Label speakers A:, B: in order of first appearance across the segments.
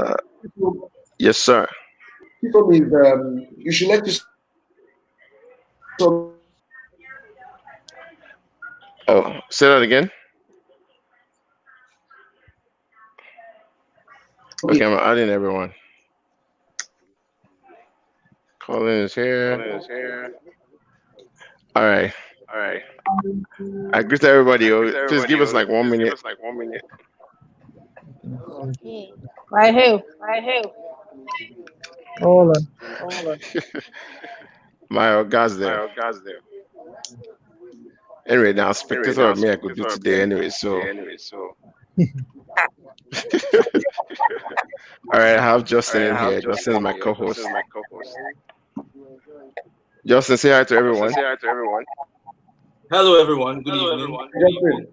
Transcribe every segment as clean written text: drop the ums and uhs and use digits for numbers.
A: Uh,
B: People,
A: yes, sir.
B: people is you should let this
A: Oh, say that again. Okay, I'm adding everyone. Colin is here. All right. I greet everybody. Oh, please give us like 1 minute.
C: I have.
D: Hola.
A: My God's there. Anyway, now spectator of me I could do today anyway. So, all right, I have Justin in here. Justin is my co-host. Justin, say hi to everyone.
E: Hello, everyone. Good evening.
B: Justin.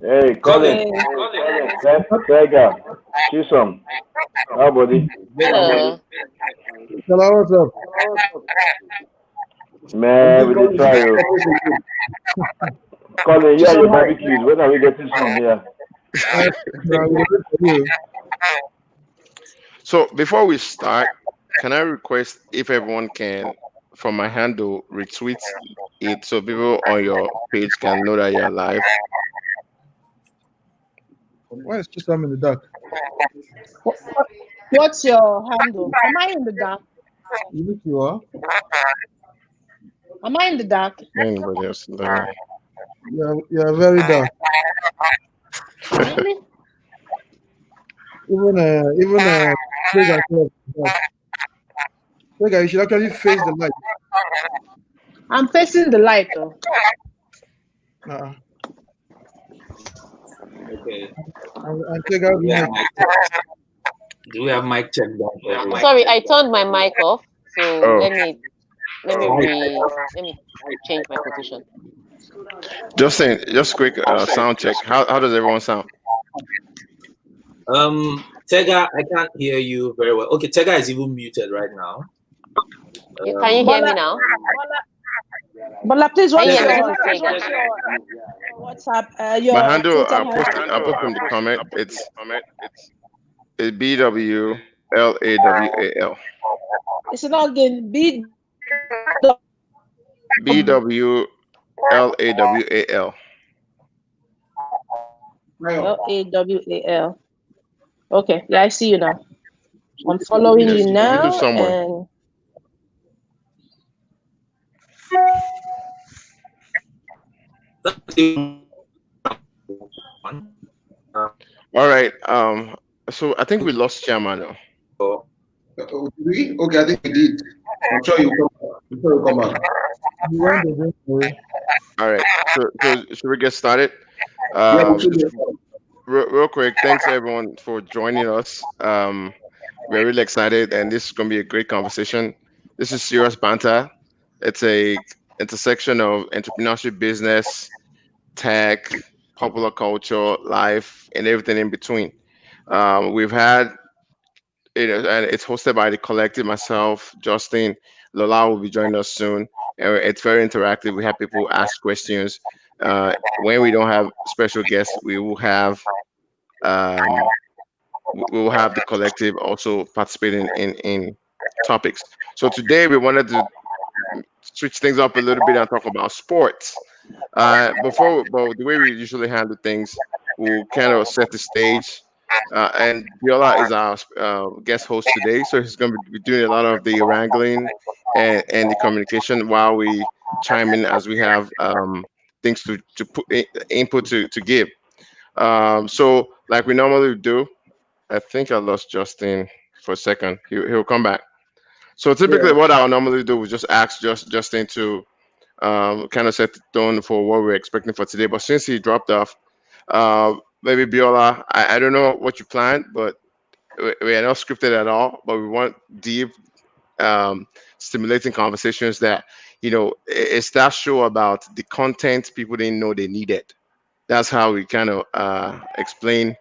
F: Hey, Colin. Sega. Chisholm. How, buddy?
C: Hello.
D: Hello, what's up?
F: Man, we did try you. Colin, yeah, your barbecues. When are we getting some here?
A: So before we start, can I request if everyone can, from my handle, retweet it so people on your page can know that you're live?
D: Why is Chisholm in the dark?
C: What's your handle? Am I in the dark?
D: You look you are.
C: Am I in the dark?
A: Anybody else? No.
D: You're very dark.
C: Really?
D: Even Sega said dark. Sega, you should actually face the light.
C: I'm facing the light though.
D: Uh,
E: Okay.
D: and Sega,
E: Do we have mic check? Do we have mic check done for everyone?
G: Sorry, I turned my mic off. So
A: Oh,
G: let me change my position.
A: Justin, just quick sound check. How does everyone sound?
E: Tega, I can't hear you very well. Okay, Tega is even muted right now.
G: Can you hear me now?
C: Bola, please,
G: Can you
C: what's
G: hear
C: your
G: me, Mrs. Sega?
C: WhatsApp?
A: My
C: Your
A: handle,
C: Twitter handle?
A: I'll put from the comment. It's BWLAWAL.
C: It's not again
A: BWLAWAL.
C: BWLAWAL. Okay, yeah, I see you now. I'm following
A: Yes,
C: you
A: you can do
C: now,
A: somewhere.
C: and
A: All right. So I think we lost chairman now.
B: Did we? Okay, I think we did. I'm sure you come back. I'm sure you come back.
D: you went against the
A: All right. So should we get started?
B: Yeah, we should
A: Just
B: be.
A: real quick, thanks everyone for joining us. We're really excited, and this is going to be a great conversation. This is serious banter. It's a intersection of entrepreneurship, business, tech, popular culture, life, and everything in between. We've had and it's hosted by the collective, myself, Justin, Lola will be joining us soon. And it's very interactive. We have people ask questions. When we don't have special guests, um, we will have the collective also participating in topics. So today we wanted to switch things up a little bit and talk about sports. But the way we usually handle things, we'll kind of set the stage. And Biola is our guest host today, so he's going to be doing a lot of the wrangling and the communication while we chime in as we have things to put input to give. So like we normally do, I think I lost Justin for a second. He'll come back. So typically,
B: Yeah.
A: what I'll normally do is just ask Justin to kind of set the tone for what we're expecting for today. But since he dropped off, maybe Biola, I don't know what you planned, but we are not scripted at all. But we want deep, stimulating conversations that, it's that show about the content people didn't know they needed. That's how we kind of explain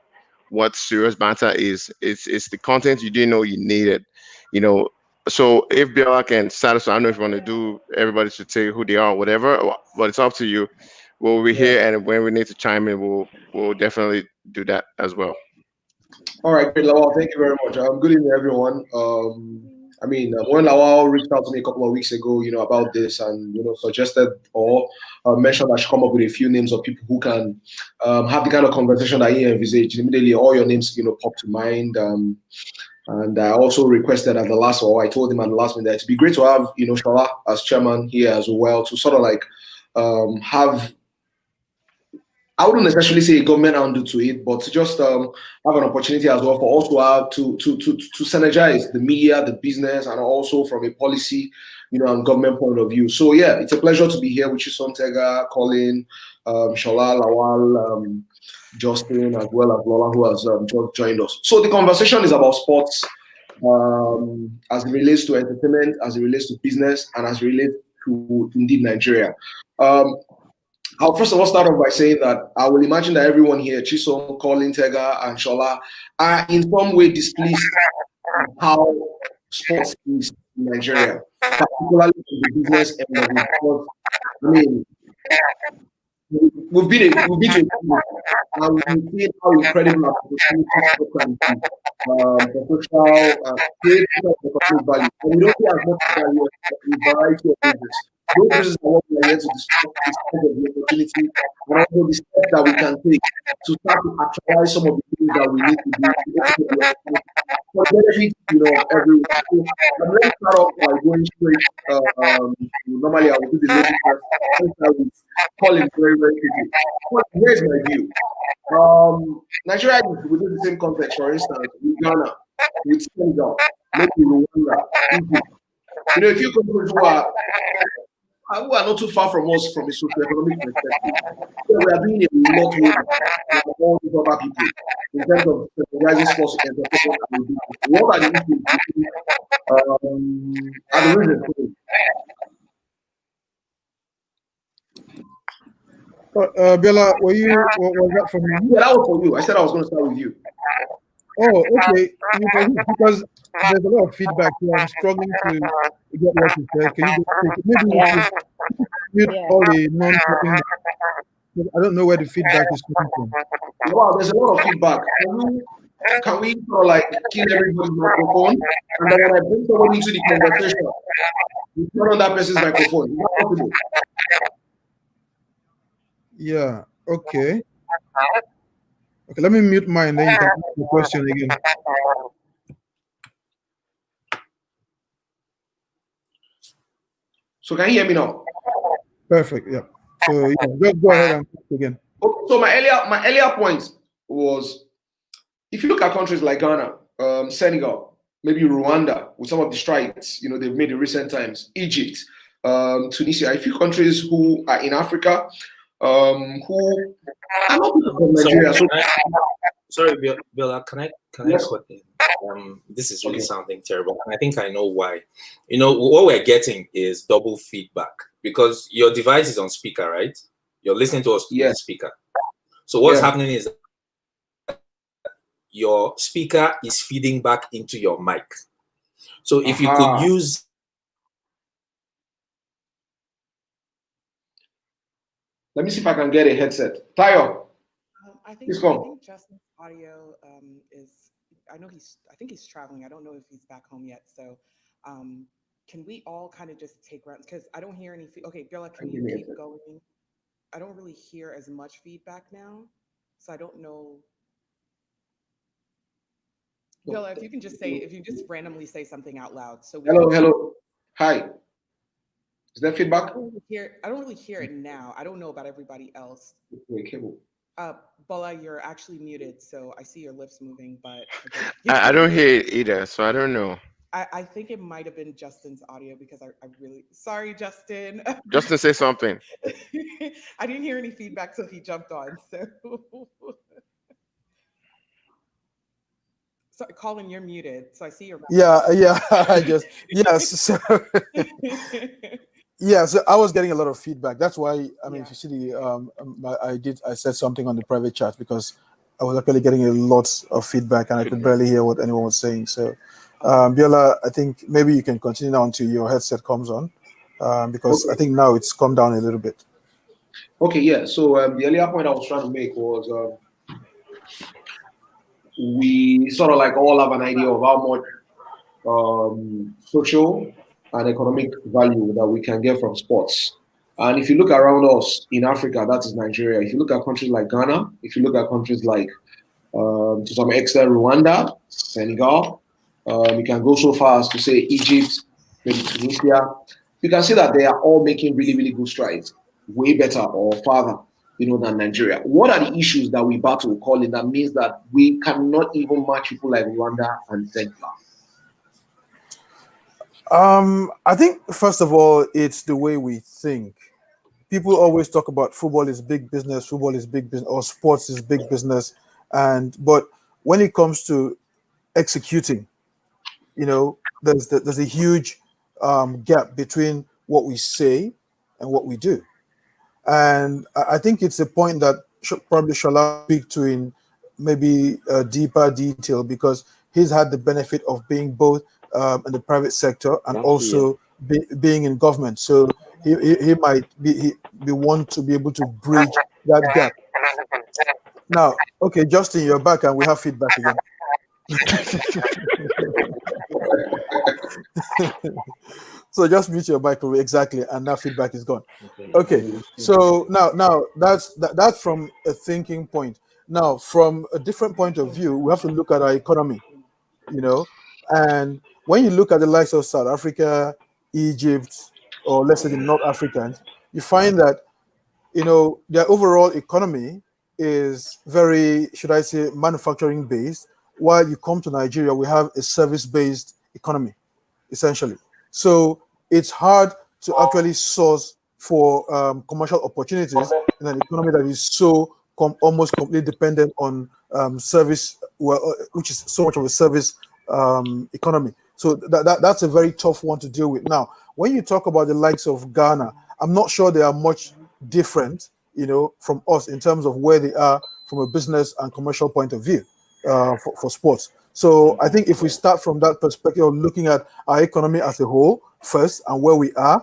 A: what serious banter is. It's the content you didn't know you needed, you know. So if Bella can satisfy, I don't know if you want to do everybody should say who they are, or whatever, but it's up to you. We'll be
B: Yeah.
A: here, and when we need to chime in, we'll definitely do that as well.
B: All right, great, Lawal. Thank you very much. Good evening, everyone. When Lawal reached out to me a couple of weeks ago, about this, and suggested or mentioned I should come up with a few names of people who can have the kind of conversation that he envisaged. Immediately, all your names, popped to mind. And I also requested at the last, or I told him at the last minute that it'd be great to have, Shola as chairman here as well to sort of like have, I wouldn't necessarily say a government angle to it, but to just have an opportunity as well for us to have to synergize the media, the business, and also from a policy, and government point of view. So yeah, it's a pleasure to be here with you, Sontega, Colin, Shola, Lawal, Justin, as well as Lola, who has just joined us. So the conversation is about sports, as it relates to entertainment, as it relates to business, and as it relates to indeed Nigeria. I'll first of all start off by saying that I will imagine that everyone here, Chisom, Colin, Tega, and Shola, are in some way displeased with how sports is in Nigeria, particularly in the business end of it. Because, I mean, we've been to and we've seen how incredible our opportunities for can for social create social and economic value. And we don't see as much value in a variety of reasons. Those reasons are what we are here to discuss this kind of the opportunity and also the steps that we can take to start to actualize some of the things that we need to do to open up the opportunity for the benefit, of everyone. So I'm going to start off by going straight. Normally, I will do the lady first. I'll start with Colin very, very quickly. Colin, here's my view. Nigeria is within the same context, for instance, with Ghana, with Senegal, maybe Rwanda, Egypt. A few countries who are not too far from us from a socio-economic perspective. So we are doing a lot more than all these other people in terms of strategizing sports entertainment and business. What are the issues and the reasons for it?
D: Bella, was that from you?
B: Yeah, that was for you. I said I was going to start with you.
D: Oh, okay. Because there's a lot of feedback here. I'm struggling to get what you said. Can you maybe you
C: Yeah.
D: should mute all the non-talking? I don't know where the feedback is coming from.
B: Wow, there's a lot of feedback. Can we sort of like kill everybody's microphone? And then when I bring someone into the conversation, you turn on that person's microphone. Is that possible?
D: Yeah. Okay. Okay. Let me mute mine. Then you can ask the question again.
B: So can you hear me now?
D: Perfect. Yeah. So yeah, just go ahead and ask again.
B: Okay, so my earlier point was, if you look at countries like Ghana, Senegal, maybe Rwanda, with some of the strides they've made in recent times, Egypt, Tunisia, a few countries who are in Africa, who are not from Nigeria.
E: Sorry, Biola, can I
B: Yes.
E: cut in? This is really sounding terrible, and I think I know why. What we're getting is double feedback because your device is on speaker, right? You're listening to us through the speaker. So what's happening is your speaker is feeding back into your mic. So if you could use...
B: Let me see if I can get a headset. Tayo,
H: I think Justin's audio is. I think he's traveling. I don't know if he's back home yet. So, can we all kind of just take rounds? Because I don't hear any. Okay, Biola, can you keep going? I don't really hear as much feedback now, so I don't know. Biola, if you can just randomly say something out loud. So
B: hello, hi. Is there feedback?
H: I don't really hear it now. I don't know about everybody else. Bola, you're actually muted, so I see your lips moving, but
A: I don't hear it either, so I don't know.
H: I think it might have been Justin's audio because I really sorry, Justin.
A: Justin, say something.
H: I didn't hear any feedback till he jumped on. So Colin, you're muted. So I see your
D: I just so yeah, so I was getting a lot of feedback. That's why if you see the I said something on the private chat because I was actually getting a lot of feedback and I could barely hear what anyone was saying. So Biola, I think maybe you can continue now until your headset comes on because I think now it's come down a little bit.
B: Okay, yeah. So the earlier point I was trying to make was we sort of like all have an idea of how much social and economic value that we can get from sports. And if you look around us in Africa, that is Nigeria. If you look at countries like Ghana, if you look at countries like, to some extent, Rwanda, Senegal, you can go so far as to say Egypt, maybe Tunisia. You can see that they are all making really, really good strides, way better or farther, than Nigeria. What are the issues that we battle, Colin, that means that we cannot even match people like Rwanda and Senegal?
D: I think first of all, it's the way we think. People always talk about football is big business, or sports is big business, but when it comes to executing, there's a huge gap between what we say and what we do, and I think it's a point that probably Shala speak to in maybe a deeper detail, because he's had the benefit of being both in the private sector and also being in government. So he might be one to be able to bridge that gap. Now, okay, Justin, you're back and we have feedback again. So just mute your microphone, exactly, and that feedback is gone. Okay, so now that's from a thinking point. Now, from a different point of view, we have to look at our economy, and when you look at the likes of South Africa, Egypt, or let's say the North Africans, you find that their overall economy is very, should I say, manufacturing based, while you come to Nigeria, we have a service based economy, essentially. So it's hard to actually source for commercial opportunities in an economy that is so almost completely dependent on service, which is so much of a service economy. So that's a very tough one to deal with. Now, when you talk about the likes of Ghana, I'm not sure they are much different, from us in terms of where they are from a business and commercial point of view for sports. So I think if we start from that perspective of looking at our economy as a whole first and where we are,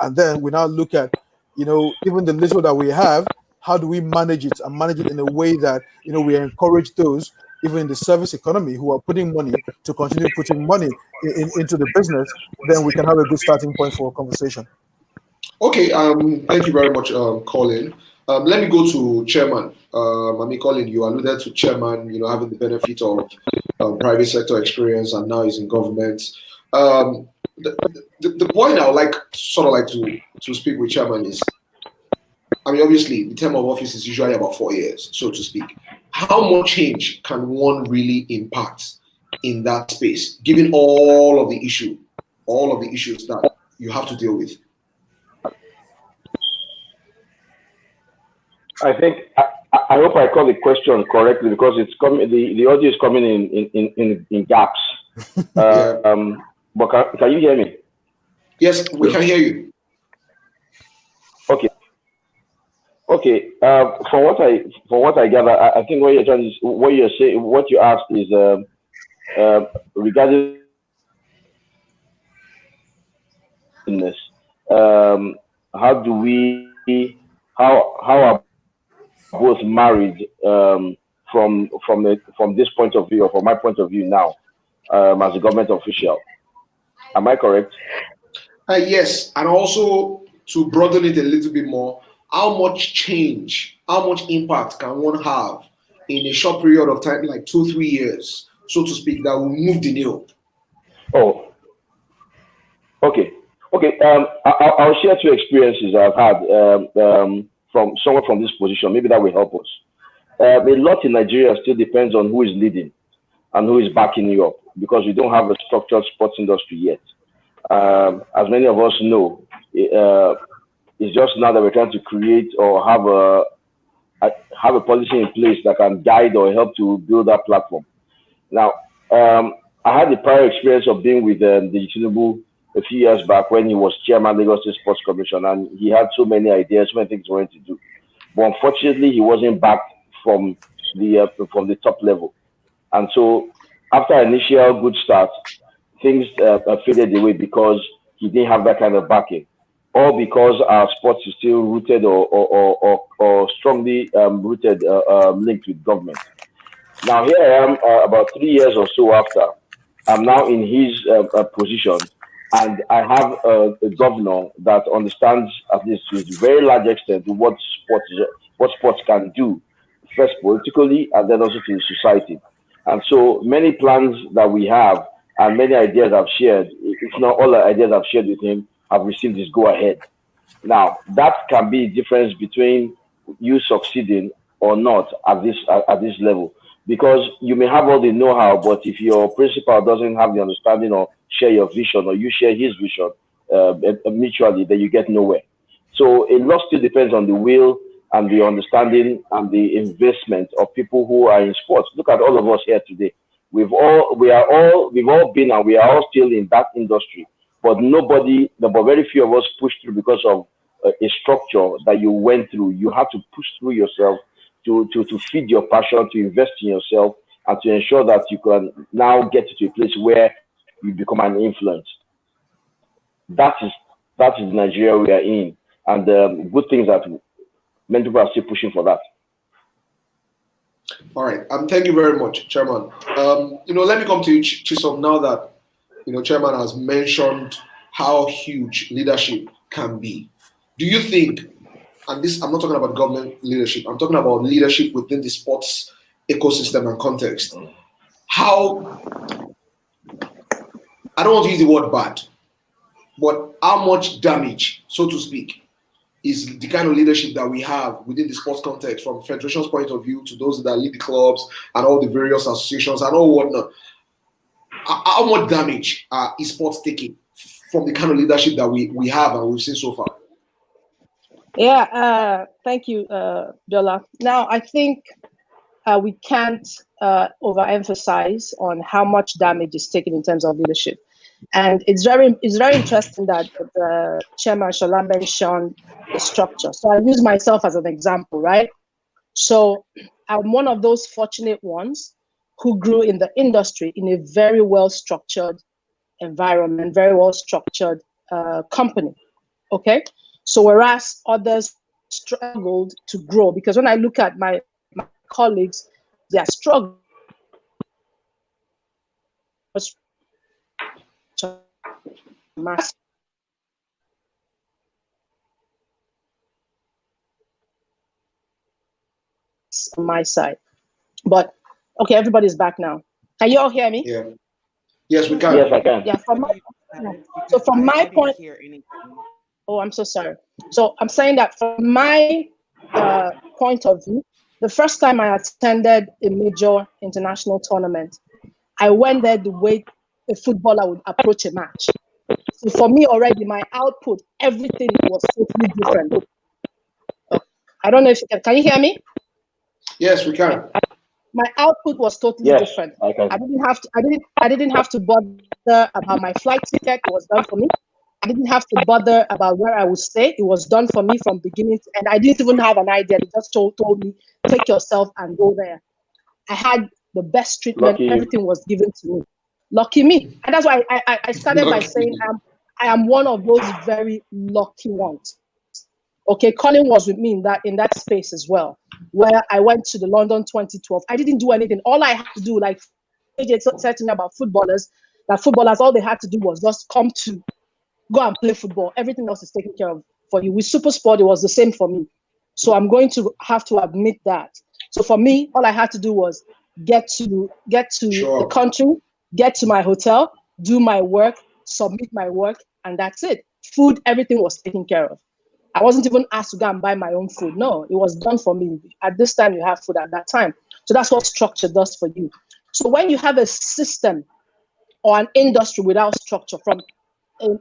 D: and then we now look at, even the little that we have, how do we manage it and manage it in a way that, we encourage those, even in the service economy, who are putting money to continue putting money into the business, then we can have a good starting point for a conversation.
B: Okay, thank you very much, Colin. Let me go to Chairman. Colin, you alluded to Chairman, having the benefit of private sector experience and now he's in government. The point I would like to speak with Chairman is, obviously, the term of office is usually about 4 years, so to speak. How much change can one really impact in that space, given all of the issues that you have to deal with?
F: I think I hope I call the question correctly, because it's coming. The audio is coming in gaps. But can you hear me?
B: Yes, we can hear you.
F: Okay. Okay. For what I gather, I think what you're saying, what you asked is regarding this. How do we? How are both married from this point of view, or from my point of view now, as a government official? Am I correct?
B: Yes, and also to broaden it a little bit more, how much change, how much impact can one have in a short period of time, like 2-3 years, so to speak, that will move the needle?
F: Oh, okay. I'll share 2 experiences I've had from someone from this position. Maybe that will help us. A lot in Nigeria still depends on who is leading and who is backing you up, because we don't have a structured sports industry yet. As many of us know, it's just now that we're trying to create or have a policy in place that can guide or help to build that platform. Now, I had the prior experience of being with the Tinubu a few years back when he was chairman of the Lagos State Sports Commission, and he had so many ideas, so many things he wanted to do. But unfortunately, he wasn't backed from the top level. And so after an initial good start, things faded away because he didn't have that kind of backing, or because our sports is still rooted or strongly rooted, linked with government. Now here I am, about 3 years or so after. I'm now in his position, and I have a governor that understands, at least to a very large extent, what sports can do, first politically and then also to the society. And so many plans that we have and many ideas I've shared, if not all the ideas I've shared with him, have received his go ahead. Now, that can be a difference between you succeeding or not at this level, because you may have all the know-how, but if your principal doesn't have the understanding or share your vision, or you share his vision mutually, then you get nowhere. So a lot still depends on the will and the understanding and the investment of people who are in sports. Look at all of us here today. We've all been, and we are all still in that industry, but but very few of us push through because of a structure that you went through. You have to push through yourself to feed your passion, to invest in yourself, and to ensure that you can now get to a place where you become an influence. That is Nigeria we are in, and good things that many people are still pushing for that.
B: All right. Thank you very much, Chairman. Let me come to you, Chisom, now that Chairman has mentioned how huge leadership can be. Do you think, and this, I'm not talking about government leadership, I'm talking about leadership within the sports ecosystem and context. How, I don't want to use the word bad, but how much damage, so to speak, is the kind of leadership that we have within the sports context, from federation's point of view to those that lead the clubs and all the various associations and all whatnot. How much damage is sports taking from the kind of leadership that we have and we've seen so far?
C: Yeah, thank you, Biola. Now, I think we can't overemphasize on how much damage is taken in terms of leadership. And it's very interesting that the Chairman Shola mentioned the structure. So I use myself as an example, right? So I'm one of those fortunate ones who grew in the industry in a very well-structured environment, very well-structured company, okay? So whereas others struggled to grow, because when I look at my colleagues, they are struggling on my side. But okay, everybody's back now. Can you all hear me?
B: Yeah. Yes, we can.
F: Yes, I can.
C: Yeah, so from my point. Oh, I'm so sorry. So I'm saying that from my point of view, the first time I attended a major international tournament, I went there the way a footballer would approach a match. So for me already, my output, everything was totally different. I don't know if can you hear me?
B: Yes, we can.
C: My output was totally different. I didn't have to bother about my flight ticket. It was done for me. I didn't have to bother about where I would stay. It was done for me from beginning to end. I didn't even have an idea. They just told me, take yourself and go there. I had the best treatment. Everything was given to me. Lucky me. And that's why I started by saying I am one of those very lucky ones. Okay, Colin was with me in that space as well, where I went to the London 2012. I didn't do anything. All I had to do, like AJ said to me about footballers, that footballers, all they had to do was just go and play football. Everything else is taken care of for you. With Super Sport, it was the same for me. So I'm going to have to admit that. So for me, all I had to do was get to the country, get to my hotel, do my work, submit my work, and that's it. Food, everything was taken care of. I wasn't even asked to go and buy my own food. No, it was done for me. At this time, you have food at that time. So that's what structure does for you. So when you have a system or an industry without structure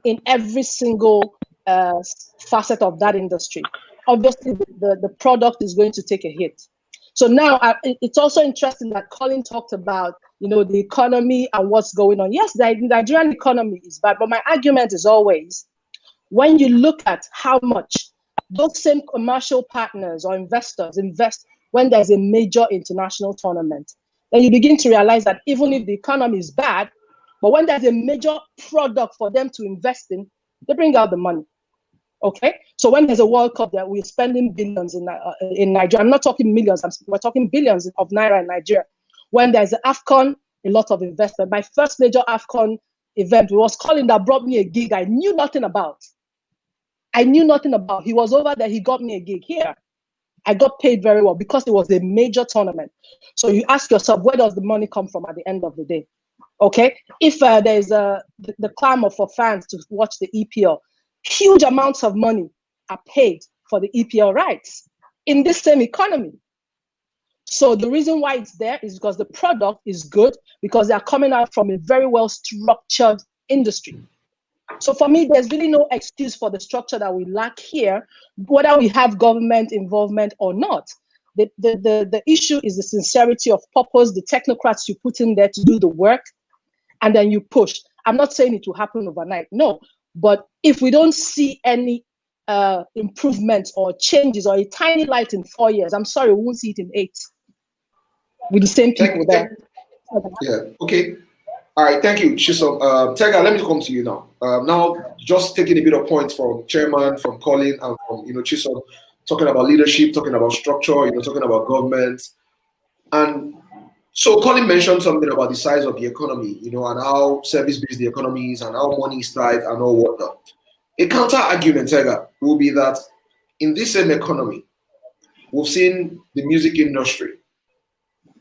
C: in every single facet of that industry, obviously the product is going to take a hit. So now it's also interesting that Colin talked about, the economy and what's going on. Yes, the Nigerian economy is bad, but my argument is always, when you look at how much those same commercial partners or investors invest when there's a major international tournament, then you begin to realize that even if the economy is bad, but when there's a major product for them to invest in, they bring out the money. Okay, so when there's a World Cup that we're spending billions in Nigeria, I'm not talking millions, we're talking billions of naira in Nigeria. When there's an AFCON, a lot of investment. My first major AFCON event was Colin that brought me a gig I knew nothing about. He was over there, he got me a gig here. I got paid very well because it was a major tournament. So you ask yourself, where does the money come from at the end of the day? Okay, if there's the clamor for fans to watch the EPL, huge amounts of money are paid for the EPL rights in this same economy. So the reason why it's there is because the product is good, because they're coming out from a very well structured industry. So for me, there's really no excuse for the structure that we lack here, whether we have government involvement or not. The issue is the sincerity of purpose, the technocrats you put in there to do the work, and then you push. I'm not saying it will happen overnight, no. But if we don't see any improvements or changes or a tiny light in 4 years, I'm sorry, we won't see it in 8 with the same people there.
B: Yeah, okay. All right, thank you, Chisom. Tega, let me come to you now. Now, just taking a bit of points from Chairman, from Colin, and from Chisom, talking about leadership, talking about structure, talking about government, and so Colin mentioned something about the size of the economy, and how service-based the economy is, and how money is tight, and all whatnot. A counter argument, Tega, will be that in this same economy, we've seen the music industry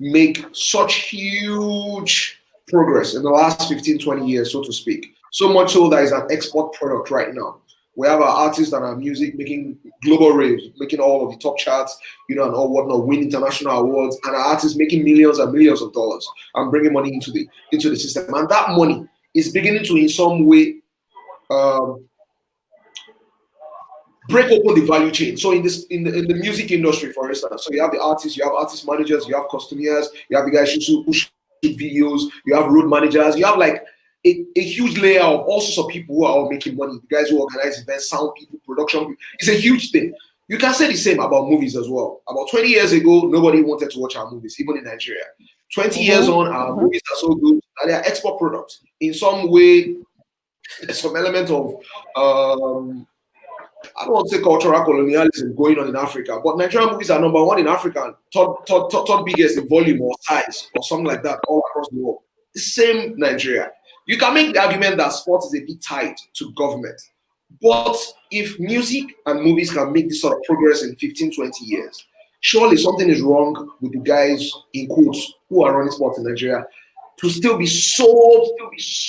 B: make such huge progress in the last 15, 20 years, so to speak. So much so that it's an export product right now. We have our artists and our music making global raves, making all of the top charts, and all whatnot, win international awards, and our artists making millions and millions of dollars and bringing money into the system. And that money is beginning to, in some way, break open the value chain. So in the music industry, for instance, so you have the artists, you have artist managers, you have costumiers, you have the guys who shoot videos, you have road managers, you have like a huge layer of all sorts of people who are all making money. The guys who organize events, sound people, production people. It's a huge thing. You can say the same about movies as well. About 20 years ago, nobody wanted to watch our movies, even in Nigeria. 20 years on, our movies are so good that they are export products. In some way, there's some element of I don't want to say cultural colonialism going on in Africa, but Nigerian movies are number one in Africa, third biggest in volume or size or something like that all across the world. The same Nigeria. You can make the argument that sports is a bit tied to government. But if music and movies can make this sort of progress in 15, 20 years, surely something is wrong with the guys, in quotes, who are running sports in Nigeria to still be so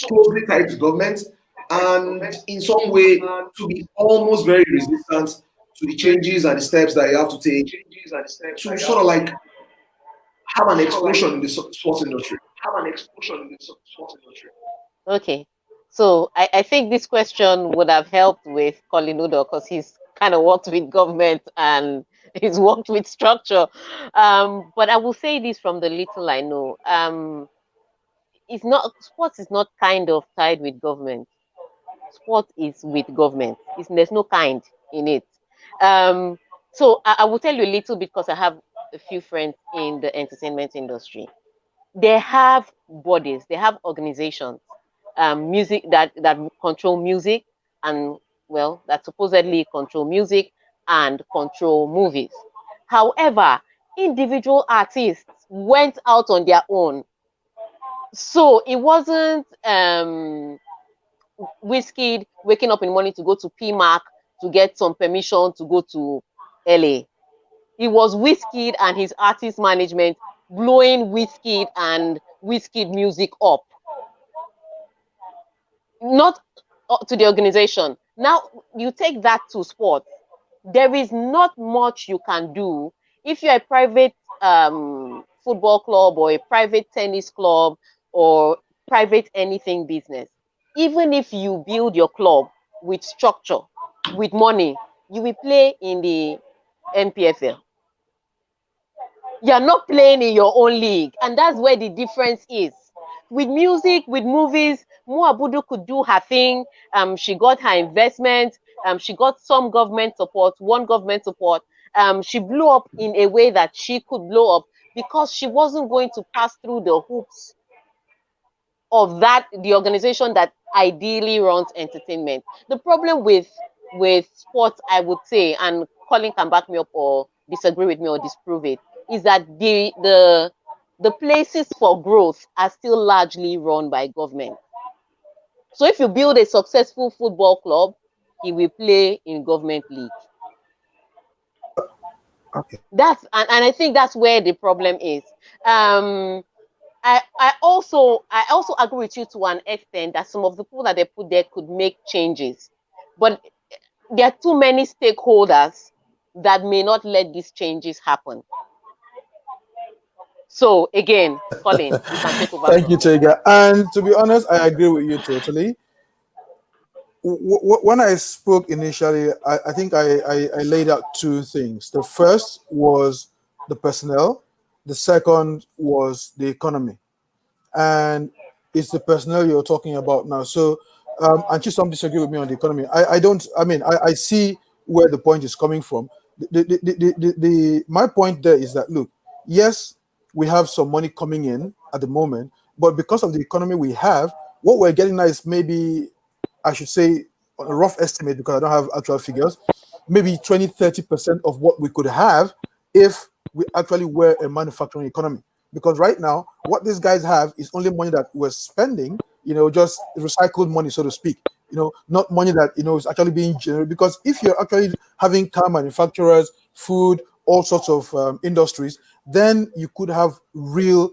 B: closely tied to government and in some way to be almost very resistant to the changes and the steps that you have to take to sort of like have an explosion in the sports industry.
G: Okay. So I think this question would have helped with Colin Udoh because he's kind of worked with government and he's worked with structure. But I will say this from the little I know. Sports is not kind of tied with government. Sport is with government. There's no kind in it. So I will tell you a little bit because I have a few friends in the entertainment industry. They have bodies, they have organizations, music that control music and that supposedly control music and control movies. However, individual artists went out on their own. So it wasn't Wizkid waking up in the morning to go to PMAC to get some permission to go to LA. It was Wizkid and his artist management blowing Wizkid and Wizkid music up. Not to the organization. Now you take that to sports. There is not much you can do if you're a private football club or a private tennis club or private anything business. Even if you build your club with structure, with money, you will play in the NPFL. You're not playing in your own league. And that's where the difference is. With music, with movies, Mo Abudu could do her thing. She got her investment. She got some government support, one government support. She blew up in a way that she could blow up because she wasn't going to pass through the hoops of the organization that ideally runs entertainment. The problem with sports, I would say, and Colin can back me up or disagree with me or disprove it, is that the the places for growth are still largely run by government. So if you build a successful football club, he will play in government league.
D: Okay.
G: That's and I think that's where the problem is. I also agree with you to an extent that some of the people that they put there could make changes, but there are too many stakeholders that may not let these changes happen. So again, Colin, you can take over
D: Thank
G: from
D: you,
G: here.
D: Tega. And to be honest, I agree with you totally. When I spoke initially, I think I laid out two things. The first was the personnel, the second was the economy. And it's the personnel you're talking about now. So, and some disagree with me on the economy. I don't, I mean, I see where the point is coming from. My point there is that, look, yes, we have some money coming in at the moment, but because of the economy we have, what we're getting now is maybe, I should say, on a rough estimate, because I don't have actual figures, maybe 20-30% of what we could have if we actually were a manufacturing economy. Because right now, what these guys have is only money that we're spending, just recycled money, so to speak. Not money that is actually being generated. Because if you're actually having car manufacturers, food, all sorts of industries, then you could have real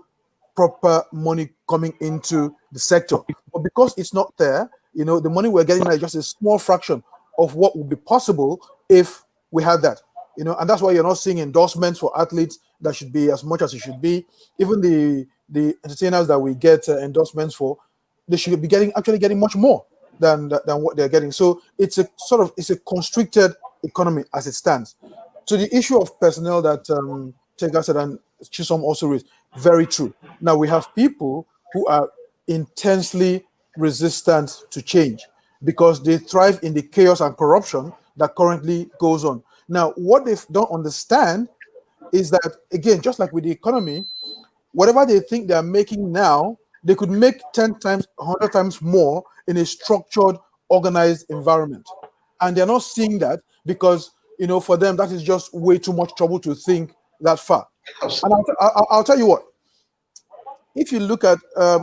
D: proper money coming into the sector. But because it's not there, the money we're getting now is just a small fraction of what would be possible if we had that. And that's why you're not seeing endorsements for athletes that should be as much as it should be. Even the entertainers that we get endorsements for, they should be getting much more than what they're getting. So it's a constricted economy as it stands. So the issue of personnel that Tega said and Chisom also raised, very true. Now we have people who are intensely resistant to change because they thrive in the chaos and corruption that currently goes on. Now, what they don't understand is that, again, just like with the economy, whatever they think they are making now, they could make 10 times, 100 times more in a structured, organized environment. And they're not seeing that because, for them, that is just way too much trouble to think that far. And I'll tell you what, if you look at,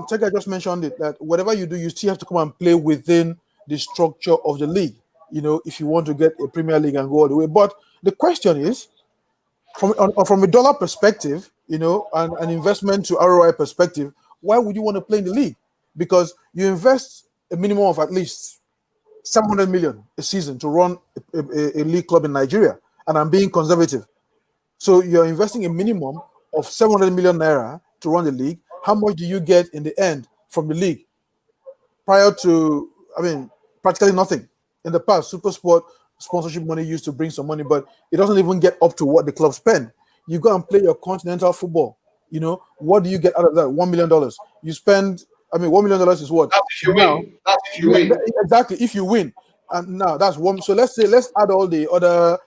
D: Tega just mentioned it, that whatever you do, you still have to come and play within the structure of the league, if you want to get a Premier League and go all the way. But the question is, from a dollar perspective, and an investment to ROI perspective, why would you want to play in the league? Because you invest a minimum of at least 700 million a season to run a league club in Nigeria. And I'm being conservative. So you're investing a minimum of 700 million naira to run the league. How much do you get in the end from the league? Prior to, practically nothing. In the past, Super Sport sponsorship money used to bring some money, but it doesn't even get up to what the club spend. You go and play your continental football. What do you get out of that? $1 million. You spend, $1 million is what?
B: That's if you win. That's if you win.
D: Exactly, if you win. And now that's one. So let's add all the other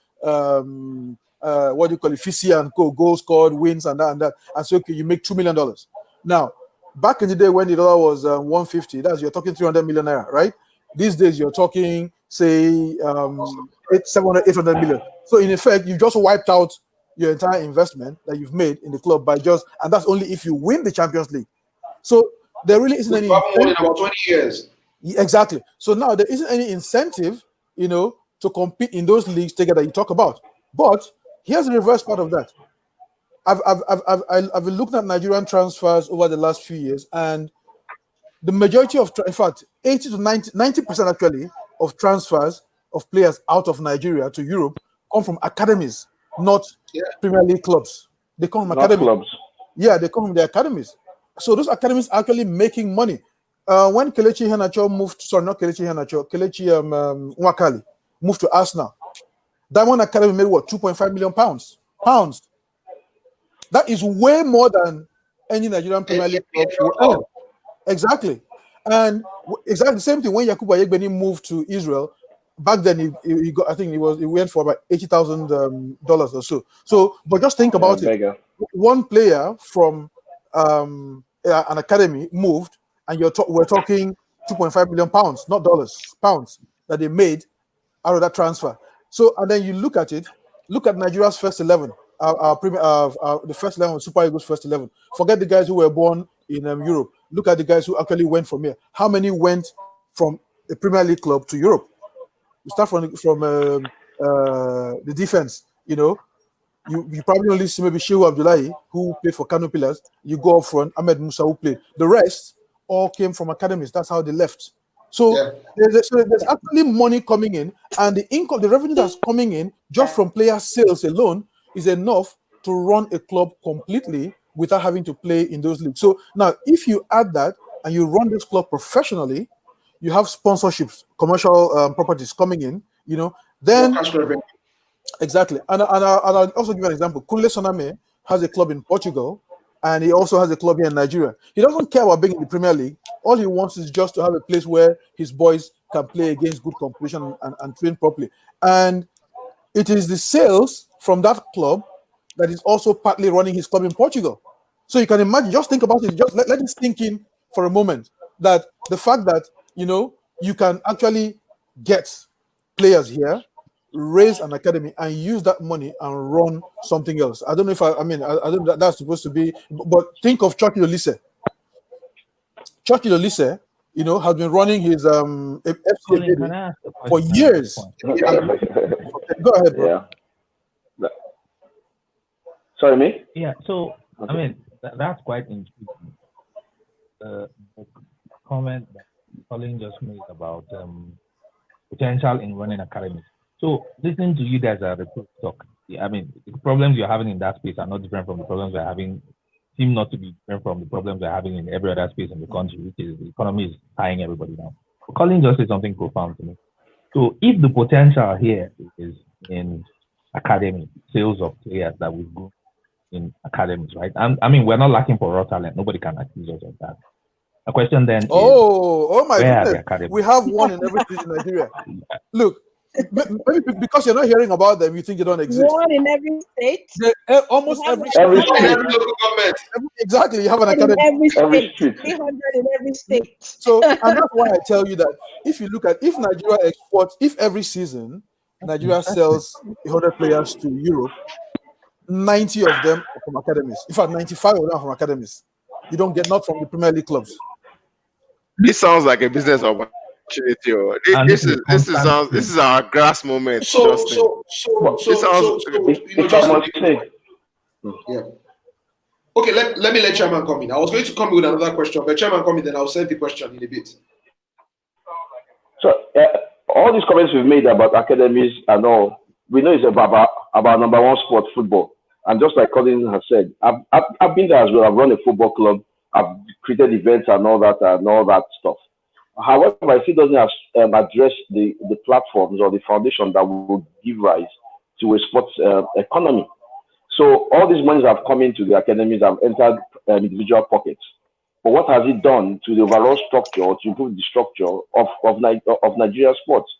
D: what do you call it, FCI and goals scored, wins, and that, and so okay, you make $2 million. Now, back in the day when the dollar was 150, you're talking 300 million naira, right? These days you're talking, say, 800 million. So in effect, you just wiped out your entire investment that you've made in the club and that's only if you win the Champions League. So there really isn't any
B: incentive. In about 20 years.
D: Exactly. So now there isn't any incentive, to compete in those leagues together you talk about. But here's the reverse part of that. I've been looking at Nigerian transfers over the last few years, and the majority of, in fact, 80 to 90% actually of transfers of players out of Nigeria to Europe come from academies, not Premier League clubs. They come from academies. Clubs. Yeah, they come from the academies. So those academies are actually making money. When Kelechi Iheanacho Kelechi Nwakali moved to Arsenal, Diamond Academy made what, 2.5 million pounds. That is way more than any Nigerian Premier League club will earn. Exactly. And exactly the same thing when Yakubu Ayegbeni moved to Israel. Back then, he got, I think he went for about $80,000 or so. So, but just think about it. One player from an academy moved, and we're talking 2.5 million pounds, not dollars, pounds that they made out of that transfer. So, and then you look at it. Look at Nigeria's first 11 the first 11, Super Eagles first 11. Forget the guys who were born in Europe. Look at the guys who actually went from here. How many went from a Premier League club to Europe? You start from the defense. You know, you probably only see maybe Shehu Abdullahi, who played for Kano Pillars. You go up front, Ahmed Musa, who played. The rest all came from academies. That's how they left. So, there's actually money coming in, and the income, the revenue that's coming in just from player sales alone is enough to run a club completely without having to play in those leagues. So now, if you add that and you run this club professionally, you have sponsorships, commercial properties coming in, you know, then exactly. And I'll also give you an example. Kunle Soname has a club in Portugal, and he also has a club here in Nigeria. He doesn't care about being in the Premier League. All he wants is just to have a place where his boys can play against good competition and train properly. And it is the sales from that club that is also partly running his club in Portugal. So you can imagine, just think about it, just let it sink in for a moment, that the fact that, you know, you can actually get players here, raise an academy, and use that money and run something else. I don't know if I don't know that's supposed to be, but think of Churchill Olise. Churchill Olise, you know, has been running his FC for years. Go ahead, bro.
F: Yeah. Sorry, me?
I: Yeah, so, I mean, that's quite interesting. The comment that Colin just made about potential in running academies. So, listening to you guys talk, I mean, the problems you're having in that space are not different from the problems we're having, seem not to be different from the problems we're having in every other space in the country, which is the economy is tying everybody down. But Colin just said something profound to me. So, if the potential here is in academy, sales of players that will go in academies, right? I mean, we're not lacking for raw talent. Nobody can accuse us of that. The question then is,
D: oh my
I: goodness,
D: we have one in every state in Nigeria. Look, maybe because you're not hearing about them, you think they don't exist.
C: One in every state.
D: Almost every
B: local government.
D: Exactly, you have an academy.
C: Every state. 300 in every state.
D: So, and that's why I tell you that if Nigeria exports, if every season Nigeria sells 100 players to Europe, 90 of them are from academies. In fact, 95 of them are from academies. You don't get, not from the Premier League clubs.
A: This sounds like a business opportunity. This is our grass moment.
B: Yeah. Okay, let me let Chairman come in. I was going to come with another question, but Chairman come in, then I'll send the question in a bit.
F: So all these comments we've made about academies and all, we know it's about number one sport, football. And just like Colin has said, I've been there as well. I've run a football club. I've created events and all that stuff. However, I still doesn't address the platforms or the foundation that will give rise to a sports economy. So all these monies have come into the academies, have entered individual pockets. But what has it done to the overall structure or to improve the structure of Nigeria sports?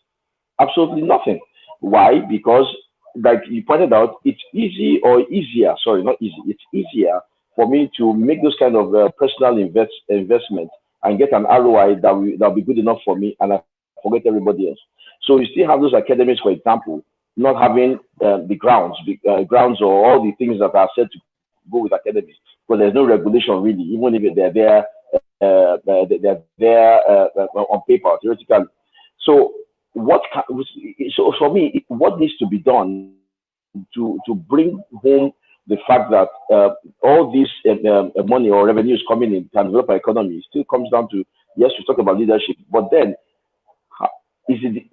F: Absolutely nothing. Why? Because, like you pointed out, it's easier it's easier for me to make those kind of personal investment and get an ROI that'll be good enough for me, and I forget everybody else. So we still have those academies, for example, not having the grounds or all the things that are said to go with academies, because there's no regulation really, even if they're there on paper, theoretically. So for me, what needs to be done to bring home the fact that all this money or revenues coming in can develop our economy, it still comes down to, yes, we talk about leadership, but then is it,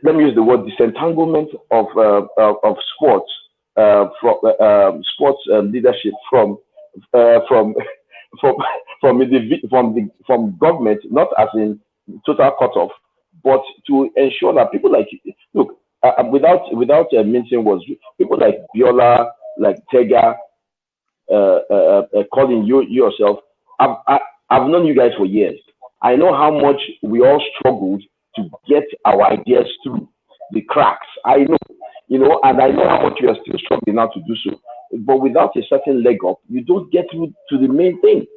F: let me use the word disentanglement of sports from sports leadership from government, not as in total cutoff, but to ensure that people like, look, without mincing words, people like Biola, like Tega, Colin, you yourself, I've known you guys for years. I know how much we all struggled to get our ideas through the cracks. I know, and I know how much you are still struggling now to do so. But without a certain leg up, you don't get through to the main thing.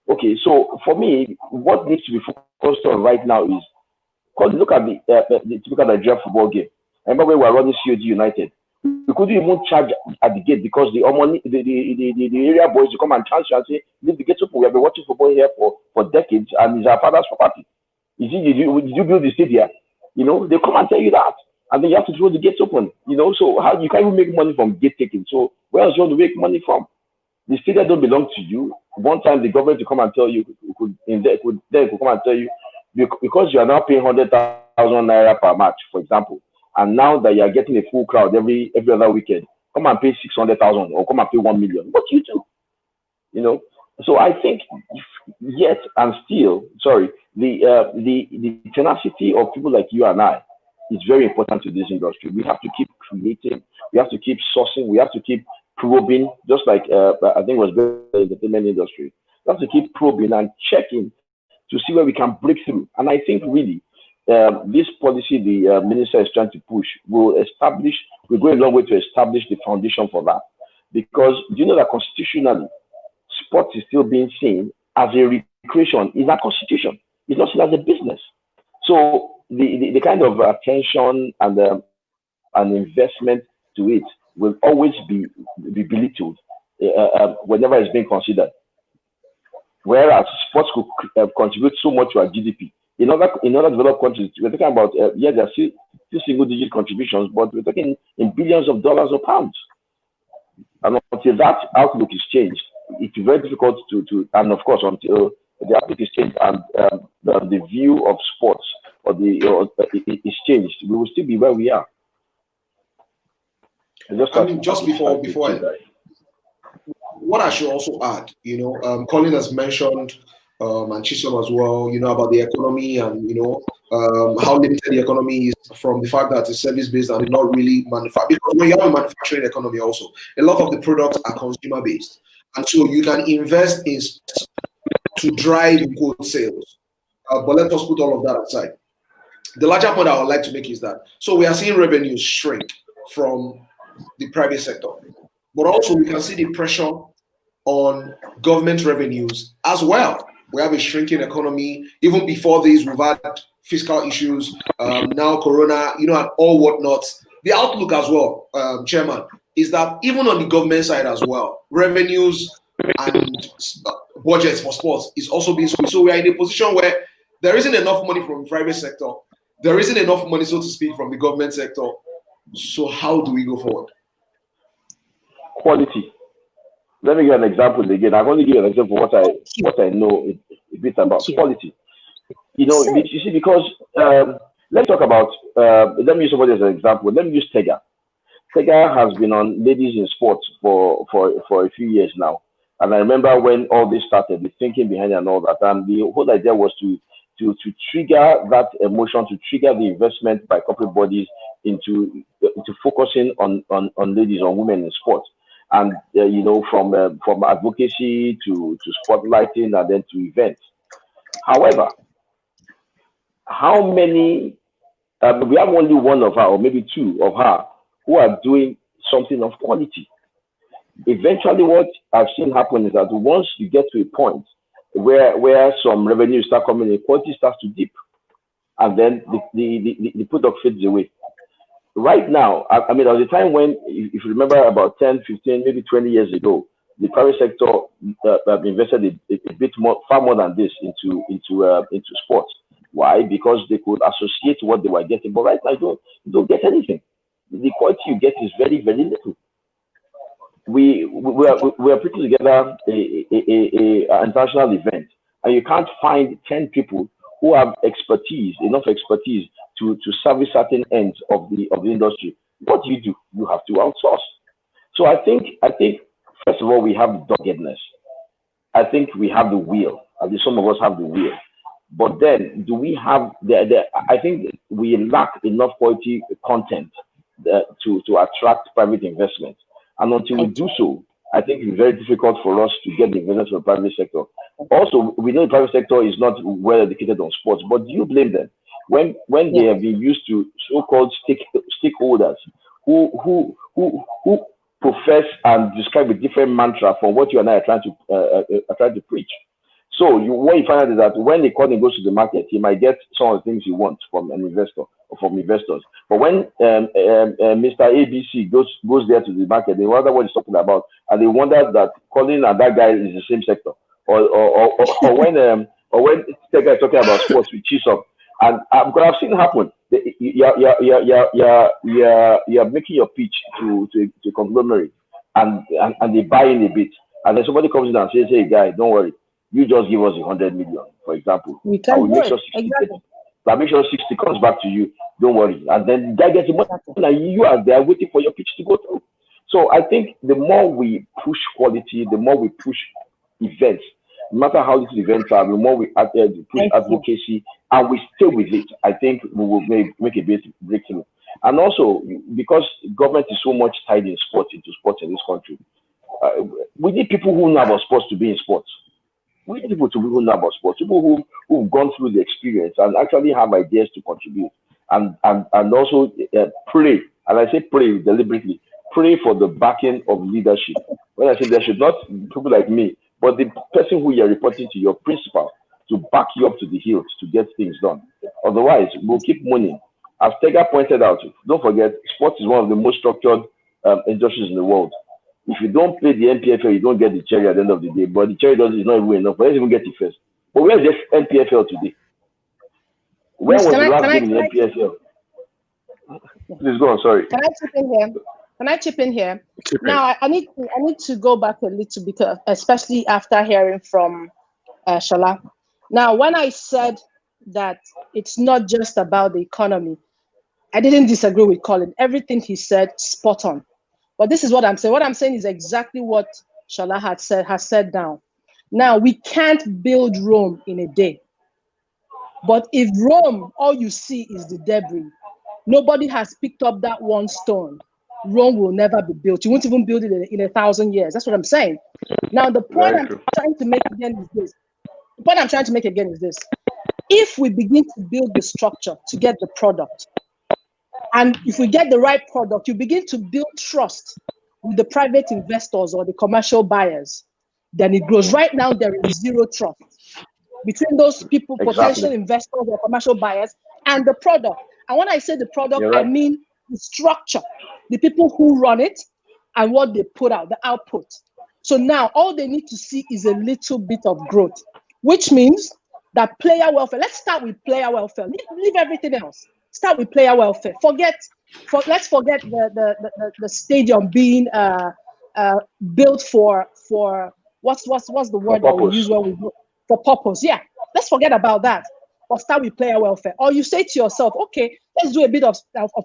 F: Okay, so for me, what needs to be focused on right now is, because look at the typical Nigerian football game. I remember when we were running COG United, we couldn't even charge at the gate because the money, the area boys to come and charge you and say, leave the gate open. We have been watching football here for decades, and it's our father's property. Did you build the stadium? They come and tell you that, and then you have to throw the gates open. So how you can't even make money from gate taking. So where else you want to make money from? The stadium don't belong to you. One time the government will come and tell you, could come and tell you, because you are now paying 100,000 naira per match, for example, and now that you are getting a full crowd every other weekend, come and pay 600,000 or come and pay 1 million. What do you do? So I think yet and still, sorry, the tenacity of people like you and I is very important to this industry. We have to keep creating, we have to keep sourcing, we have to keep probing, just like I think it was the entertainment industry. We have to keep probing and checking to see where we can break through. And I think really this policy the minister is trying to push will go a long way to establish the foundation for that. Because do you know that constitutionally, sports is still being seen as a recreation, is a constitution. It's not seen as a business. So the kind of attention and investment to it will always be belittled whenever it's being considered. Whereas sports could contribute so much to our GDP. In other developed countries, we're talking about there are still single-digit contributions, but we're talking in billions of dollars or pounds. And until that outlook is changed, it's very difficult to and of course until the outlook is changed and the view of sports is changed, we will still be where we are.
B: Just before what I should also add, Colin has mentioned and Chisom as well, about the economy and how limited the economy is from the fact that it's service-based and not really manufactured. Because when you have a manufacturing economy also, a lot of the products are consumer-based. And so you can invest in to drive quote sales. But let us put all of that aside. The larger point I would like to make is that, so we are seeing revenues shrink from the private sector. But also we can see the pressure on government revenues as well. We have a shrinking economy. Even before this, we've had fiscal issues, now Corona, and all whatnot. The outlook as well, Chairman, is that even on the government side as well, revenues and budgets for sports is also being squeezed. So we are in a position where there isn't enough money from the private sector. There isn't enough money, so to speak, from the government sector. So how do we go forward?
F: Quality. Let me give an example again. I'm going to give an example of what I know a bit about quality. You see, because let's talk about, let me use somebody as an example. Let me use Tega. Tega has been on Ladies in Sports for a few years now. And I remember when all this started, the thinking behind it and all that. And the whole idea was to trigger that emotion, to trigger the investment by corporate bodies into focusing on ladies, on women in sports. And from advocacy to spotlighting and then to events. However, how many? We have only one of her, or maybe two of her, who are doing something of quality. Eventually, what I've seen happen is that once you get to a point where some revenue start coming in, quality starts to dip, and then the product fades away. Right now, I mean, at the time when, if you remember, about 10, 15, maybe 20 years ago, the private sector invested a bit more, far more than this into sports. Why? Because they could associate what they were getting. But right now, you don't get anything. The quality you get is very, very little. We are putting together an international event, and you can't find 10 people who have enough expertise to service certain ends of the industry. What do? You have to outsource. So I think first of all, we have the doggedness. I think we have the will. At least some of us have the will. But then, do we have I think we lack enough quality content to attract private investment. And until we do so, I think it's very difficult for us to get the investment from the private sector. Also, we know the private sector is not well educated on sports, but do you blame them when they have been used to so-called stakeholders who profess and describe a different mantra from what you and I are trying to preach? So what you find out is that when the Colin goes to the market, he might get some of the things he wants from an investor or from investors. But when Mr. ABC goes there to the market, they wonder what he's talking about, and they wonder that Colin and that guy is the same sector. Or when the guy is talking about sports with Chisholm, and because I've seen it happen. You're making your pitch to a conglomerate, and they buy in a bit, and then somebody comes in and says, "Hey, guy, don't worry. You just give us 100 million, for example.
C: We
F: I
C: can
F: will
C: do
F: make
C: it.
F: sure 60
C: Exactly.
F: I make sure 60 comes back to you. Don't worry." And then the guy gets the money, and you are there waiting for your pitch to go through. So I think the more we push quality, the more we push events, no matter how little events are, the more we push advocacy and we stay with it, I think we will make a big breakthrough. And also, because government is so much tied into sports in this country, we need people who know about sports to be in sports. We need people to who know about sports, people who've gone through the experience and actually have ideas to contribute, and also pray. And I say pray deliberately. Pray for the backing of leadership. When I say leadership, not people like me, but the person who you're reporting to, your principal, to back you up to the hilt to get things done. Otherwise, we'll keep mourning. As Tega pointed out, don't forget, sports is one of the most structured industries in the world. If you don't pay the NPFL, you don't get the cherry at the end of the day. But the cherry is not even enough. But let's even get it first. But where's this NPFL today? When was the last game in the NPFL? Please go on. Sorry.
C: Can I chip in here? Now, I need to go back a little bit, especially after hearing from Shola. Now, when I said that it's not just about the economy, I didn't disagree with Colin. Everything he said, spot on. But this is what I'm saying. What I'm saying is exactly what Shola has said now. Now, we can't build Rome in a day. But if Rome, all you see is the debris, nobody has picked up that one stone, Rome will never be built. You won't even build it in 1,000 years. That's what I'm saying. Now, the point I'm trying to make again is this. If we begin to build the structure to get the product, and if we get the right product, you begin to build trust with the private investors or the commercial buyers, then it grows. Right now, there is zero trust between those people, potential investors or commercial buyers, and the product. And when I say the product, I mean the structure, the people who run it, and what they put out, the output. So now all they need to see is a little bit of growth, which means that player welfare. Let's start with player welfare. Leave everything else. Start with player welfare. Let's forget the stadium being built for what's the word that we use when we go for purpose. Yeah, let's forget about that. Or start with player welfare. Or you say to yourself, okay, let's do a bit of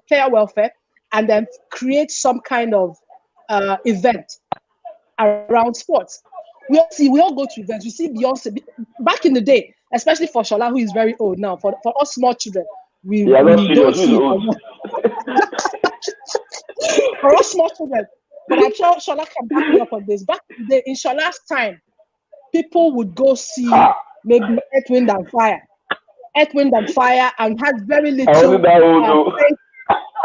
C: player welfare and then create some kind of event around sports. We all go to events. We see Beyonce back in the day, especially for Shola, who is very old now. For us small children, we don't see it. For us small children, but I'm sure Shola can back me up on this. Back in the day, in Shola's time, people would go see maybe Earth, Wind and Fire, and had very little faith.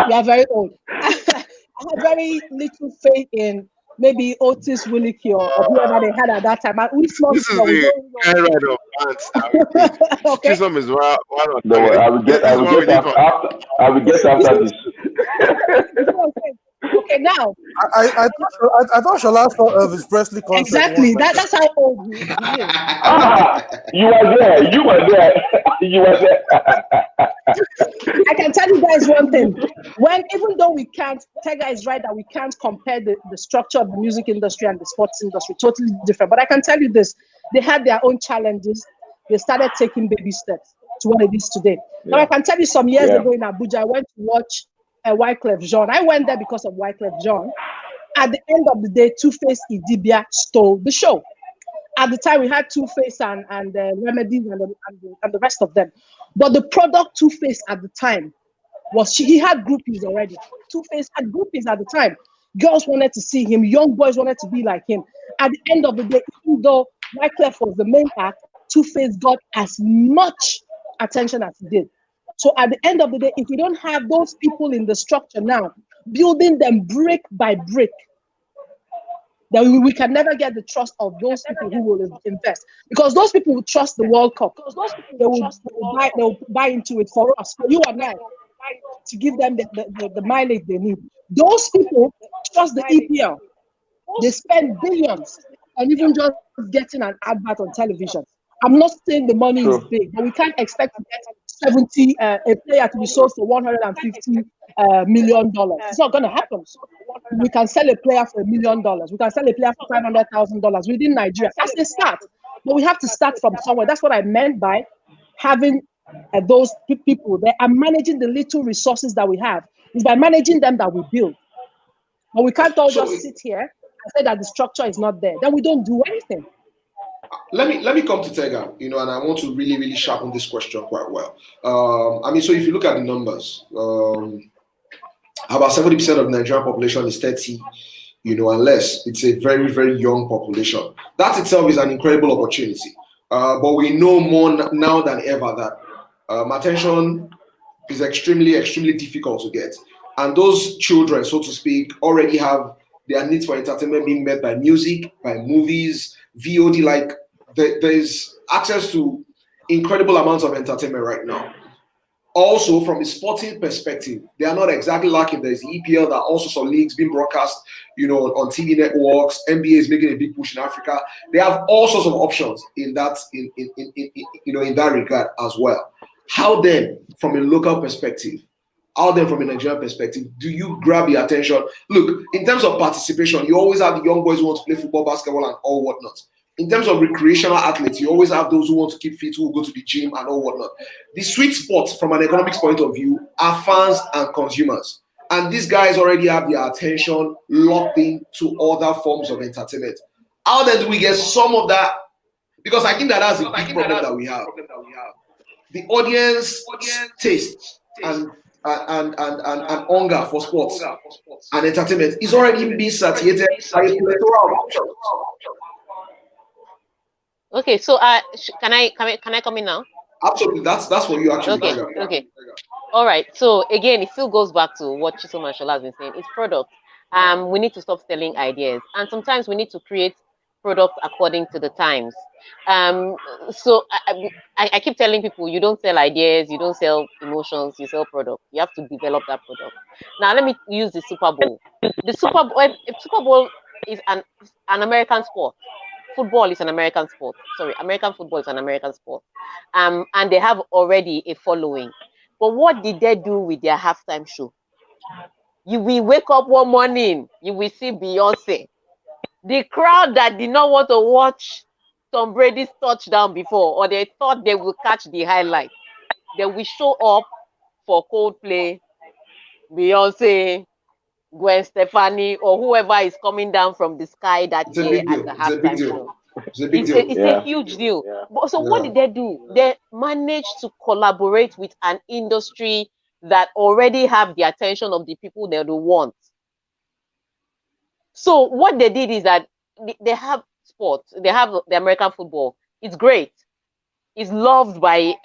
C: You are very old. I had very little faith in maybe Otis Willicky or whoever they had at that time.
A: This is the kind of pants that we okay. Chisholm is one of
F: no, I will get after this.
C: Okay, now
D: I thought Shola saw Elvis Presley concert.
C: Exactly. That's how old he is.
F: You were there.
C: I can tell you guys one thing. Even though we can't, Tega is right that we can't compare the structure of the music industry and the sports industry, totally different. But I can tell you this: they had their own challenges. They started taking baby steps to what it is today. Yeah. Now I can tell you, some years ago in Abuja, I went to watch Wyclef Jean. I went there because of Wyclef Jean. At the end of the day, Two-Face Idibia stole the show. At the time, we had Two-Face and Remedies and the rest of them. But the product Two-Face at the time was he had groupies already. Two-Face had groupies at the time. Girls wanted to see him. Young boys wanted to be like him. At the end of the day, even though Wyclef was the main act, Two-Face got as much attention as he did. So at the end of the day, if we don't have those people in the structure now, building them brick by brick, then we can never get the trust of those people who will invest, because those people will trust the World Cup. They will buy into it for us, for you and I, to give them the mileage they need. Those people trust the EPL. They spend billions and even just getting an advert on television. I'm not saying the money is big, but we can't expect to get 70 a player to be sold for $150 million. It's not going to happen. We can sell a player for $1 million. We can sell a player for $500,000 within Nigeria. That's the start. But we have to start from somewhere. That's what I meant by having those people there and managing the little resources that we have. It's by managing them that we build. But we can't all just sit here and say that the structure is not there. Then we don't do anything.
B: Let me come to Tega, and I want to really sharpen this question quite well. So if you look at the numbers, about 70% of the Nigerian population is 30, unless it's a very, very young population. That itself is an incredible opportunity. But we know more now than ever that attention is extremely, extremely difficult to get. And those children, so to speak, already have their needs for entertainment being met by music, by movies, VOD. Like there's access to incredible amounts of entertainment right now. Also, from a sporting perspective, they are not exactly lacking. There's the EPL, there are also some leagues being broadcast, on TV networks. NBA is making a big push in Africa. They have all sorts of options in that in that regard as well. How then, from a local perspective, how then from a Nigerian perspective, do you grab the attention? Look, in terms of participation, you always have the young boys who want to play football, basketball, and all whatnot. In terms of recreational athletes, you always have those who want to keep fit, who will go to the gym and all whatnot. The sweet spot from an economics point of view are fans and consumers. And these guys already have their attention locked in to other forms of entertainment. How then do we get some of that? Because I think that's a big problem that we have. The audience taste and hunger for sports and entertainment is already being satiated by a plethora of options.
G: Okay, so can I come in now?
B: Absolutely, that's for you actually.
G: Okay. All right. So again, it still goes back to what Chisom and Shola has been saying. It's product. We need to stop selling ideas, and sometimes we need to create products according to the times. So I keep telling people, you don't sell ideas, you don't sell emotions, you sell product. You have to develop that product. Now let me use the Super Bowl. The Super Bowl is an American sport. Football is an American sport. Sorry, American football is an American sport. And they have already a following. But what did they do with their halftime show? You will wake up one morning, you will see Beyonce. The crowd that did not want to watch Tom Brady's touchdown before, or they thought they will catch the highlight, they will show up for Coldplay, Beyonce, Gwen Stefani, or whoever is coming down from the sky that year at the halftime show. It's a huge deal. Yeah. So what did they do? They managed to collaborate with an industry that already have the attention of the people they want. So what they did is that they have sports. They have the American football. It's great. It's loved by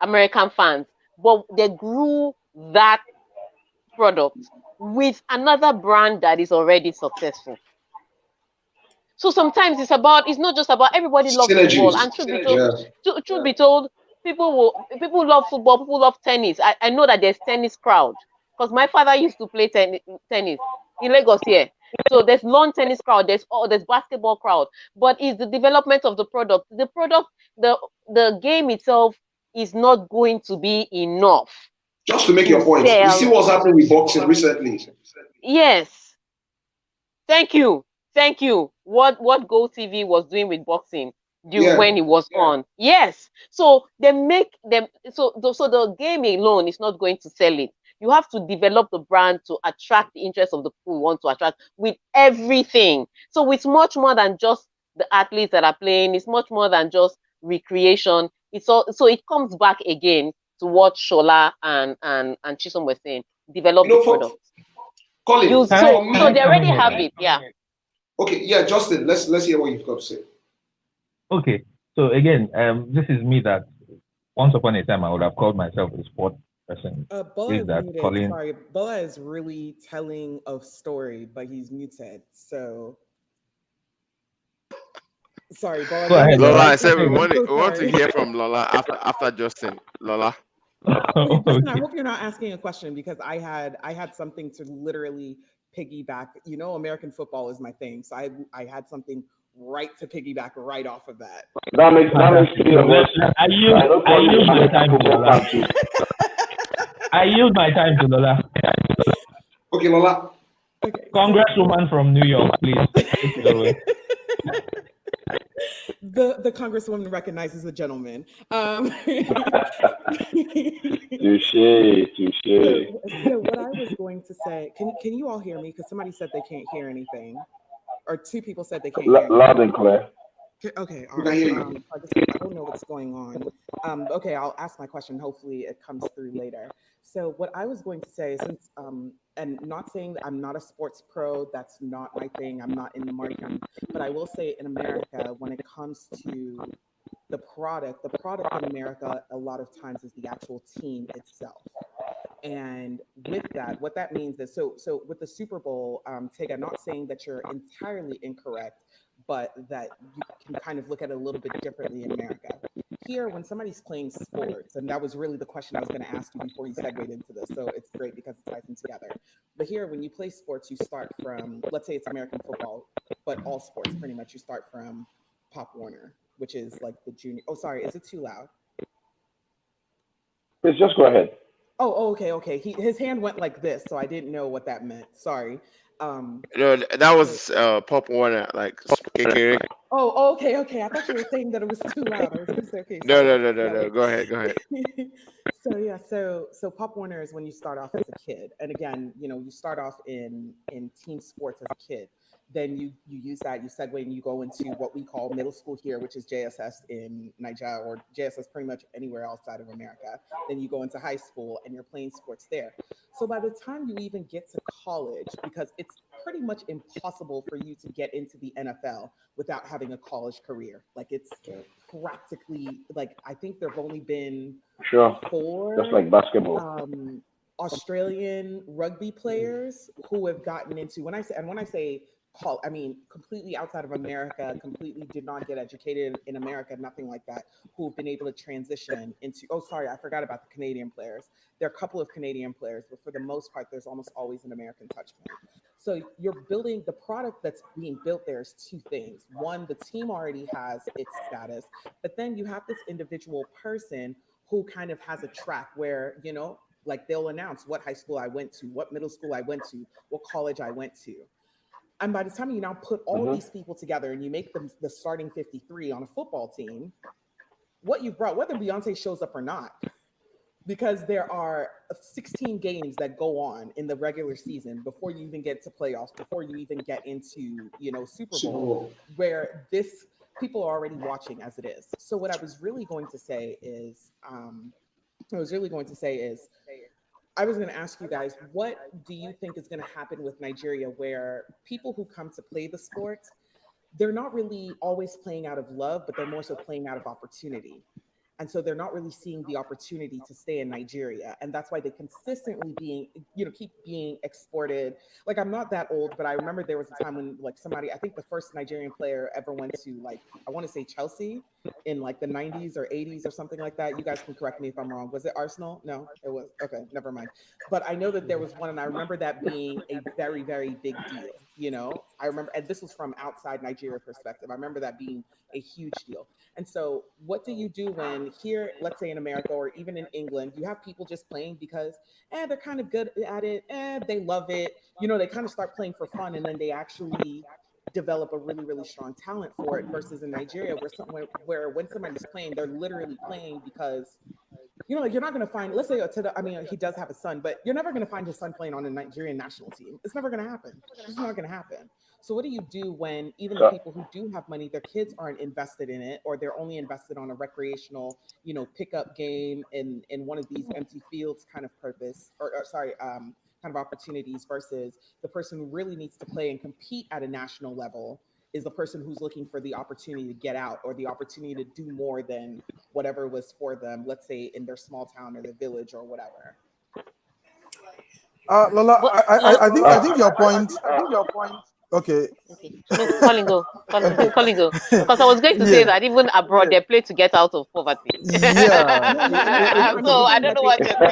G: American fans. But they grew that product with another brand that is already successful. So sometimes it's not just about everybody loves football. And truth be told, people love football, people love tennis. I know that there's tennis crowd because my father used to play tennis in Lagos here. So there's lawn tennis crowd, there's basketball crowd, but it's the development of the product. The product, the game itself is not going to be enough.
B: Just to make your point, you see what's happening with boxing recently.
G: Yes. Thank you. What GoTV was doing with boxing when it was on. Yes. So they make them so the game alone is not going to sell it. You have to develop the brand to attract the interest of the people you want to attract with everything. So it's much more than just the athletes that are playing. It's much more than just recreation. So it comes back again to what Shola and Chisom were saying. Develop the product.
B: Colin,
G: so they already have it. Yeah.
B: Okay, yeah, Justin, let's hear what you've got to say.
I: Okay, so again, this is me that once upon a time I would have called myself a sport person.
H: Sorry, Bola is really telling a story, but he's muted. So Sorry, Bola,
I: Go
H: give me
I: ahead,
A: Lola,
I: Lola.
A: I
H: one
A: said
H: second. I'm so
A: we want to
H: sorry.
A: hear from Lola after Justin. Lola.
H: Wait, Justin, I
I: Okay.
H: hope you're not asking a question because I had something to literally piggyback. You know, American football is my thing, so I had something right to piggyback right off of that.
F: That makes
I: Fantastic.
F: three
I: So
F: of us.
I: I yield
F: I don't
I: I
F: call you
I: yield my
F: American
I: time to
F: football
I: Lola.
F: fan too.
I: I yield my time to Lola.
B: Okay, Lola.
H: Okay, so
I: Congresswoman from New York, please take it away.
H: the congresswoman recognizes the gentleman.
F: Touche.
H: So what I was going to say, can you all hear me? Because somebody said they can't hear anything, or two people said they can't hear
F: Loud
H: anything.
F: and clear.
H: Okay, all
B: We can
H: right.
B: hear you.
H: I don't know what's going on. Okay, I'll ask my question. Hopefully, it comes through later. So, what I was going to say, since and not saying that I'm not a sports pro, that's not my thing. I'm not in the marketing, but I will say in America, when it comes to the product in America, a lot of times is the actual team itself. And with that, what that means is so with the Super Bowl, Tig, I'm not saying that you're entirely incorrect, but that you can kind of look at it a little bit differently in America. Here, when somebody's playing sports, and that was really the question I was going to ask you before you segued into this, so it's great because it ties them together. But here, when you play sports, you start from, let's say it's American football, but all sports pretty much, you start from Pop Warner, which is like the junior. Oh, sorry, is it too loud?
F: Please just go ahead.
H: Oh, okay, okay. His hand went like this, so I didn't know what that meant. Sorry. Um,
A: No, that
H: so
A: was Pop Warner, like KK.
H: oh, okay, okay. I thought you were saying that it was too loud. I was gonna say, okay,
A: No,
H: sorry,
A: no,
H: I'll
A: no,
H: put it
A: no,
H: down.
A: no. Go ahead, go ahead.
H: So yeah, so Pop Warner is when you start off as a kid, and again, you start off in team sports as a kid. Then you use that, you segue, and you go into what we call middle school here, which is JSS in Nigeria, or JSS pretty much anywhere outside of America. Then you go into high school, and you're playing sports there. So by the time you even get to college, because it's pretty much impossible for you to get into the NFL without having a college career. Like it's practically like I think there've only been
F: Sure. Just
H: four
F: like basketball.
H: Australian rugby players who have gotten into when I say call I mean completely outside of America, completely did not get educated in America, nothing like that, who've been able to transition into oh sorry, I forgot about the Canadian players. There are a couple of Canadian players, but for the most part, there's almost always an American touch point. So you're building the product that's being built there is two things. One, the team already has its status, but then you have this individual person who kind of has a track where, like they'll announce what high school I went to, what middle school I went to, what college I went to. And by the time you now put all of
F: Mm-hmm.
H: these people together and you make them the starting 53 on a football team, what you've brought, whether Beyonce shows up or not, because there are 16 games that go on in the regular season before you even get to playoffs, before you even get into, Super
B: Super
H: Bowl,
B: Bowl.
H: where this people are already watching as it is. So what I was really going to say is, I was really going to say is, I was going to ask you guys, what do you think is going to happen with Nigeria, where people who come to play the sport, they're not really always playing out of love, but they're more so playing out of opportunity. And so they're not really seeing the opportunity to stay in Nigeria, and that's why they consistently keep being exported. Like I'm not that old, but I remember there was a time when like somebody, I think the first Nigerian player ever went to, like, I want to say Chelsea in like the 90s or 80s or something like that. You guys can correct me if I'm wrong. Was it Arsenal? No, it was, okay, never mind. But I know that there was one, and I remember that being a very, very big deal. I remember, and this was from outside Nigeria perspective. I remember that being a huge deal. And so, what do you do when here, let's say in America or even in England, you have people just playing because, they're kind of good at it, they love it. They kind of start playing for fun, and then they actually develop a really, really strong talent for it. Versus in Nigeria, where when somebody's playing, they're literally playing because like you're not going to find, let's say, I mean, he does have a son, but you're never going to find his son playing on a Nigerian national team. It's never going to happen. It's just not going to happen. So what do you do when even the
F: So,
H: people who do have money, their kids aren't invested in it, or they're only invested on a recreational, pickup game in one of these empty fields kind of purpose, or sorry, kind of opportunities, versus the person who really needs to play and compete at a national level is the person who's looking for the opportunity to get out, or the opportunity to do more than whatever was for them, let's say in their small town or their village or whatever.
D: Lola,
G: But
D: I think your point. Okay.
G: Okay. No, Colin, go. Colin, go. Because I was going to say that even abroad they play to get out of poverty.
D: Yeah.
G: So I don't know what you're saying.
H: No,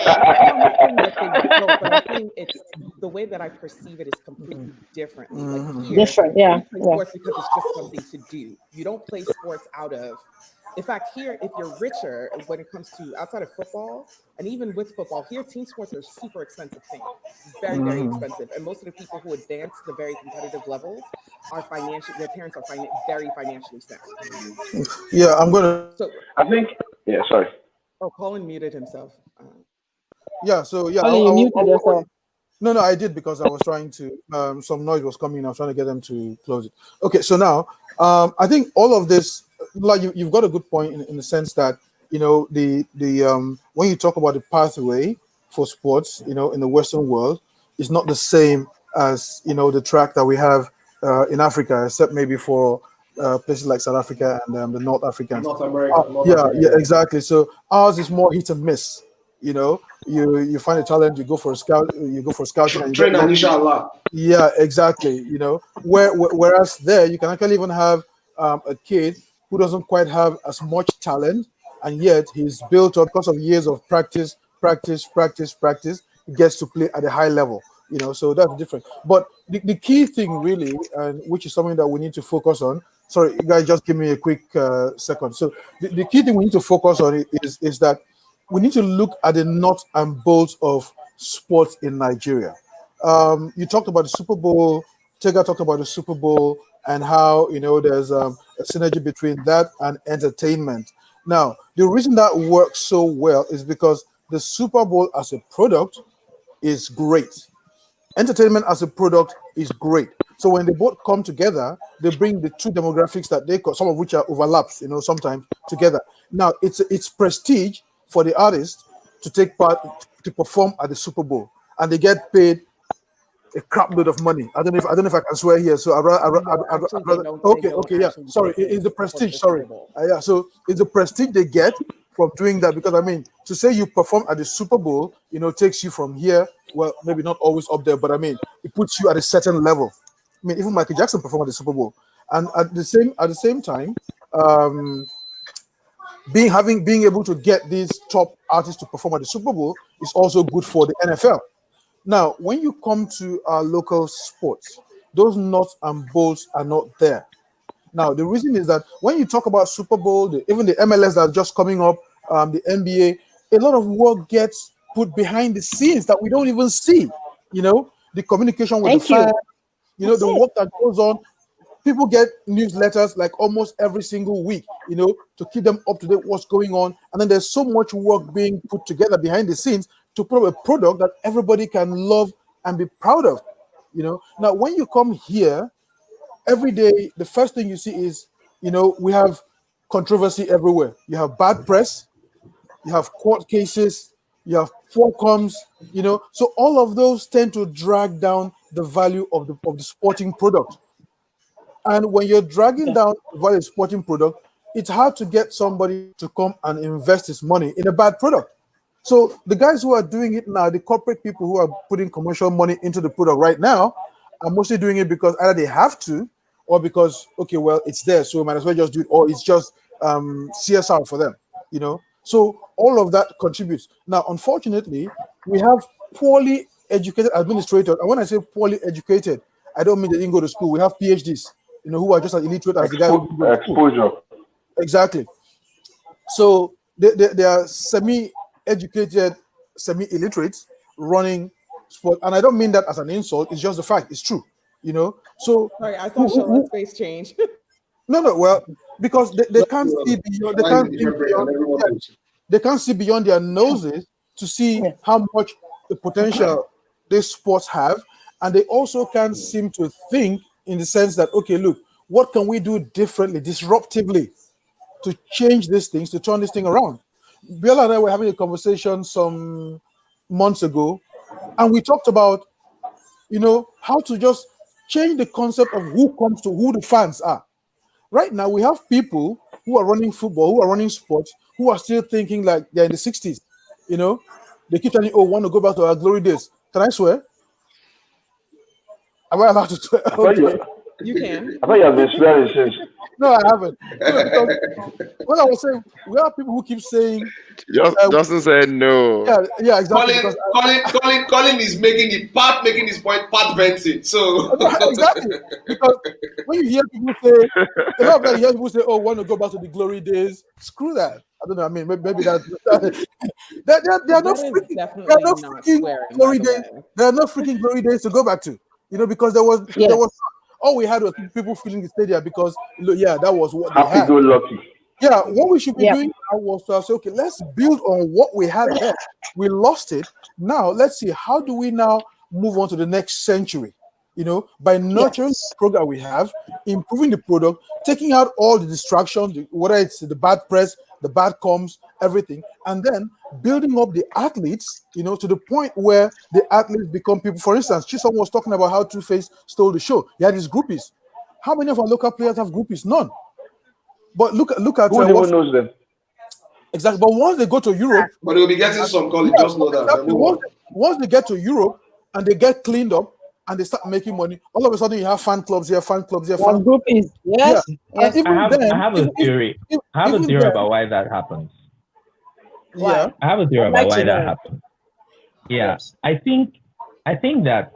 H: I'm not saying that they don't, but I'm saying it's the way that I perceive it is completely differently. Like here,
C: Different, yeah.
H: you play sports because it's just something to do. You don't play sports out of. In fact, here, if you're richer when it comes to outside of football, and even with football, here team sports are a super expensive thing, very, very expensive. And most of the people who advance to the very competitive levels are financial. Their parents are very financially sound.
D: Yeah, I'm gonna.
H: So,
F: I think. Yeah. Sorry.
H: oh, Colin muted himself.
D: Yeah. So yeah,
C: Colin, you muted yourself.
D: no, I did because I was trying to. Some noise was coming. I was trying to get them to close it. Okay, so now, I think all of this, like you've got a good point in the sense that the when you talk about the pathway for sports, in the Western world, is not the same as the track that we have in Africa, except maybe for places like South Africa and the North Africans.
B: North America.
D: Yeah, exactly. So ours is more hit and miss. You find a talent, you go for a scout, you go for scouting, and you
B: Train
D: get
B: and
D: lucky.
B: inshallah.
D: Yeah, exactly. Whereas there you can actually even have a kid who doesn't quite have as much talent, and yet he's built up because of years of practice, practice, practice, practice. He gets to play at a high level. So that's different. But the key thing really, and which is something that we need to focus on. Sorry, you guys, just give me a quick second. So the key thing we need to focus on is that we need to look at the nuts and bolts of sports in Nigeria. You talked about the Super Bowl. Tega talked about the Super Bowl and how there's a synergy between that and entertainment. Now, the reason that works so well is because the Super Bowl as a product is great. Entertainment as a product is great. So when they both come together, they bring the two demographics that some of which are overlaps, sometimes together. Now it's prestige for the artist to take part to perform at the Super Bowl, and they get paid a crap load of money. I don't know if I can swear here. So okay, yeah. Sorry, it's the prestige. Sorry, yeah. So it's the prestige they get from doing that, because to say you perform at the Super Bowl, takes you from here. Well, maybe not always up there, but it puts you at a certain level. Even Michael Jackson performed at the Super Bowl, and at the same time, being able to get these top artists to perform at the Super Bowl is also good for the NFL. Now, when you come to our local sports, those nuts and bolts are not there. Now, the reason is that when you talk about Super Bowl, even the MLS that's just coming up, the NBA, a lot of work gets put behind the scenes that we don't even see. The communication with the fans, the work that goes on. People get newsletters like almost every single week, to keep them up to date what's going on. And then there's so much work being put together behind the scenes to put up a product that everybody can love and be proud of. Now when you come here, every day the first thing you see is, we have controversy everywhere. You have bad press, you have court cases, you have forecoms, so all of those tend to drag down the value of the sporting product. And when you're dragging down the value of sporting product, it's hard to get somebody to come and invest his money in a bad product. So the guys who are doing it now, the corporate people who are putting commercial money into the product right now, are mostly doing it because either they have to, or because, okay, well, it's there, so we might as well just do it, or it's just CSR for them. So all of that contributes. Now, unfortunately, we have poorly educated administrators. And when I say poorly educated, I don't mean they didn't go to school. We have PhDs, who are just as illiterate as the guy who didn't go to school.
F: Exposure.
D: Exactly. So they are semi-educated, semi-illiterate running sport. And I don't mean that as an insult. It's just the fact. It's true. So
H: sorry, I thought Charlotte's face changed.
D: No. Well, because they can't see beyond. They can't see beyond their noses to see how much the potential these sports have, and they also can't seem to think in the sense that, okay, look, what can we do differently, disruptively, to change these things, to turn this thing around? Biola and I were having a conversation some months ago, and we talked about, how to just change the concept of who the fans are. Right now, we have people who are running football, who are running sports, who are still thinking like they're in the 60s. They keep telling you, oh, want to go back to our glory days. Can I swear? Am I allowed to swear? Okay.
H: You can.
F: I thought you have been swearing since.
D: No, I haven't. No, because what I was saying, we have people who keep saying,
A: Justin said no.
D: yeah, exactly. Because
B: Colin is making his point, part venting. So
D: exactly, because when you hear people say, a lot of that, you hear people say, "Oh, want to go back to the glory days." Screw that. I don't know. I mean, maybe that they are not freaking glory days. There are no freaking glory days to go back to. Because there was all we had was people filling the stadium because that was what they had.
F: Happy go lucky.
D: Yeah, what we should be doing now was to say, okay, let's build on what we had then. We lost it. Now let's see, how do we now move on to the next century? By nurturing the program we have, improving the product, taking out all the distractions, whether it's the bad press, the bad comms, everything, and then building up the athletes, to the point where the athletes become people. For instance, Chisom was talking about how Two-Face stole the show. He had his groupies. How many of our local players have groupies? None. But look at
F: who even knows them.
D: Exactly. But once they go to Europe,
B: but they'll be getting some college. Just know that.
D: Exactly. Once they get to Europe and they get cleaned up and they start making money, all of a sudden you have fan clubs here, fan clubs here, fan
C: groupies. Yes.
D: And even
I: I have a theory. I have a theory about why that happens.
D: Yeah.
I: I have a theory about why that happens. Yeah. I think that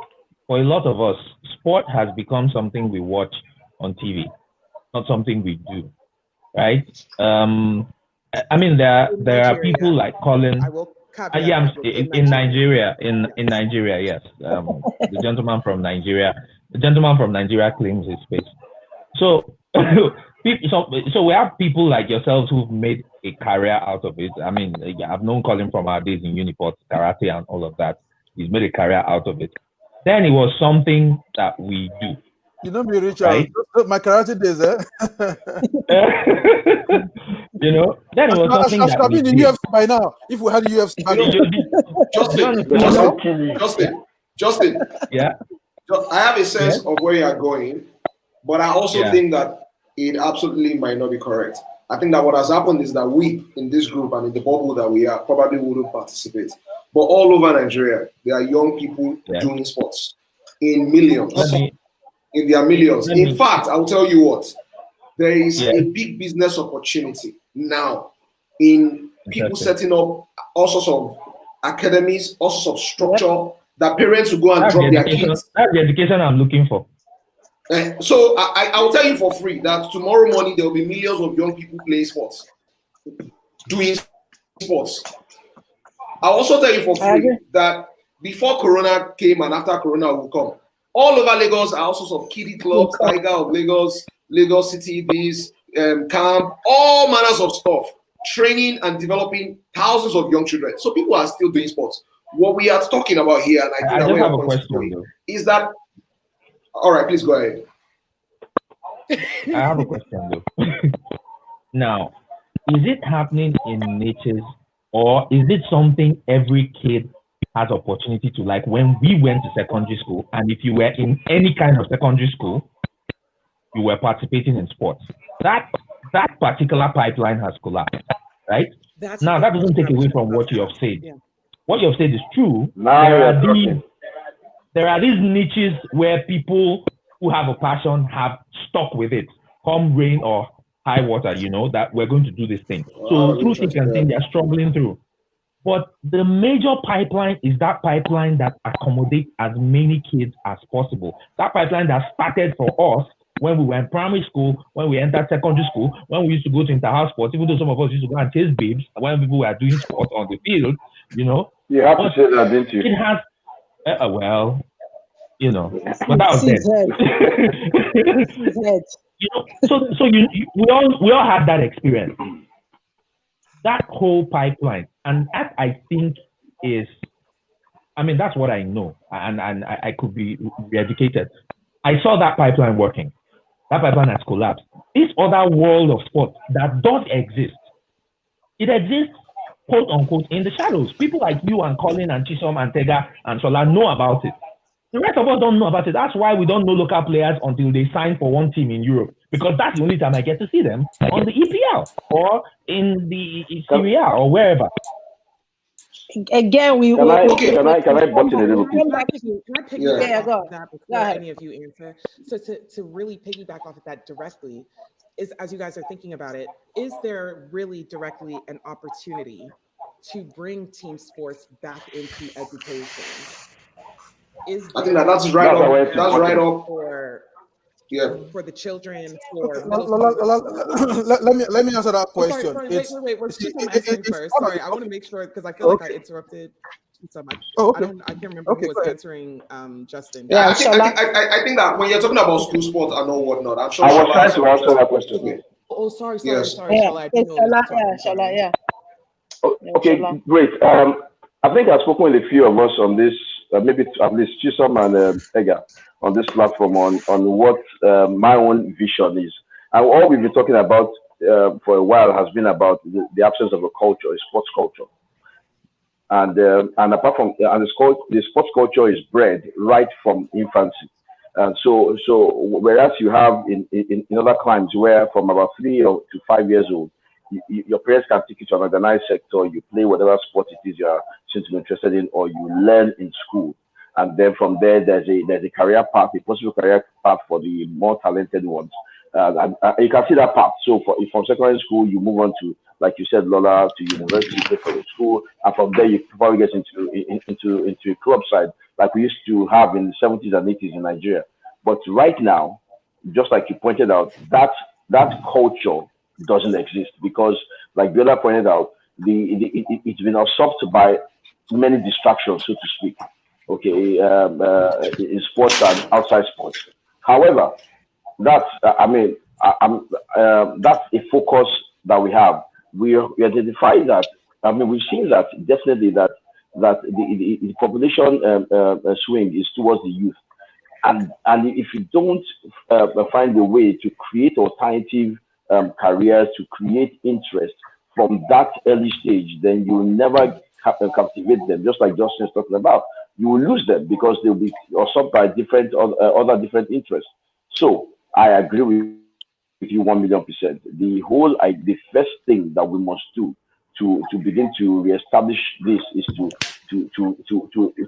I: for a lot of us, sport has become something we watch on TV, not something we do. Right? I mean, there are people like Colin. In Nigeria. In Nigeria, yes. The gentleman from Nigeria. The gentleman from Nigeria claims his space. So we have people like yourselves who've made a career out of it. I mean, I've known Colin from our days in Uniport, karate, and all of that. He's made a career out of it. Then it was something that we do.
D: You know me, Richard. Right? My karate days,
I: then it was something that
D: I've been in UFC by now. If we had a UFC,
B: Justin.
I: Yeah.
B: I have a sense of where you are going, but I also think that it absolutely might not be correct. I think that what has happened is that we in this group and in the bubble that we are probably wouldn't participate. But all over Nigeria, there are young people doing sports in millions. In their millions. In fact, I'll tell you what, there is a big business opportunity now in people setting up all sorts of academies, all sorts of structure that parents will go and drop their kids.
I: That's the education I'm looking for.
B: So I'll tell you for free that tomorrow morning there will be millions of young people playing sports, doing sports. I'll also tell you for free that before Corona came and after Corona will come, all over Lagos are all sorts of kiddie clubs, Tiger of Lagos, Lagos City, camp, all manners of stuff, training and developing thousands of young children. So people are still doing sports. What we are talking about here, and I think
I: I just have a question,
B: is that. All right, please go ahead.
I: I have a question, though. Now, is it happening in niches, or is it something every kid has opportunity to? Like when we went to secondary school, and if you were in any kind of secondary school, you were participating in sports. That particular pipeline has collapsed, right? Now that doesn't take away from what you have said. Yeah. What you have said is true. There are these niches where people who have a passion have stuck with it, come rain or high water, that we're going to do this thing. So through thick and thin, they're struggling through. But the major pipeline is that pipeline that accommodates as many kids as possible. That pipeline that started for us when we were in primary school, when we entered secondary school, when we used to go to inter-house sports, even though some of us used to go and chase babes, when people were doing sports on the field,
F: You have to say that, didn't you?
I: It has, but that was it. We all had that experience. That whole pipeline, and that I think is, that's what I know, and I could be re-educated. I saw that pipeline working. That pipeline has collapsed. This other world of sport that does exist, it exists, quote unquote, in the shadows. People like you and Colin and Chisom and Tega and Sola know about it. The rest of us don't know about it. That's why we don't know local players until they sign for one team in Europe, because that's the only time I get to see them on the EPL or in the Serie A or wherever.
C: Again,
F: Can I butt in a little bit?
H: Can I piggyback off of that before any of you answer? So to really piggyback off of that directly, is as you guys are thinking about it, is there really directly an opportunity to bring team sports back into education? Is
B: I think
H: there
B: that's right up. That's right up.
H: For the children, for
D: let me answer that question.
H: Sorry, wait. I'm answering first. Sorry, I want to make sure because I feel like I interrupted so much. I can't remember who was answering. Justin.
B: Yeah, I think that when you're talking about school sports and all whatnot, I'm sure
F: I was trying to answer that question.
H: Oh, sorry,
B: yes.
H: Shola.
F: Okay, great. I think I've spoken with a few of us on this, maybe at least Chisom and Edgar on this platform on what my own vision is. And all we've been talking about for a while has been about the absence of a culture, a sports culture. And apart from the sports culture is bred right from infancy. So whereas you have in other climes where from about 3 to 5 years old, your parents can take you to an organized sector, you play whatever sport it is you are seem to be interested in, or you learn in school. And then from there, there's a career path, a possible career path for the more talented ones. You can see that path. So from secondary school, you move on to, like you said, Lola, to university, pay for your school, and from there you probably get into a club side, like we used to have in the 70s and 80s in Nigeria. But right now, just like you pointed out, that culture doesn't exist because, like Biola pointed out, it's been usurped by many distractions, so to speak. Okay, in sports and outside sports. However, that's that's a focus that we have. We identify that. We've seen that definitely that the population swing is towards the youth, and if you don't find a way to create alternative careers, to create interest from that early stage, then you will never captivate them. Just like Justin is talking about, you will lose them because they'll be usurped by different other different interests. So I agree with you 1,000,000%. The first thing that we must do to begin to reestablish this is to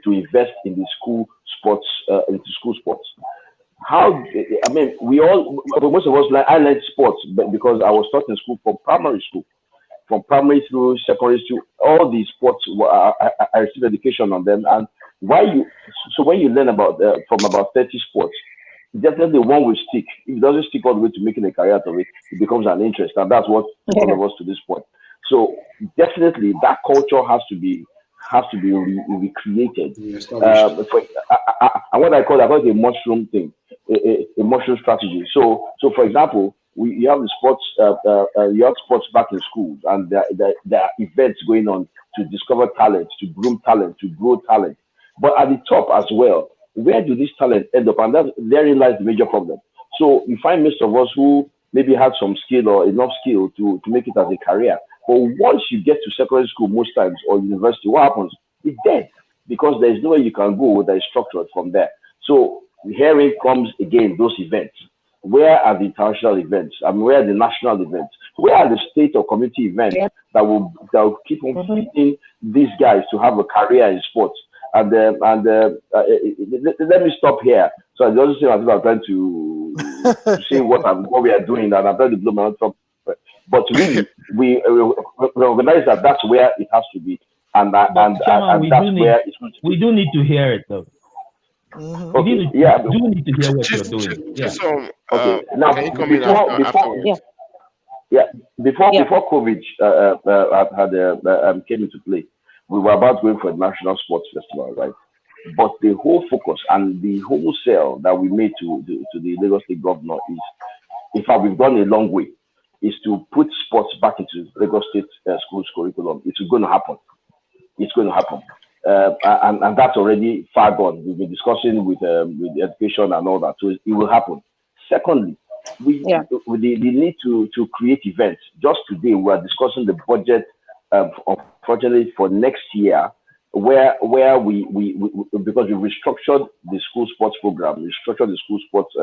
F: invest in the school sports into school sports. How most of us I learned sports, but because I was taught in school from primary through secondary to all these sports. I received education on them, and when you learn about from about 30 sports, definitely one will stick. If it doesn't stick all the way to making a career out of it, it becomes an interest, and that's what all of us to this point. So definitely that culture has to be recreated. What I call a mushroom thing, a mushroom strategy. So for example, you have the sports, you have sports back in schools, and there are events going on to discover talent, to groom talent, to grow talent. But at the top as well, where do this talent end up? And therein lies the major problem. So you find most of us who maybe had some skill or enough skill to make it as a career. But once you get to secondary school most times or university, what happens? It's dead because there's nowhere you can go that is structured from there. So herein comes again those events. Where are the international events? Where are the national events? Where are the state or community events that will keep on feeding these guys to have a career in sports? And let me stop here. So I just say I'm trying to see what we are doing, and I'm trying to blow my own trumpet. But really, we recognize that that's where it has to be, and that's where it's going to be.
I: We do need to hear it, though.
F: Mm-hmm.
I: Okay. We do need to hear what you're doing.
F: Okay. Now, before COVID came into play, we were about going for a national sports festival, right? But the whole focus and the whole sale that we made to the Lagos State governor is, in fact, we've gone a long way, is to put sports back into Lagos State schools curriculum. It's going to happen. It's going to happen. And that's already far gone. We've been discussing with the education and all that, so it will happen. Secondly, we need to create events. Just today, we are discussing the budget, unfortunately, for next year, where we because we restructured the school sports program, restructured the school sports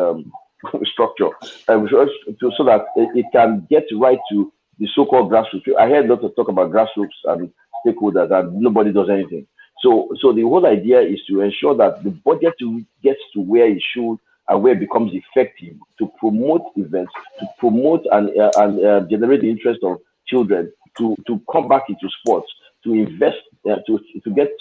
F: structure, so that it can get right to the so-called grassroots. I heard lots of talk about grassroots and stakeholders and nobody does anything. So the whole idea is to ensure that the budget gets to where it should and where it becomes effective to promote events, to promote and generate the interest of children to come back into sports, to invest, to get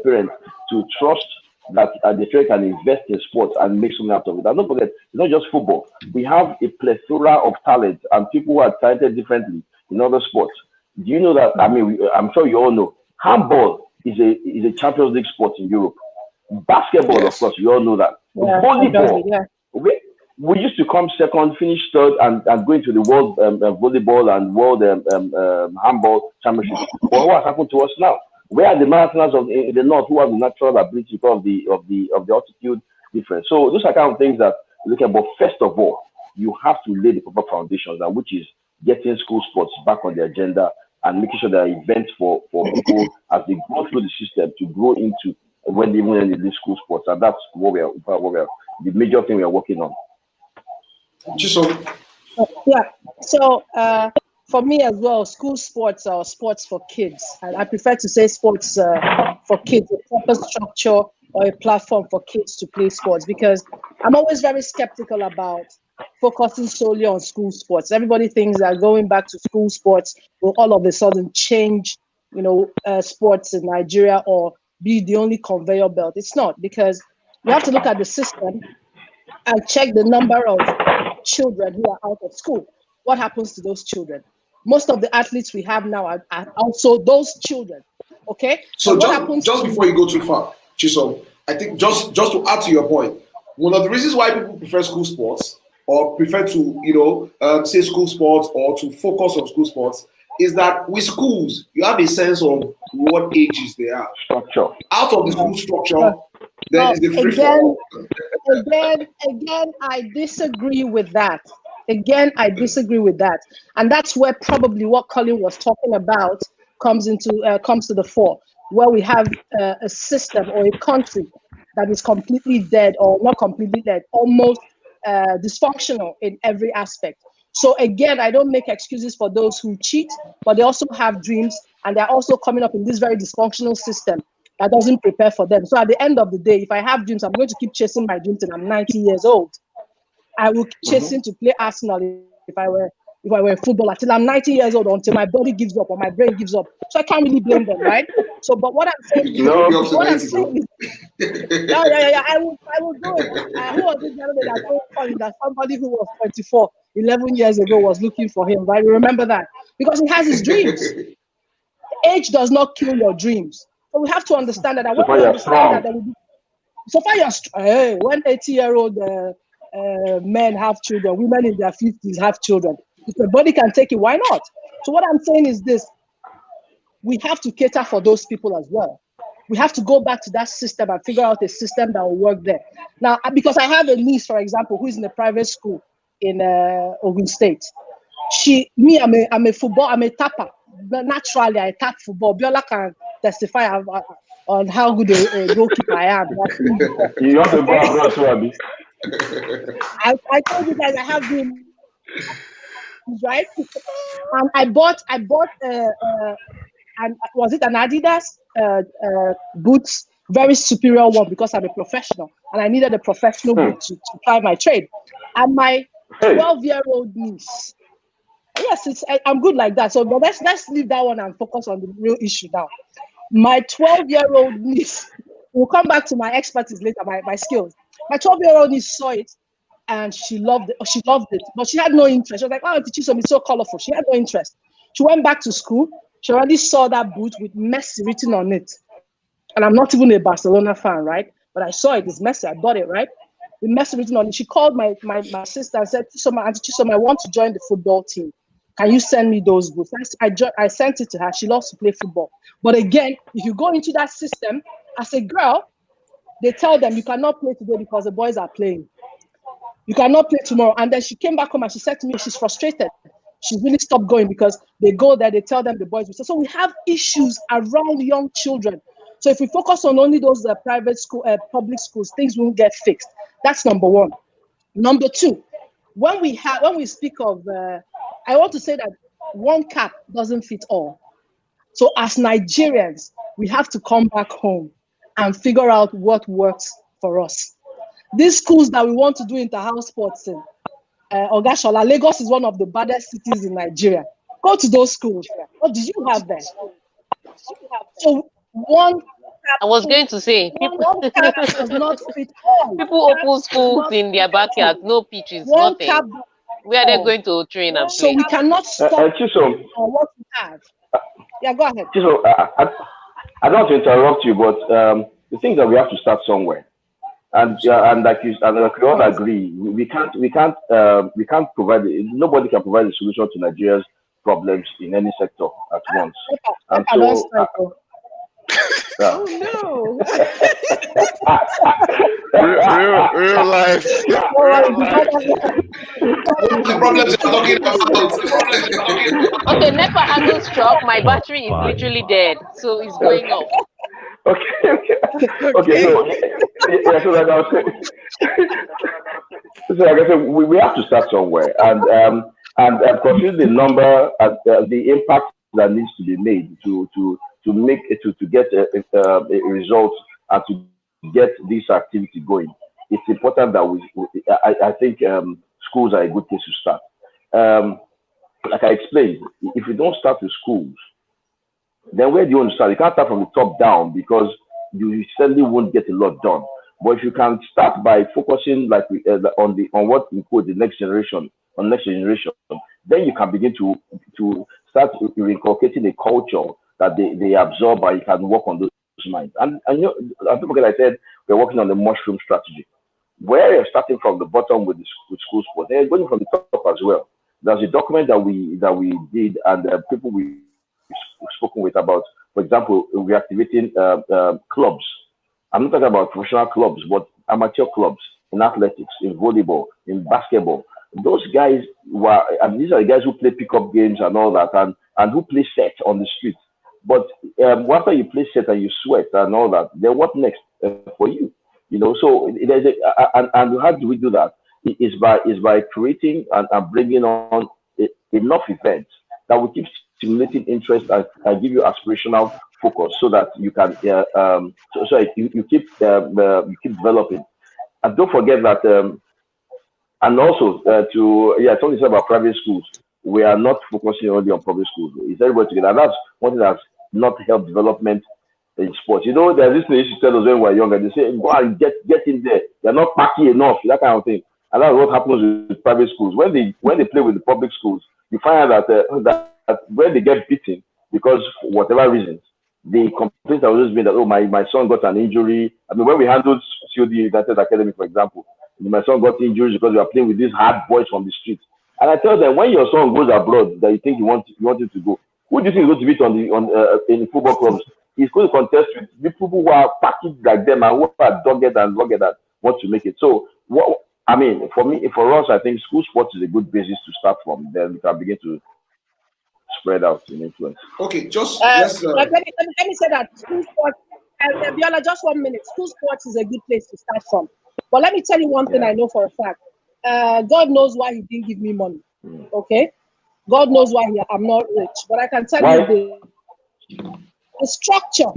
F: parents to trust that the children can invest in sports and make something out of it. And don't forget, it's not just football. We have a plethora of talent and people who are talented differently in other sports. Do you know that? I mean, I'm sure you all know. Handball is a Champions League sport in Europe. Basketball,
A: Yes.
F: of course, you all know that.
C: Yeah,
F: Volleyball,
C: yeah.
F: we used to come second, finish third, and go into the world volleyball and world handball championship. But what has happened to us now? Where are the marathoners in the north who have the natural ability because of the altitude difference? So those are kind of things that we look at. But first of all, you have to lay the proper foundations, and which is getting school sports back on the agenda and making sure there are events for people as they go through the system to grow into when they even in the school sports. And that's what we are the major thing we are working on.
C: Yeah. So for me as well, school sports are sports for kids. And I prefer to say sports for kids, a proper structure or a platform for kids to play sports, because I'm always very skeptical about focusing solely on school sports. Everybody thinks that going back to school sports will all of a sudden change, sports in Nigeria or be the only conveyor belt. It's not, because you have to look at the system and check the number of children who are out of school. What happens to those children? Most of the athletes we have now are also those children. Okay.
B: So just before you go too far, Chisom, I think just to add to your point, one of the reasons why people prefer school sports or prefer to say school sports or to focus on school sports is that with schools you have a sense of what ages they are.
F: Structure.
B: Out of the school structure, there is the free fall.
C: Again, I disagree with that. And that's where probably what Colin was talking about comes to the fore, where we have a system or a country that is completely dead, or not completely dead, almost dysfunctional in every aspect. So again, I don't make excuses for those who cheat, but they also have dreams, and they're also coming up in this very dysfunctional system that doesn't prepare for them. So at the end of the day, if I have dreams, I'm going to keep chasing my dreams till I'm 90 years old. I will keep chasing to play Arsenal if I were a footballer till I'm 90 years old, until my body gives up or my brain gives up. So I can't really blame them, right? So, but what I'm saying is, yeah, I will do it. Who was this other day that told Colin that somebody who was 24 11 years ago was looking for him, right? Remember that, because he has his dreams. Age does not kill your dreams. So we have to understand that. And when we understand that, so far you're when 80-year-old men have children, women in their 50s have children. If the body can take it, why not? So what I'm saying is this: we have to cater for those people as well. We have to go back to that system and figure out a system that will work there. Now, because I have a niece, for example, who is in a private school in Ogun State. I'm a tapper. Naturally, I tap football. Biola can testify on how good a goalkeeper I am.
F: You have to go across, Wabi.
C: I told you guys I have been right, and I bought and was it an Adidas boots, very superior one, because I'm a professional and I needed a professional boot to try my trade. And my 12-year-old niece, yes, I'm good like that. So, but let's leave that one and focus on the real issue now. My 12-year-old niece, we'll come back to my expertise later, my skills. My 12-year-old niece saw it and she loved it. But she had no interest. She was like, "Oh, Chisom, it's so colorful." She had no interest. She went back to school. She already saw that boot with Messi written on it. And I'm not even a Barcelona fan, right? But I saw it. It's Messi. I bought it, right? With Messi written on it. She called my sister and said, Auntie Chisom, I want to join the football team. Can you send me those boots? I sent it to her. She loves to play football. But again, if you go into that system, as a girl, they tell them you cannot play today because the boys are playing. You cannot play tomorrow. And then she came back home and she said to me, she's frustrated. She really stopped going because they go there, they tell them the boys. So we have issues around young children. So if we focus on only those private school, public schools, things won't get fixed. That's number one. Number two, when we speak of, I want to say that one cap doesn't fit all. So as Nigerians, we have to come back home and figure out what works for us. These schools that we want to do inter-house sports in, Ogashola, Lagos is one of the baddest cities in Nigeria. Go to those schools. What did you have there? So
G: I was going to say, people,
C: does not fit all.
G: people open schools in their backyard, no pitches, nothing. Where are they going to train and
C: so
G: play?
C: we cannot stop on what we have. Yeah, go ahead.
F: I don't want to interrupt you, but the thing that we have to start somewhere, and like we all agree, we can't provide. Nobody can provide a solution to Nigeria's problems in any sector at once. And so,
H: oh no!
A: real life.
B: The problems you're talking about.
G: Okay, NEPA hasn't struck. My battery is literally dead, so it's going off.
F: Okay. So yeah, so like I was saying, so like I said, we have to start somewhere, and consider the number, the impact that needs to be made to make it to get a result and to get this activity going. It's important that I think schools are a good place to start. Like I explained, if you don't start with schools, then where do you want to start? You can't start from the top down because you certainly won't get a lot done. But if you can start by focusing on what we call the next generation, then you can begin to start inculcating a culture that they absorb, and you can work on those minds. And don't forget I said we're working on the mushroom strategy, where you're starting from the bottom with school sports, and you're going from the top as well. There's a document that we did, and people we've spoken with about, for example, reactivating clubs. I'm not talking about professional clubs, but amateur clubs in athletics, in volleyball, in basketball. Those guys these are the guys who play pickup games and all that, and who play set on the street. But after you play set and you sweat and all that, then what next for you? So there's and how do we do that? Is by creating and bringing on enough events that will keep stimulating interest and give you aspirational focus, so that you can you keep developing. And don't forget that and also talking about private schools, we are not focusing only on public schools. It's everybody together, and that's one thing that's not helped development in sports. There's this thing they used to tell us when we were younger. They say, go and get in there. They're not packy enough, that kind of thing. And that's what happens with private schools. When they play with the public schools, you find out that when they get beaten, because for whatever reasons, the complaints have always been that, oh, my son got an injury. I mean, when we handled COD United Academy, for example, my son got injuries because we are playing with these hard boys from the street. And I tell them, when your son goes abroad, that you think you want him to go, who do you think is going to beat in football clubs? He's going to contest with people who are packaged like them and who are dogged and that want to make it. So, for us, I think school sports is a good basis to start from. Then we can begin to spread out in influence.
B: Okay, just
C: let me say that school sports. Biola, just 1 minute. School sports is a good place to start from. But let me tell you one thing I know for a fact. God knows why He didn't give me money. Okay, God knows why I'm not rich. But I can tell you the structure.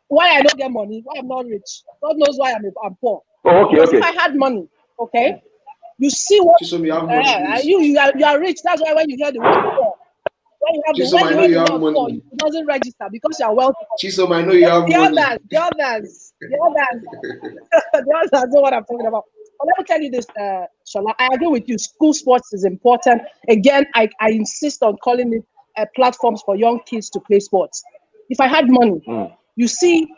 C: Why I don't get money, why I'm not rich. God knows why I'm poor. Because if I had money, okay, you see what you are rich. That's why when you hear the word poor, when you have the word poor, it doesn't register because you are wealthy.
B: Chisom, I know you have money.
C: The others know what I'm talking about. But let me tell you this, Shola, I agree with you. School sports is important. Again, I insist on calling it platforms for young kids to play sports. If I had money, you see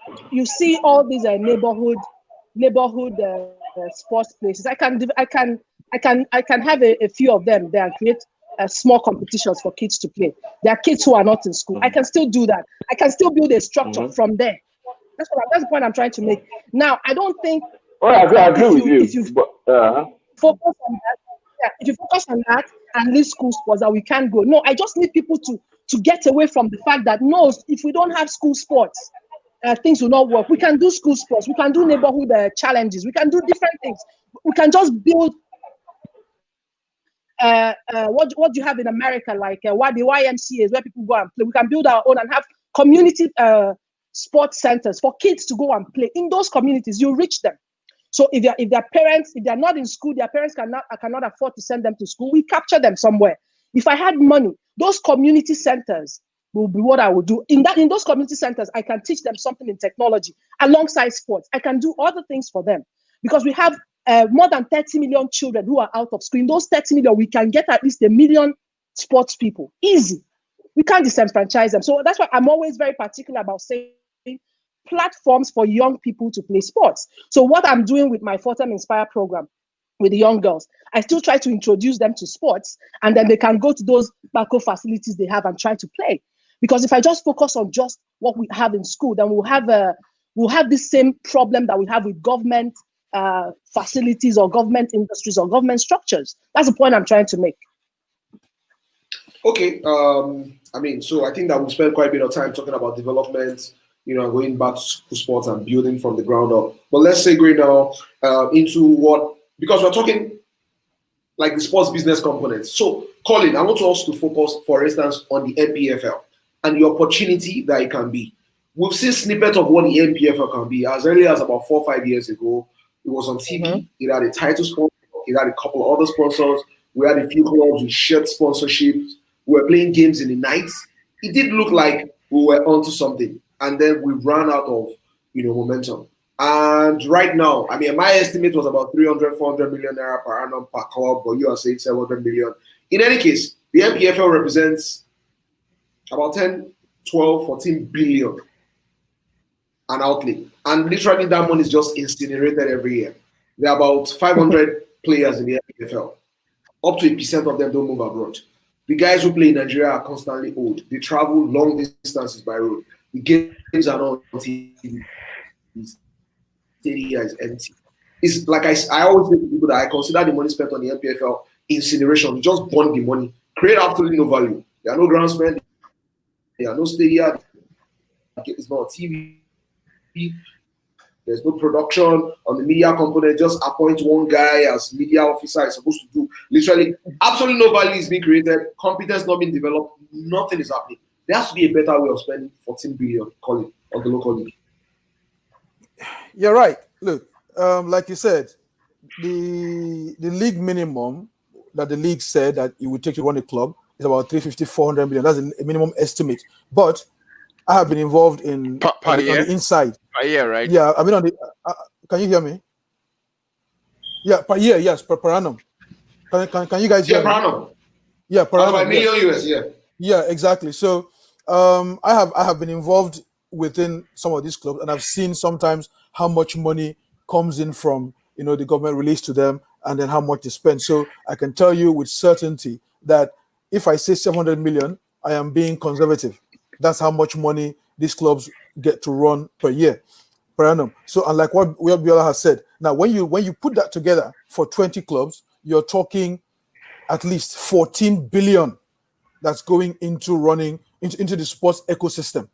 C: all these neighborhood sports places. I can have a few of them there and create small competitions for kids to play. There are kids who are not in school. I can still do that. I can still build a structure from there. That's the point I'm trying to make. Now, I don't think.
F: I agree with you.
C: If you focus on that, if you focus on that and leave school sports, that we can't go. No, I just need people to get away from the fact that no, if we don't have school sports, things will not work. We can do school sports. We can do neighborhood challenges. We can do different things. We can just build what do you have in America, like what the YMCA is, where people go and play. We can build our own and have community sports centers for kids to go and play. In those communities, you reach them. So if their parents, if they're not in school, their parents cannot afford to send them to school, we capture them somewhere. If I had money, those community centers will be what I would do. In those community centers, I can teach them something in technology alongside sports. I can do other things for them because we have more than 30 million children who are out of school. In those 30 million, we can get at least 1 million sports people. Easy. We can't disenfranchise them. So that's why I'm always very particular about saying platforms for young people to play sports. So what I'm doing with my Fortem Inspire program with the young girls, I still try to introduce them to sports, and then they can go to those Baco facilities they have and try to play. Because if I just focus on just what we have in school, then we'll have this same problem that we have with government facilities or government industries or government structures. That's the point I'm trying to make.
B: Okay. So I think that we've spent quite a bit of time talking about development, going back to sports and building from the ground up. But let's segue now into what, because we're talking like the sports business components. So, Colin, I want us to focus, for instance, on the NPFL and the opportunity that it can be. We've seen snippets of what the NPFL can be as early as about 4 or 5 years ago. It was on TV. Mm-hmm. It had a title sponsor. It had a couple of other sponsors. We had a few clubs with shared sponsorships. We were playing games in the nights. It did look like we were onto something. And then we ran out of, momentum. And right now, my estimate was about 300, 400 million naira per annum per club, but you are saying 700 million. In any case, the NPFL represents about 10, 12, 14 billion an outlay. And literally that money is just incinerated every year. There are about 500 players in the NPFL. Up to 8% of them don't move abroad. The guys who play in Nigeria are constantly old. They travel long distances by road. The games are not on TV. The stadium is empty. It's like I always say to people that I consider the money spent on the NPFL incineration. You just burn the money, create absolutely no value. There are no groundsmen, there are no stadia, it's not TV, there's no production on the media component. Just appoint one guy as media officer is supposed to do. Literally, absolutely no value is being created, competence not being developed, nothing is happening. There has to be a better way of spending 14 billion, Colin, on the local league.
D: You're right. Look, like you said, the league minimum that the league said that it would take to run a club is about 350, 400 million. That's a minimum estimate. But I have been involved in on the inside.
A: Per year, right?
D: Yeah, on the. Can you hear me? Yeah, per year, yes, per annum. Can you guys hear me?
B: Per annum.
D: Yeah, per annum.
B: $1 million US, yeah.
D: Yeah, exactly. So I have been involved within some of these clubs, and I've seen sometimes how much money comes in from the government released to them, and then how much they spend. So I can tell you with certainty that if I say 700 million, I am being conservative. That's how much money these clubs get to run per year, per annum. So unlike what Biola has said, now when you put that together for 20 clubs, you're talking at least 14 billion that's going into running into the sports ecosystem.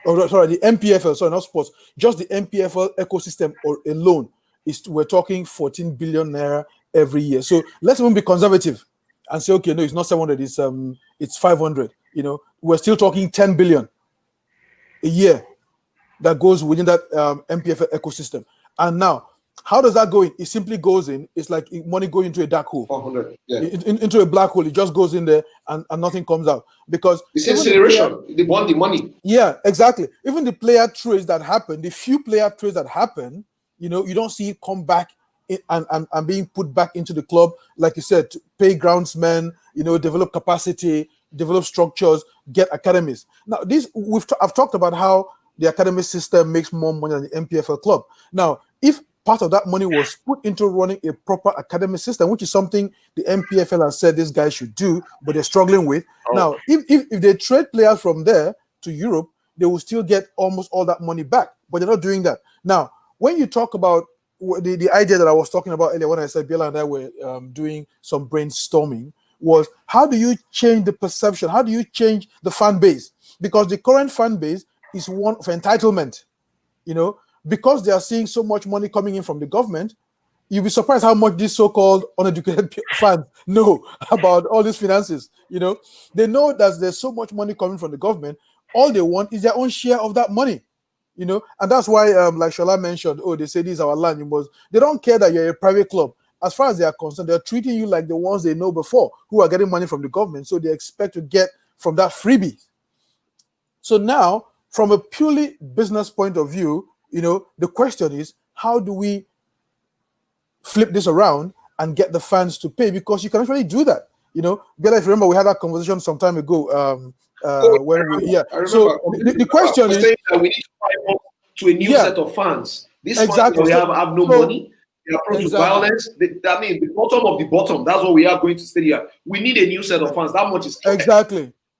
D: Oh, sorry, the NPFL, sorry, not sports, just the NPFL ecosystem alone we're talking 14 billion naira every year. So let's even be conservative and say, okay, no, it's not 700, it's 500. We're still talking 10 billion a year that goes within that NPFL ecosystem. And now, how does that go in? It simply goes in. It's like money going into a dark hole.
B: 400, yeah.
D: Into a black hole. It just goes in there and nothing comes out. Because
B: it's incineration. They want the money.
D: Yeah, exactly. Even the player trades that happen, the few player trades that happen, you don't see it come back and being put back into the club, like you said, to pay groundsmen, develop capacity, develop structures, get academies. Now, I've talked about how the academy system makes more money than the NPFL club. Now, if part of that money was put into running a proper academy system, which is something the NPFL has said this guy should do, but they're struggling with. Oh. Now, if they trade players from there to Europe, they will still get almost all that money back, but they're not doing that. Now, when you talk about the idea that I was talking about earlier when I said Biola and I were doing some brainstorming, was how do you change the perception? How do you change the fan base? Because the current fan base is one of entitlement, because they are seeing so much money coming in from the government. you'll be surprised how much these so-called uneducated fans know about all these finances. They know that there's so much money coming from the government. All they want is their own share of that money. And that's why, like Shola mentioned, they say this is our land. They don't care that you're a private club. As far as they are concerned, they're treating you like the ones they know before, who are getting money from the government. So they expect to get from that freebie. So now, from a purely business point of view, the question is, how do we flip this around and get the fans to pay? Because you can actually do that. Bella, if you remember, we had that conversation some time ago. So the question is,
B: that we need to find to a new set of fans. These
D: exactly.
B: fans that we have no money. They are prone to violence. The bottom of the bottom. That's what we are going to stay here. We need a new set of fans. That much is clear.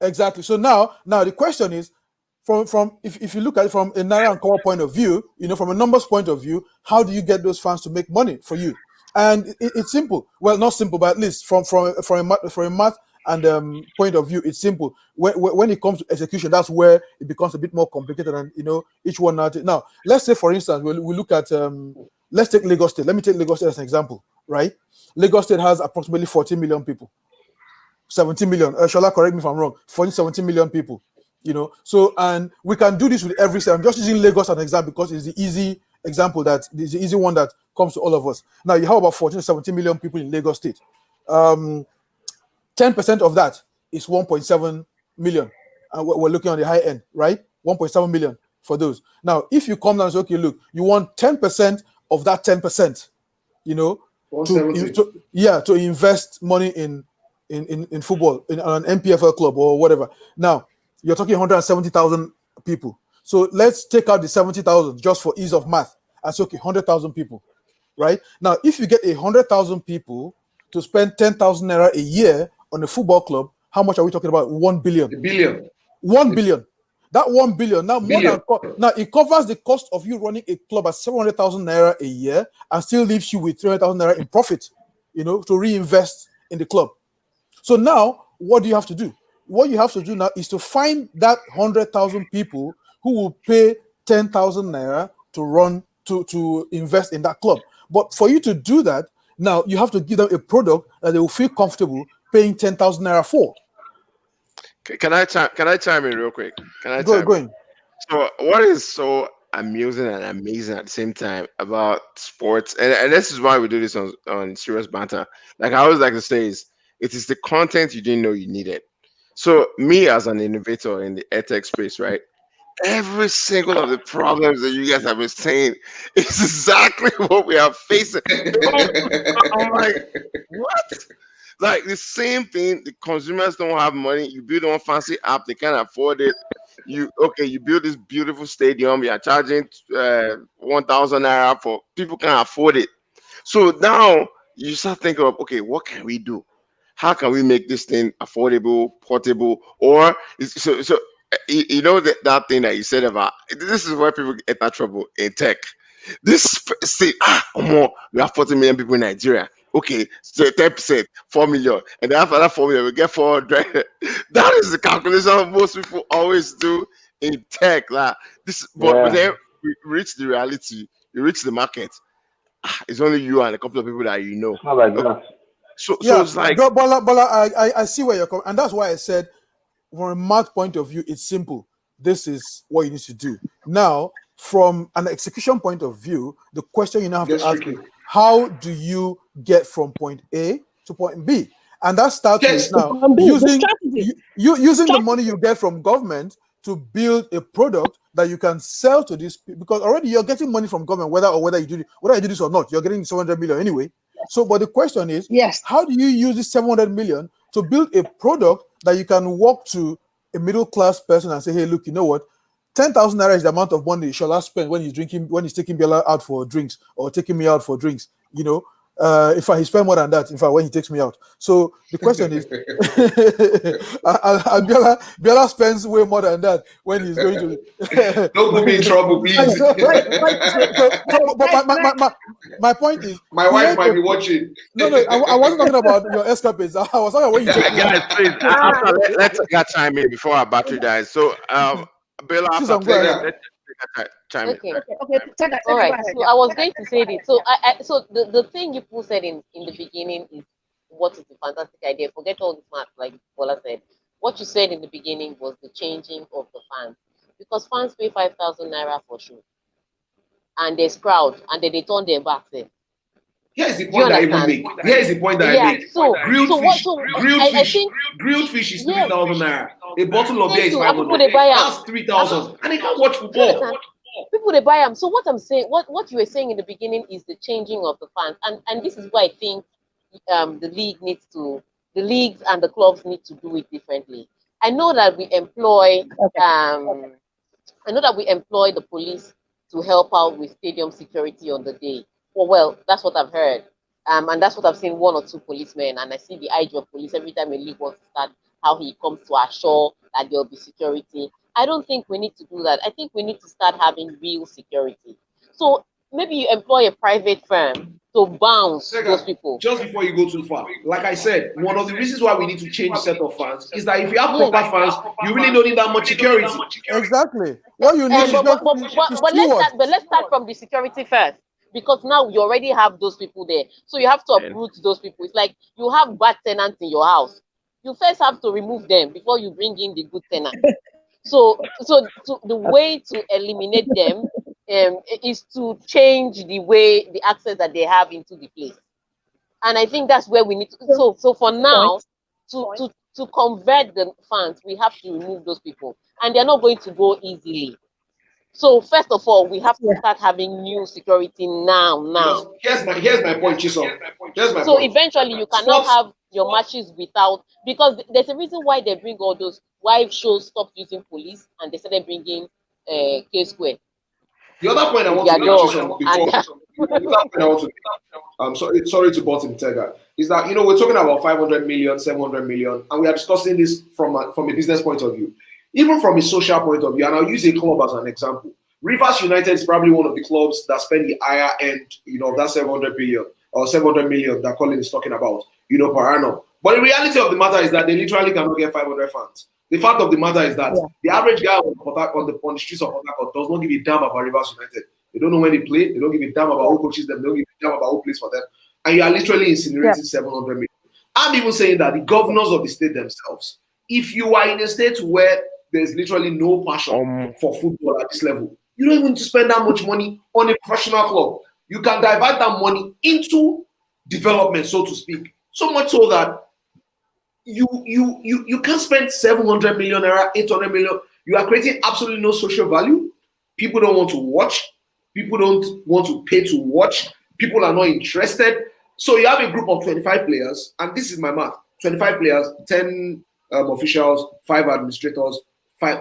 D: Exactly. So now the question is, from if you look at it from a Naira and Kowa point of view, from a numbers point of view, how do you get those fans to make money for you? And it's simple. Well, not simple, but at least from a math and point of view, it's simple. When it comes to execution, that's where it becomes a bit more complicated. And each one now. Let's say, for instance, we look at let's take Lagos State. Let me take Lagos State as an example, right? Lagos State has approximately 14 million people. 17 million. Shola, correct me if I'm wrong. 17 million people. So, and we can do this with every state. I'm just using Lagos as an example because it's the easy example, that is the easy one that comes to all of us. Now, you have about 14 to 17 million people in Lagos State. 10% of that is 1.7 million. And we're looking on the high end, right? 1.7 million for those. Now, if you come down and say, okay, look, you want 10% of that 10%, to invest money in football, in an MPFL club or whatever. Now, you're talking 170,000 people. So let's take out the 70,000 just for ease of math. And say, okay, 100,000 people, right? Now, if you get 100,000 people to spend 10,000 naira a year on a football club, how much are we talking about? 1 billion. 1 billion. That 1 billion now it covers the cost of you running a club at 700,000 naira a year and still leaves you with 300,000 naira in profit, to reinvest in the club. So now, what do you have to do? What you have to do now is to find that 100,000 people who will pay 10,000 naira to invest in that club. But for you to do that, now you have to give them a product that they will feel comfortable paying 10,000 naira for.
A: Can I chime in real quick?
D: Go in.
A: So what is so amusing and amazing at the same time about sports, and this is why we do this on Serious Banter. Like I always like to say, it is the content you didn't know you needed. So me as an innovator in the edtech space, right? Every single of the problems that you guys have been saying is exactly what we are facing. I'm like, what? Like the same thing. The consumers don't have money. You build one fancy app, they can't afford it. You build this beautiful stadium. You are charging 1,000 naira for people can't afford it. So now you start thinking of, okay, what can we do? How can we make this thing affordable, portable, or that thing that you said about this is where people get that trouble in tech. We have 40 million people in Nigeria. Okay, so 10%, 4 million, and then after that 4 million, we get 400. That is the calculation most people always do in tech. Like this, but then we reach the reality, you reach the market. It's only you and a couple of people that you know.
F: Not like that.
A: So it's like,
D: Bola, I see where you're coming, and that's why I said, from a math point of view, it's simple. This is what you need to do. Now, from an execution point of view, the question you now have to ask is, how do you get from point A to point B? And that starts with now using the money you get from government to build a product that you can sell to these people, because already you're getting money from government, whether you do this or not, you're getting 700 million anyway. So, but the question is, how do you use this 700 million to build a product that you can walk to a middle class person and say, hey, look, you know what? 10,000 naira is the amount of money Shola spend when he's taking Biola out for drinks or taking me out for drinks. If he spend more than that, in fact, when he takes me out. So the question is, Biola spends way more than that when he's going to.
B: Don't put me in trouble, please.
D: But my point is,
B: my wife might be watching.
D: No, I wasn't talking about your escapades. I was talking about when you take me out.
A: Guys, please, let's chime in before our battery dies. So, Bella, chime in.
C: Okay.
G: All right. So I was going to say this. So so the thing you people said in the beginning is what is a fantastic idea. Forget all the math, like Bola said. What you said in the beginning was the changing of the fans, because fans pay 5,000 naira for show, and there's crowd, and then they turn their backs.
B: Here's the point I even make. Here's the point that I make.
G: So
B: Grilled fish.
G: I think
B: grilled fish is 3,000 naira. A bottle of beer is
G: people
B: 500.
G: they buy
B: That's 3,000, and they can't watch football.
G: People they buy them. So what I'm saying, what you were saying in the beginning is the changing of the fans, and this is why I think the leagues and the clubs need to do it differently. I know that we employ the police to help out with stadium security on the day. Well, that's what I've heard. And that's what I've seen, one or two policemen, and I see the IG of police every time a league wants to start, how he comes to assure that there'll be security. I don't think we need to do that. I think we need to start having real security. So maybe you employ a private firm to bounce those people.
B: Just before you go too far, like I said, one of the reasons why we need to change set of fans is that if you have proper fans, you really don't need that much security.
D: Exactly. What you need
G: but let's start from the security first. Because now you already have those people there. So you have to uproot those people. It's like you have bad tenants in your house. You first have to remove them before you bring in the good tenants. So the way to eliminate them is to change the access that they have into the place. And I think that's where we need to. So for now, to convert the fans, we have to remove those people. And they're not going to go easily. So first of all, we have to start having new security now.
B: Here's my point, Chisom.
G: So eventually you cannot have your matches without, because there's a reason why they bring all those, why shows stopped using police and they started bringing K Square.
B: The other point I want to make, sorry to butt in Tega, is that we're talking about 500 million, 700 million, and we are discussing this from a business point of view. Even from a social point of view, and I'll use a club as an example. Rivers United is probably one of the clubs that spend the higher end, of that 700 billion or 700 million that Colin is talking about, per annum. But the reality of the matter is that they literally cannot get 500 fans. The fact of the matter is that the average guy on the streets of Port Harcourt does not give a damn about Rivers United. They don't know when they play. They don't give a damn about who coaches them. They don't give a damn about who plays for them. And you are literally incinerating 700 million. I'm even saying that the governors of the state themselves, if you are in a state where there's literally no passion for football at this level, you don't even need to spend that much money on a professional club. You can divert that money into development, so to speak. So much so that you can't spend 700 million naira, 800 million. You are creating absolutely no social value. People don't want to watch. People don't want to pay to watch. People are not interested. So you have a group of 25 players, and this is my math: 25 players, 10 officials, 5 administrators,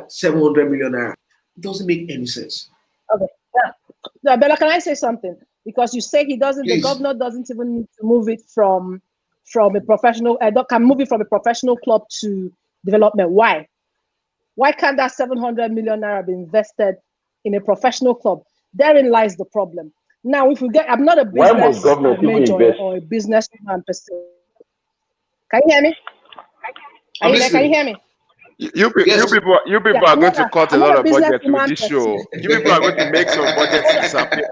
B: 700 million naira. It doesn't make any sense.
C: Okay. Yeah, Bella, can I say something? Because you say he doesn't. Please. The governor doesn't even need to move it from a professional. Can move it from a professional club to development. Why? Why can't that 700 million naira be invested in a professional club? Therein lies the problem. Now, if we get, I'm not a business major or a businessman per se. Can you hear me? Can you hear me?
A: You people are going to cut a lot of budget with this show. You people are going to make some budget disappear.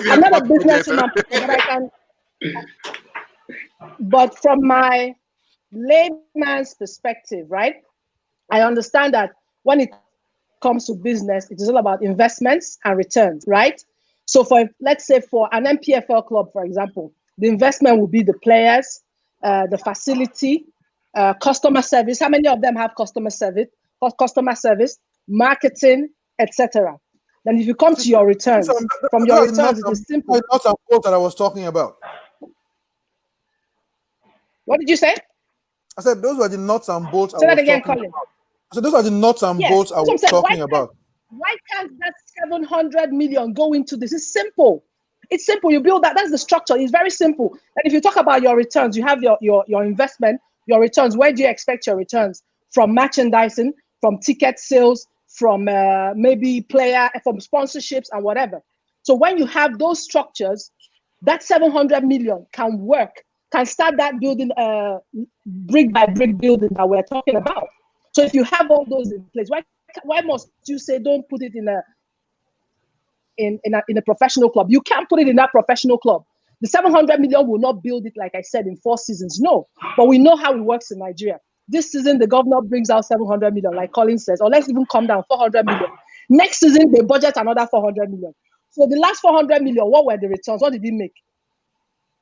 C: I'm not a businessman, but I can. But from my layman's perspective, right? I understand that when it comes to business, it is all about investments and returns, right? So let's say for an MPFL club, for example, the investment will be the players, the facility, customer service. How many of them have customer service, marketing, etc.? Then if you come to your returns, from your returns, it is simple.
D: Nuts and bolts that I was talking about.
C: What did you say?
D: I said those were the nuts and bolts.
C: Say that again, Colin.
D: So those are the nuts and bolts I was talking about.
C: Why can't that 700 million go into this? It's simple. It's simple. You build that. That's the structure. It's very simple. And if you talk about your returns, you have your investment, your returns. Where do you expect your returns? From merchandising, from ticket sales, from maybe from sponsorships and whatever. So when you have those structures, that 700 million can work, can start that building, brick by brick building that we're talking about. So if you have all those in place, why must you say don't put it in a professional club? You can't put it in that professional club. The 700 million will not build it, like I said, in 4 seasons. No, but we know how it works in Nigeria. This season, the governor brings out 700 million, like Colin says, or let's even come down 400 million. Next season, they budget another 400 million. So the last 400 million, what were the returns? What did he make?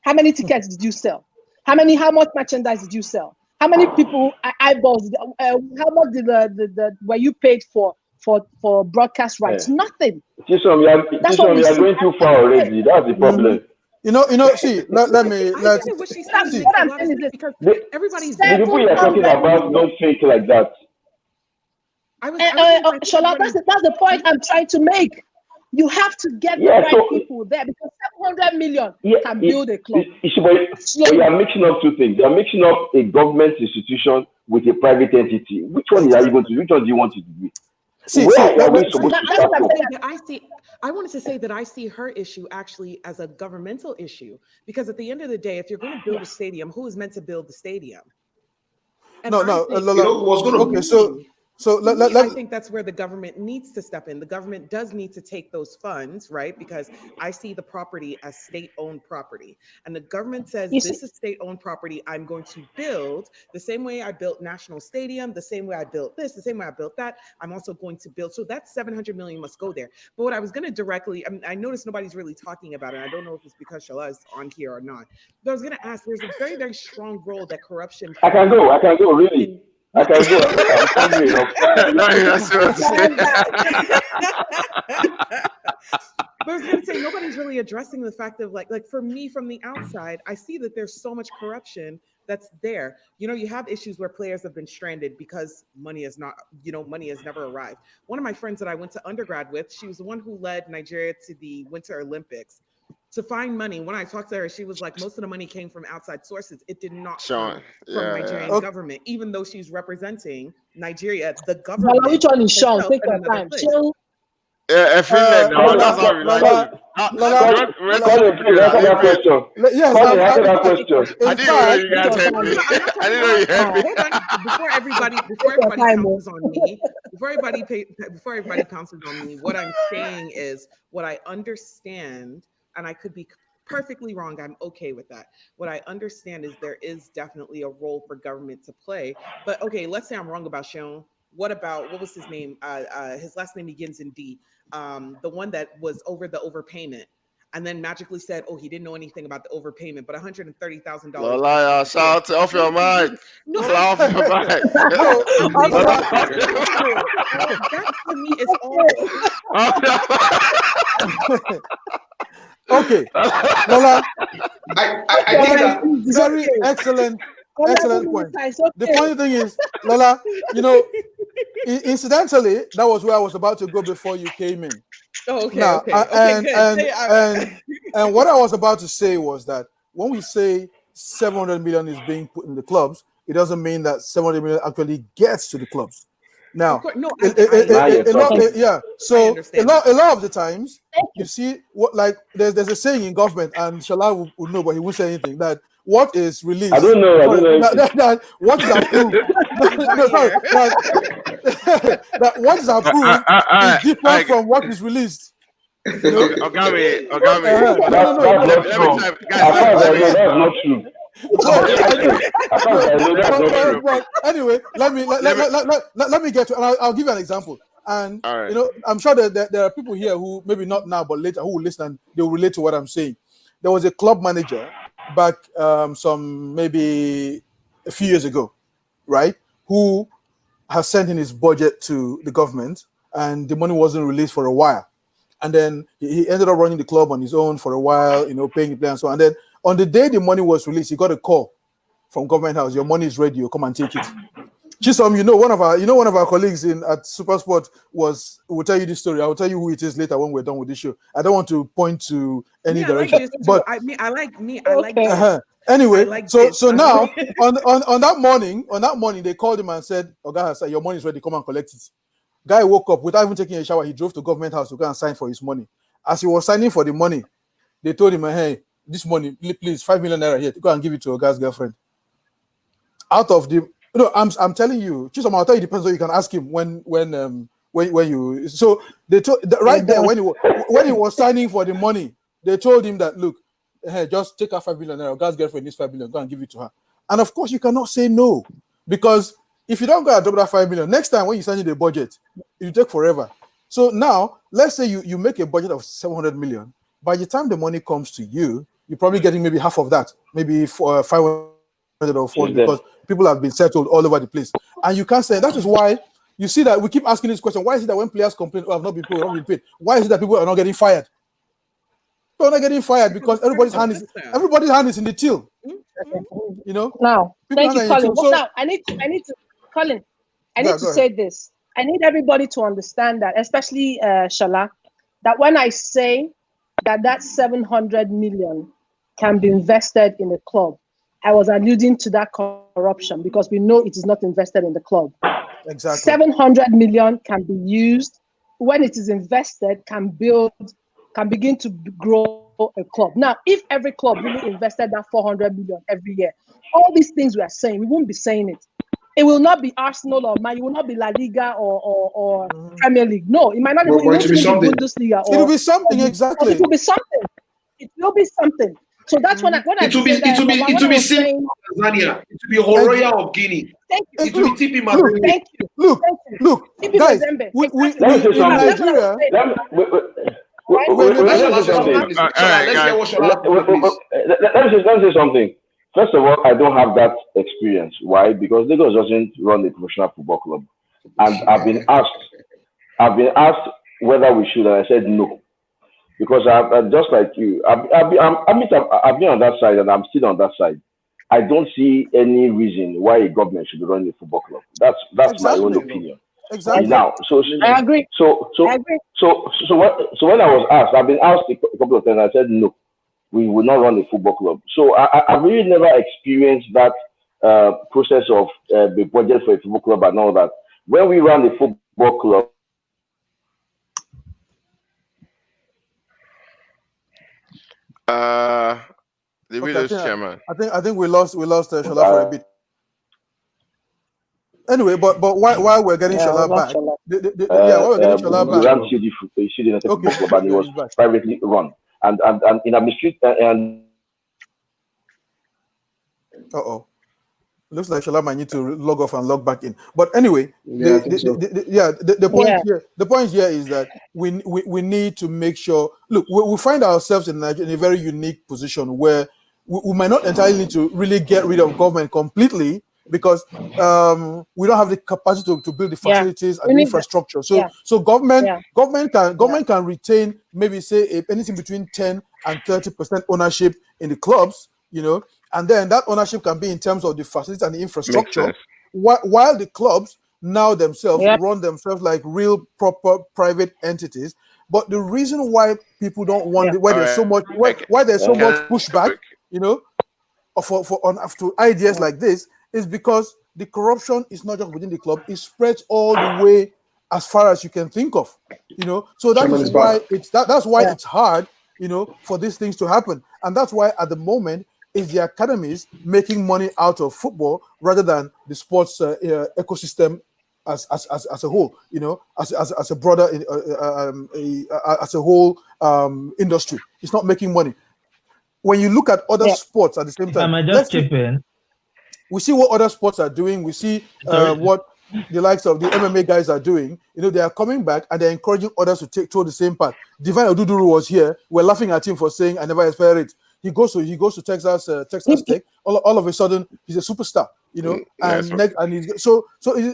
C: How many tickets did you sell? How much merchandise did you sell? How many people eyeballs? How much did were you paid for broadcast rights? Nothing.
F: You are going too far already. That's the problem.
D: See, let me
H: see. Because everybody's
F: the people you're talking about don't think like that.
C: Shola, that's the point I'm trying to make. You have to get the right people there because 700 million can build a club.
F: But you are mixing up two things. You are mixing up a government institution with a private entity. Which one are you going to do? Which one do you want to do?
H: I wanted to say that I see her issue actually as a governmental issue because at the end of the day, if you're going to build a stadium, who is meant to build the stadium? And I think that's where the government needs to step in. The government does need to take those funds, right? Because I see the property as state-owned property. And the government says, this is state-owned property. I'm going to build the same way I built National Stadium, the same way I built this, the same way I built that. I'm also going to build. So that 700 million must go there. But what I was going to directly, I noticed nobody's really talking about it. I don't know if it's because Shola is on here or not. But I was going to ask, there's a very, very strong role that corruption.
F: I can go, really. I can go.
H: But I was going to say, nobody's really addressing the fact of like for me from the outside, I see that there's so much corruption that's there. You have issues where players have been stranded because money has never arrived. One of my friends that I went to undergrad with, she was the one who led Nigeria to the Winter Olympics. To find money, when I talked to her, she was like, most of the money came from outside sources. It did not come from Nigerian government, even though she's representing Nigeria, the government.
C: Well, which one is Sean? Take your time.
A: I feel like that's how we like to.
F: I
A: didn't know you guys had me. I didn't know you had me.
H: Before everybody pounces on me, before everybody pounces on me, what I'm saying is what I understand, and I could be perfectly wrong. I'm okay with that. What I understand is there is definitely a role for government to play. But okay, let's say I'm wrong about Sean. What was his name? His last name begins in D. The one that was over the overpayment and then magically said, oh, he didn't know anything about the overpayment, but $130,000.
A: Lola, shout off your mind. No, off your mind.
H: That to me is all.
D: Okay, Lola,
B: I think that
D: very excellent point. The funny thing is, Lola, incidentally, that was where I was about to go before you came in.
H: Oh, okay.
D: Now,
H: Okay.
D: And what I was about to say was that when we say 700 million is being put in the clubs, it doesn't mean that 700 million actually gets to the clubs. Now, So a lot of the times, you see what there's a saying in government, and Shola will know, but he won't say anything, that what is released.
F: I don't know.
D: What is approved? That what is approved is different from what is released.
A: Okay.
F: That's not true.
D: Anyway, let me get to, and I'll give you an example. And I'm sure that there are people here who maybe not now, but later who will listen and they will relate to what I'm saying. There was a club manager back maybe a few years ago, right? Who has sent in his budget to the government, and the money wasn't released for a while. And then he ended up running the club on his own for a while, paying the player and so on. And then on the day the money was released, he got a call from Government House. Your money is ready. You come and take it. Chisom, one of our colleagues at Supersport will tell you this story. I will tell you who it is later when we're done with this show. I don't want to point to any direction, but I like. Anyway, so now on that morning, they called him and said, "Oga, your money is ready. Come and collect it." Guy woke up without even taking a shower. He drove to Government House to go and sign for his money. As he was signing for the money, they told him, "Hey, this money, please, 5 million naira here. Go and give it to Oga's girlfriend." Out of the, I'm telling you, Chisom, I'll tell you the person. You can ask him when when you so they told right there when he was signing for the money, they told him that look, hey, just take her 5 million naira. God's girlfriend needs 5 million. Go and give it to her. And of course, you cannot say no, because if you don't go and drop that 5 million, next time when you send in the budget, it will take forever. So now, let's say you make a budget of 700 million. By the time the money comes to you, you're probably getting maybe half of that, maybe 500 or 400, because people have been settled all over the place. And you can't say that is why you see that we keep asking this question. Why is it that when players complain, oh, I've not been paid, I've not been paid? Why is it that people are not getting fired? People are not getting fired because everybody's hand is in the till. You know.
C: Now, thank you, Colin. Now, I need to, Colin. I need to say this. I need everybody to understand that, especially Shola, that when I say that 700 million can be invested in the club, I was alluding to that corruption, because we know it is not invested in the club.
D: Exactly.
C: 700 million can be used when it is invested, can begin to grow a club. Now, if every club really invested that 400 million every year, all these things we are saying, we won't be saying it. It will not be Arsenal or Man. It will not be La Liga or Premier League. No, it might not even be Bundesliga.
D: It will be something, exactly.
C: It will be something. It will be something. So that's when I
B: it will be Tanzania. It will be Horoya of Guinea.
C: Thank you.
B: It will be TP Mazembe.
C: Thank you.
D: Look, guys, we in Nigeria.
F: Let me say something. First of all, I don't have that experience. Why? Because Lagos doesn't run a professional football club, and I've been asked whether we should, and I said no, because I'm just like you. I've been on that side, and I'm still on that side. I don't see any reason why a government should be running a football club. That's exactly my own opinion.
D: Exactly.
F: Now,
C: I agree.
F: So when I was asked, I've been asked a couple of times. I said no, we will not run a football club. So I really never experienced that process of the budget for a football club and all that. When we run a football club,
A: the village chairman.
D: I think we lost Shola for a bit. Anyway, but while we're getting Shola back, while we're getting Shola back,
F: we ran CD Football Club, and it was privately run, and in administration and.
D: Looks like Shola might need to log off and log back in. But anyway, the point here is that we need to make sure. Look, we find ourselves in a very unique position where we might not entirely need to really get rid of government completely, because we don't have the capacity to build the facilities and infrastructure. So government can retain maybe say anything between 10 and 30% ownership in the clubs, you know. And then that ownership can be in terms of the facilities and the infrastructure, while the clubs now themselves run themselves like real proper private entities. But the reason why people don't want there's so much pushback, you know, for ideas like this, is because the corruption is not just within the club; it spreads all the way as far as you can think of, you know. So that is why that's why it's hard, you know, for these things to happen, and that's why at the moment is the academies making money out of football rather than the sports ecosystem as a whole, you know, as a broader as a whole industry. It's not making money. When you look at other sports at the same time, we see what other sports are doing. We see what the likes of the MMA guys are doing. You know, they are coming back and they're encouraging others to throw the same path. Divine Oduduru was here. We're laughing at him for saying, "I never expected it." He goes to Texas Tech. All of a sudden, he's a superstar, you know.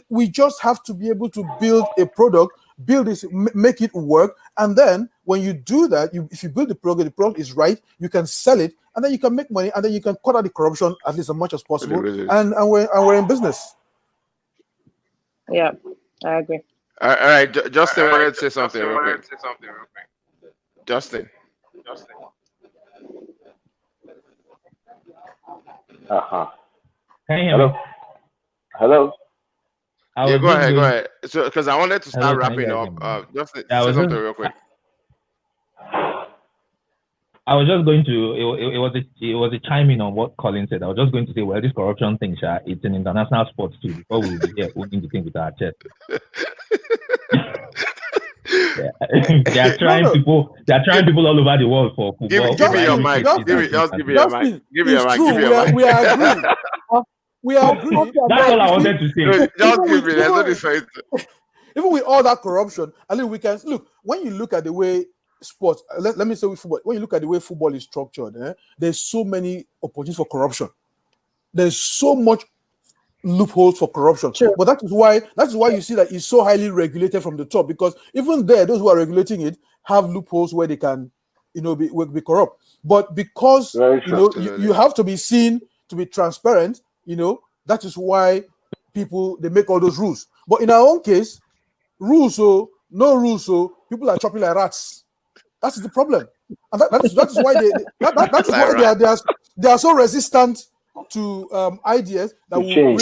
D: We just have to be able to build a product, build this, make it work, and then when you do that, if you build the product is right, you can sell it, and then you can make money, and then you can cut out the corruption at least as much as possible, and we're in business.
C: Yeah, I agree.
A: All right, Justin wanted to say something real quick. Justin.
I: Can you hear me?
F: Hello.
A: Yeah, go ahead. So, because I wanted to start wrapping up. Just say something real quick.
I: I was just going to. It was a chiming on what Colin said. I was just going to say, well, this corruption thing, it's an international sport too. Before we be here owning the thing with our chest. They are trying people. They are trying people all over the world for football.
A: Give me your
D: Justin,
A: mic.
D: Justin,
A: Give me your mic.
D: Justin,
A: Give me your
D: it's
A: mic. Give
D: true.
A: me your mic.
D: We are agreeing. We agree.
I: That's
D: But
I: all I
D: you see,
I: wanted to say.
A: No, just give
D: with
A: me. There's no difference.
D: even with all that corruption, I mean, we can look when you look at the way sports. Let me say with football. When you look at the way football is structured, there's so many opportunities for corruption. There's so much loopholes for corruption.
C: Sure.
D: But that is why you see that it's so highly regulated from the top, because even there, those who are regulating it have loopholes where they can, be corrupt. But because you have to be seen to be transparent, that is why they make all those rules. But in our own case, rules, so no rules, so people are chopping like rats. That is the problem, and that is why they are so resistant to ideas that will bring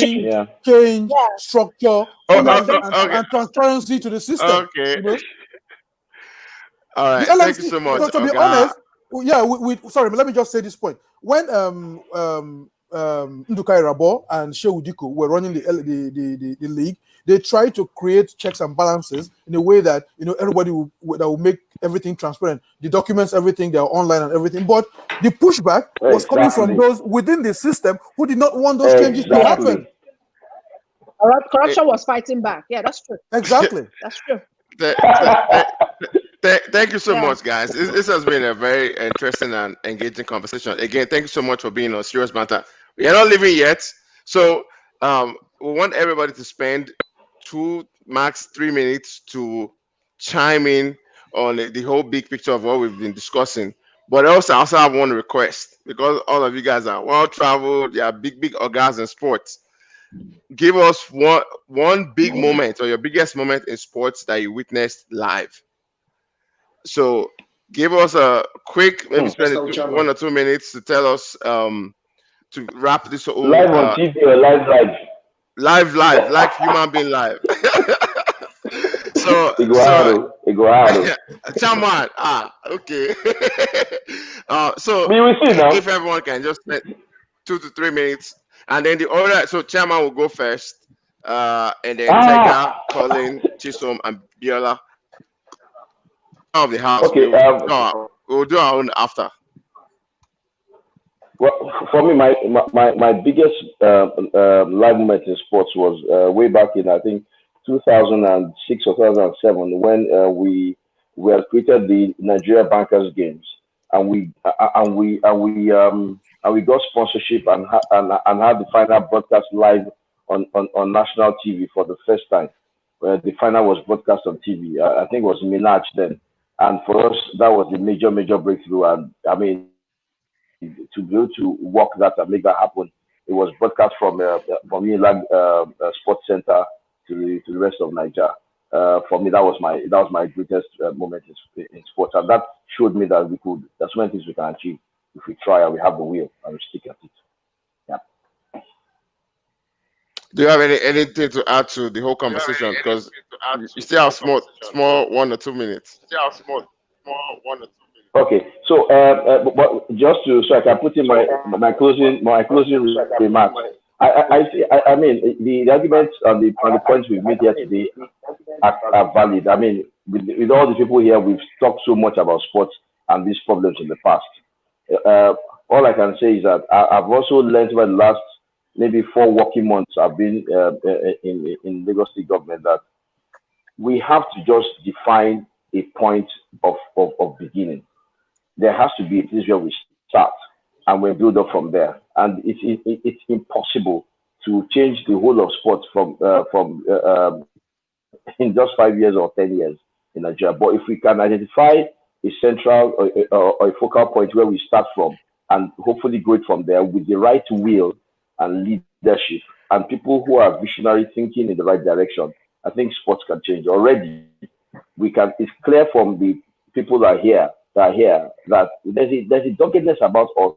D: change, structure, and transparency to the system.
A: Okay. All right.
D: The LMC,
A: Thank you so much.
D: to be honest, sorry, but let me just say this point. When Ndukai Rabo and Shehu Diko were running the league, they tried to create checks and balances in a way that everybody that will make everything transparent. The documents, everything, they're online and everything. But the pushback was coming from those within the system who did not want those changes to happen.
C: Corruption was fighting back. Yeah, that's true.
D: Exactly.
C: That's true.
A: Thank you so much, guys. This has been a very interesting and engaging conversation. Again, thank you so much for being on Serious Banter. We are not leaving yet, so we want everybody to spend 2 max 3 minutes to chime in on the whole big picture of what we've been discussing. But I also have one request, because all of you guys are well traveled. You are big organs in sports. Give us one big moment, or your biggest moment in sports that you witnessed live. So give us a quick, maybe spend 1 or 2 minutes to tell us to wrap this whole
F: live on TV or
A: live, like human being live. So Chairman, okay. So
F: we will see now.
A: If everyone can just spend 2 to 3 minutes, and then the order. So Chairman will go first, and then Tega, Colin, Chisom, and Biola of the house.
F: Okay,
A: we'll do our own after.
F: Well, for me, my biggest live moment in sports was way back in, I think, 2006 or 2007, when we had created the Nigeria Bankers Games, and we got sponsorship and had the final broadcast live on national TV for the first time. Where the final was broadcast on TV. I think it was Minaj then. And for us, that was a major breakthrough. And I mean, to be able to work that and make that happen, it was broadcast from Unilag Sports Center to the rest of Nigeria. For me, that was my greatest moment in sports, and that showed me that there's so many things we can achieve if we try and we have the will and we stick at it. Yeah.
A: Do you have anything to add to the whole conversation? Because you still have small 1 or 2 minutes.
F: Okay, so but just so I can put in my closing remarks. I mean the arguments and the points we've made here today are valid. I mean, with all the people here, we've talked so much about sports and these problems in the past. All I can say is that I've also learned over the last maybe 4 working months I've been in Lagos State government, that we have to just define a point of beginning. There has to be a place where we start and we build up from there. And it's impossible to change the whole of sports from in just 5 years or 10 years in Nigeria. But if we can identify a central or a focal point where we start from and hopefully grow it from there with the right will and leadership and people who are visionary thinking in the right direction, I think sports can change. Already, it's clear from the people that are here that there's a doggedness about us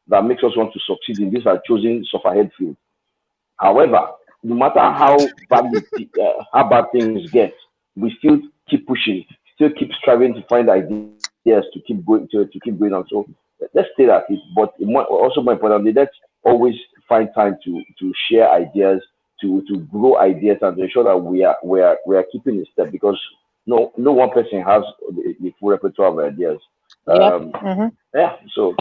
F: that makes us want to succeed in this our chosen sufferhead field. However, no matter how bad things get, we still keep pushing, still keep striving to find ideas to keep going on. So let's stay at it. But also more importantly, let's always find time to share ideas, to grow ideas, and to ensure that we are keeping in step, because no one person has the full repertoire of ideas. Yeah. So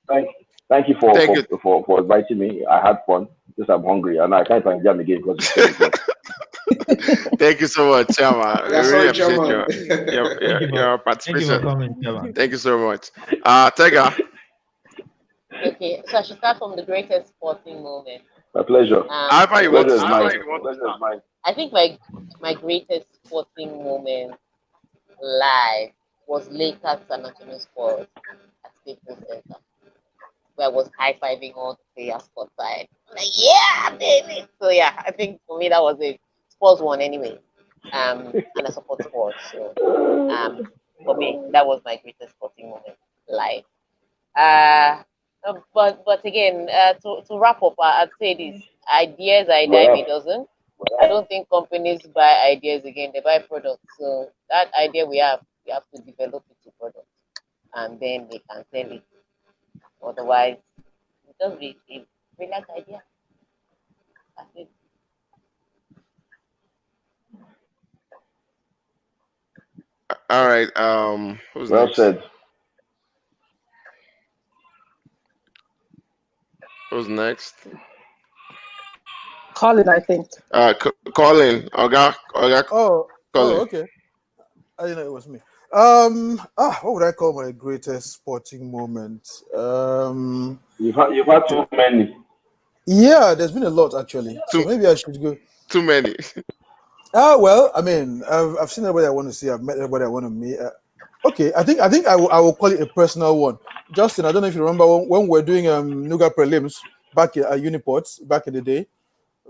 F: thank you for inviting me. I had fun because I'm hungry and I can't find jam again because it's 10 o'clock.
A: Thank you so much, Chama. We really appreciate your
I: Thank you for
A: participation.
I: coming, Chama.
A: Thank you so much. Tega.
G: Okay, so I should start from the greatest sporting moment.
F: My pleasure.
A: However you want to start.
G: I think my greatest sporting moment live was Lakers San Antonio Spurs at Staples Center, where I was high fiving all the players courtside. Like, yeah, baby. So yeah, I think for me that was a Spurs one anyway. And I support sports. So for me, that was my greatest sporting moment live. But again, to wrap up, I'd say this: ideas are a dime a dozen. I don't think companies buy ideas again; they buy products. So that idea we have to develop it to product, and then they can sell it. Otherwise, it just be a brilliant idea. That's it.
A: All right. Who's
F: Well
A: next?
F: said.
A: Who's next?
C: Colin, I think.
A: Colin. Oga. Colin.
D: Okay. I didn't know it was me. What would I call my greatest sporting moment?
F: You've had too many.
D: Yeah, there's been a lot actually. So maybe I should go.
A: Too many.
D: Well, I mean, I've seen everybody I want to see. I've met everybody I want to meet. Okay, I think I will call it a personal one. Justin, I don't know if you remember when we were doing Nuga prelims back at Uniports back in the day.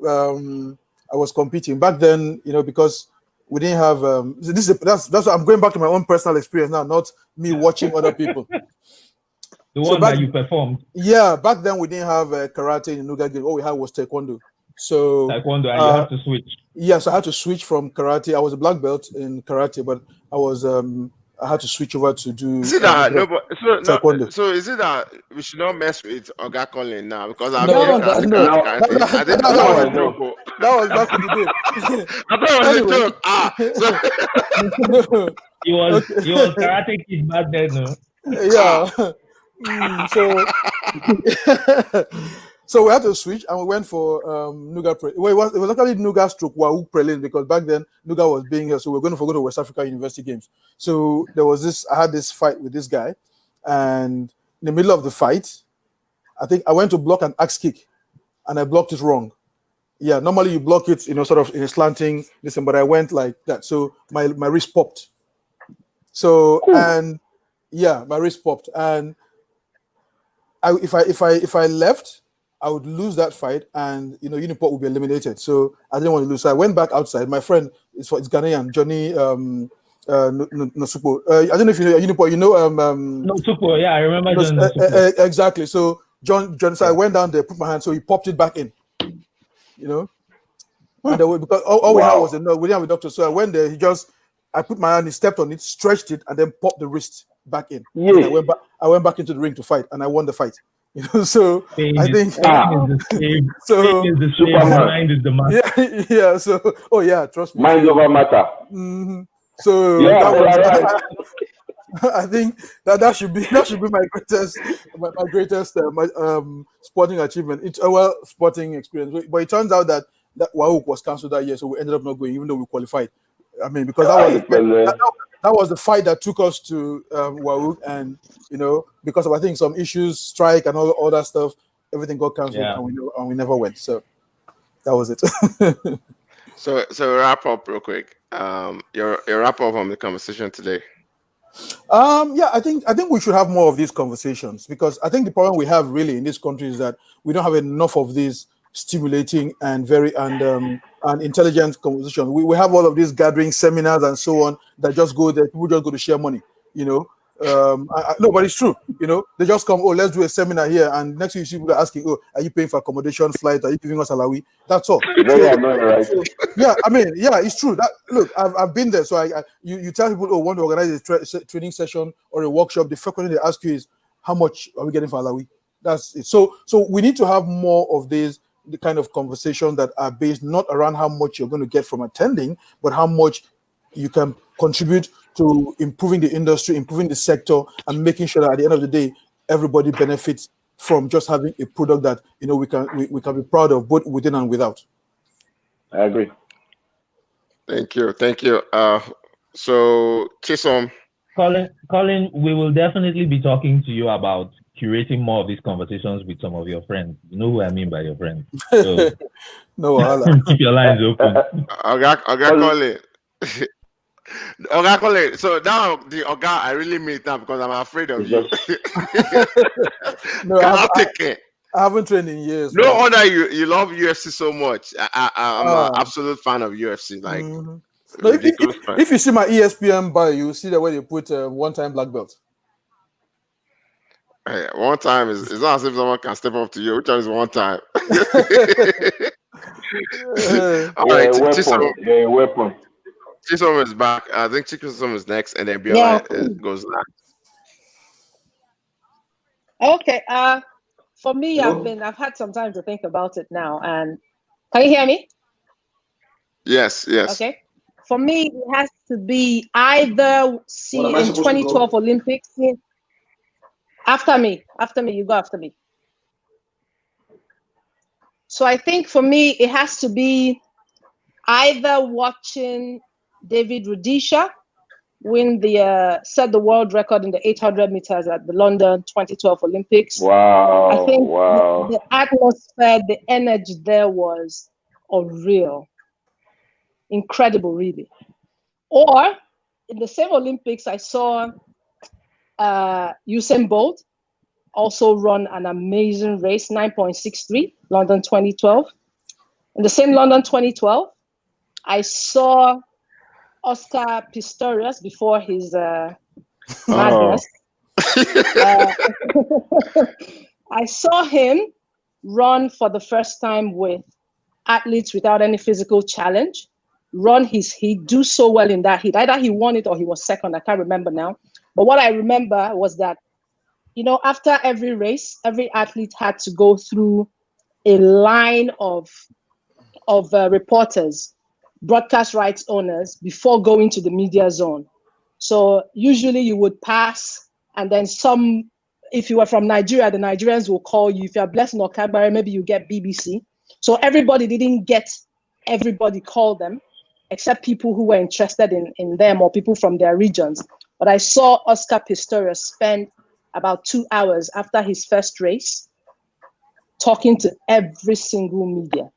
D: I was competing back then, because we didn't have that's what I'm going back to my own personal experience now, not me watching other people.
I: The one that you performed.
D: Yeah, back then we didn't have karate in Nuga game. All we had was taekwondo. So
I: taekwondo, and you have to switch.
D: Yes, I had to switch from karate. I was a black belt in karate, but I had to switch over to do.
A: Is it that
D: taekwondo.
A: So is it that we should not mess with Oga Colin now because
D: That was back in the day.
A: I thought it was a joke.
D: So
I: he was karate kid back then, no?
D: Yeah. So we had to switch and we went for Nuga. Well, it was actually Nuga stroke Wahoo Prelin because back then Nuga was being here, so we were going to go to West Africa University Games. So I had this fight with this guy, and in the middle of the fight, I think I went to block an axe kick, and I blocked it wrong. Yeah, normally you block it, sort of in a slanting listen, but I went like that, so my wrist popped. So and yeah, my wrist popped, and if I left, I would lose that fight, and Uniport would be eliminated. So I didn't want to lose. So I went back outside. My friend it's Ghanaian, Johnny Nosupo. I don't know if you know Uniport.
I: Nosupo. Yeah, I remember John Nosupo.
D: Exactly. So John. So I went down there, put my hand, so he popped it back in. And because all we had was we didn't have a doctor. So I went there. I put my hand, he stepped on it, stretched it, and then popped the wrist back in.
F: Yeah.
D: I went back into the ring to fight, and I won the fight. So I think
I: so. Mind is the matter.
D: Yeah. So trust me.
F: Mind over matter.
D: Mm-hmm. So that was, I think that should be my greatest sporting achievement. It's sporting experience. But it turns out that Wahoo was cancelled that year, so we ended up not going, even though we qualified. I mean, because that was the fight that took us to Wahoo, and because of I think some issues, strike, and all that stuff, everything got cancelled, and we never went. So that was it.
A: So wrap up real quick. Your wrap up on the conversation today.
D: I think we should have more of these conversations, because I think the problem we have really in this country is that we don't have enough of these stimulating and very and intelligent conversations. We have all of these gatherings, seminars, and so on that just go there. People just go to share money. No, but it's true. They just come. Oh, let's do a seminar here, and next thing you see people are asking, oh, are you paying for accommodation, flight? Are you giving us alawi? That's all.
F: Right.
D: So, I mean, it's true. That look, I've been there. So you tell people, oh, want to organize a training session or a workshop. The first question they ask you is, how much are we getting for alawi? That's it. So we need to have more of these. The kind of conversation that are based not around how much you're going to get from attending, but how much you can contribute to improving the industry, improving the sector, and making sure that at the end of the day, everybody benefits from just having a product that we can be proud of both within and without.
F: I agree.
A: Thank you. So Chisom.
I: Colin, we will definitely be talking to you about curating more of these conversations with some of your friends. You know who I mean by your friends. So
D: no,
I: keep your lines open.
A: Colin. Colin. So now the Oga, I really mean it now because I'm afraid of you.
D: No, I haven't trained in years.
A: No wonder you love UFC so much. I'm an absolute fan of UFC. Like,
D: no, if you see my ESPN bio, you will see that where they put one-time black belt.
A: Hey, one time is not as if someone can step up to you. Which one is one time? All right,
F: weapon.
A: Chisom is back. I think Chisom is next, and then Biola goes last.
C: Okay. For me, I've had some time to think about it now. And can you hear me?
A: Yes.
C: Okay. For me, it has to be either in 2012 Olympics. After me, you go after me. So I think for me, it has to be either watching David Rudisha win set the world record in the 800 meters at the London 2012 Olympics.
F: Wow!
C: I think the atmosphere, the energy there was unreal, incredible, really. Or in the same Olympics, I saw Usain Bolt also run an amazing race, 9.63, London 2012. In the same London 2012, I saw Oscar Pistorius before his madness. I saw him run for the first time with athletes without any physical challenge, run his heat, do so well in that heat. Either he won it or he was second. I can't remember now. But what I remember was that, after every race, every athlete had to go through a line of reporters, broadcast rights owners, before going to the media zone. So usually you would pass, and then if you were from Nigeria, the Nigerians will call you. If you're blessed in Okabare, maybe you get BBC. So everybody didn't get everybody call them, except people who were interested in them or people from their regions. But I saw Oscar Pistorius spend about 2 hours after his first race talking to every single media.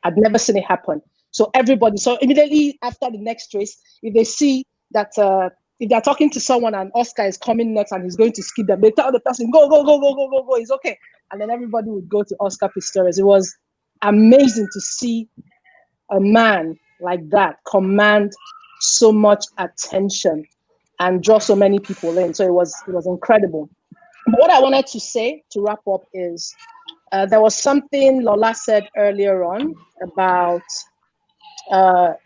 C: I'd never seen it happen. So immediately after the next race, if they see that if they're talking to someone and Oscar is coming next and he's going to skip them, they tell the person, go, it's okay. And then everybody would go to Oscar Pistorius. It was amazing to see a man like that command so much attention and draw so many people in. So it was incredible. But what I wanted to say to wrap up is there was something Lola said earlier on about the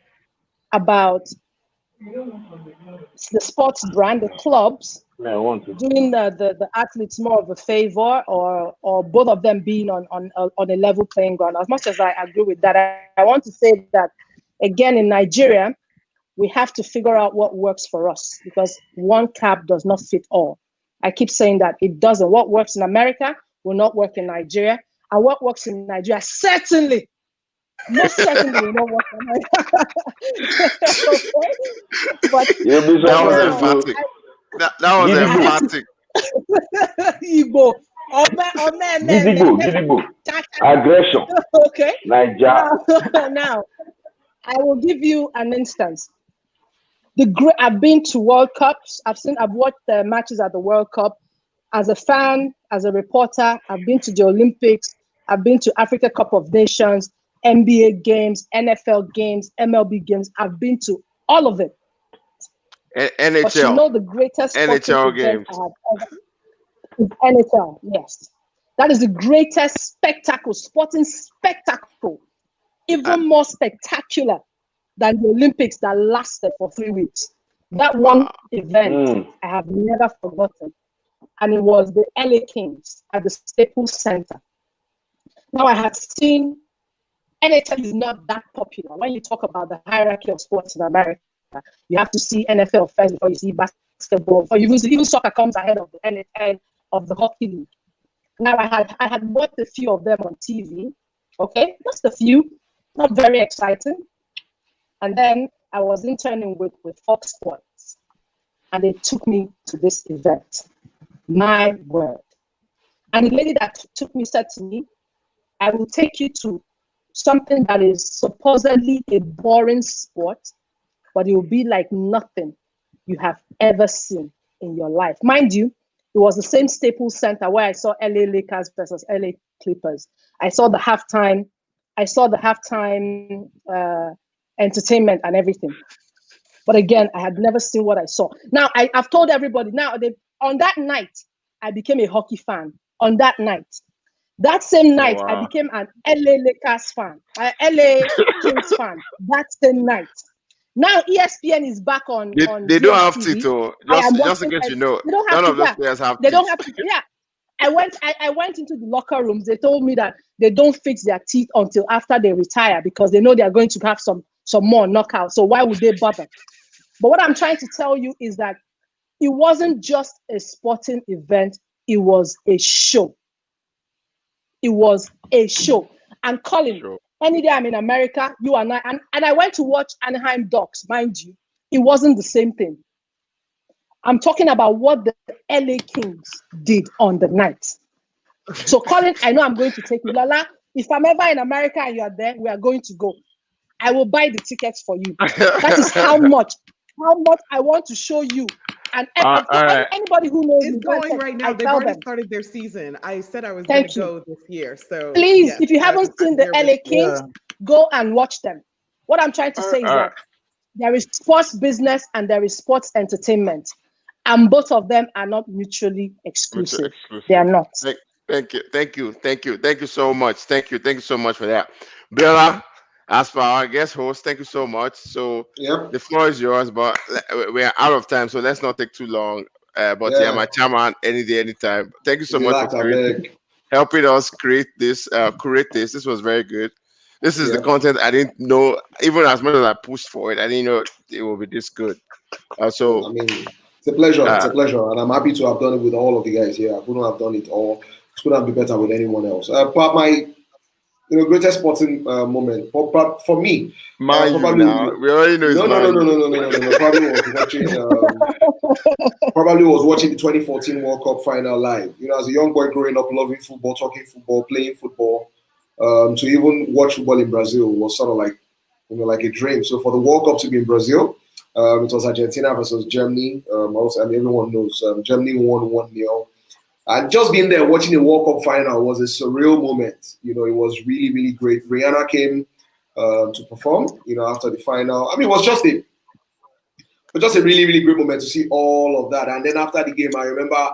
C: sports brand, the clubs, doing the athletes more of a favor, or both of them being on a level playing ground. As much as I agree with that, I want to say that, again, in Nigeria, we have to figure out what works for us, because one cap does not fit all. I keep saying that it doesn't. What works in America will not work in Nigeria, and what works in Nigeria most certainly will not work in America. But
A: that was emphatic. That was emphatic.
C: Igbo.
F: Aggression.
C: Okay.
F: Nigeria.
C: Now, I will give you an instance. I've been to World Cups. I've watched the matches at the World Cup. As a fan, as a reporter, I've been to the Olympics. I've been to Africa Cup of Nations, NBA games, NFL games, MLB games. I've been to all of it.
A: NHL.
C: But the greatest
A: NHL games.
C: I have ever is NHL. Yes, that is the greatest spectacle, sporting spectacle, even more spectacular than the Olympics that lasted for 3 weeks. That one event I have never forgotten, and it was the LA Kings at the Staples Center. Now, I have seen NHL is not that popular when you talk about the hierarchy of sports in America. You have to see NFL first before you see basketball. Before even soccer comes ahead of the NFL of the hockey league. Now I had watched a few of them on TV. Okay, just a few, not very exciting. And then I was interning with Fox Sports, and they took me to this event. My word. And the lady that took me said to me, I will take you to something that is supposedly a boring sport, but it will be like nothing you have ever seen in your life. Mind you, it was the same Staples Center where I saw LA Lakers versus LA Clippers. I saw the halftime entertainment and everything. But again, I had never seen what I saw. Now, I've told everybody, on that night, I became a hockey fan. On that night. That same night, I became an LA Lakers fan, LA Kings fan. That same night. Now ESPN is back on.
A: They don't have to. Just in case you know, none of those players have.
C: They don't have to. Yeah, I went into the locker rooms. They told me that they don't fix their teeth until after they retire because they know they are going to have some more knockouts. So why would they bother? But what I'm trying to tell you is that it wasn't just a sporting event. It was a show. It was a show. And Colin, any day I'm in America, you and I, and I went to watch Anaheim Ducks, mind you. It wasn't the same thing. I'm talking about what the LA Kings did on the night. So Colin, I know I'm going to take you. Lala, if I'm ever in America and you are there, we are going to go. I will buy the tickets for you. That is how much I want to show you. And anybody who knows
H: it's going right now. They've already started their season. I said I was going to go this year. So
C: please, yes, if you haven't seen the LA Kings, go and watch them. What I'm trying to say is that there is sports business and there is sports entertainment, and both of them are not mutually exclusive. They are not.
A: Thank you so much. Thank you so much for that, Biola. As for our guest host, thank you so much. So the floor is yours, but we are out of time, so let's not take too long. But my chairman, any day, anytime. Thank you so much for helping us create this. This was very good. This is the content I didn't know, even as much as I pushed for it, I didn't know it will be this good. So
B: I mean, it's a pleasure. It's a pleasure, and I'm happy to have done it with all of the guys here. I couldn't have done it all. It couldn't be better with anyone else. But my greatest sporting moment for me.
A: Probably, we already know.
B: No. Probably was watching the 2014 World Cup final live. As a young boy growing up, loving football, talking football, playing football, to even watch football in Brazil was sort of like a dream. So for the World Cup to be in Brazil, it was Argentina versus Germany. Also, and everyone knows Germany won 1-0. And just being there watching the World Cup final was a surreal moment. It was really, really great. Rihanna came to perform, after the final. I mean, it was just a really, really great moment to see all of that. And then after the game, I remember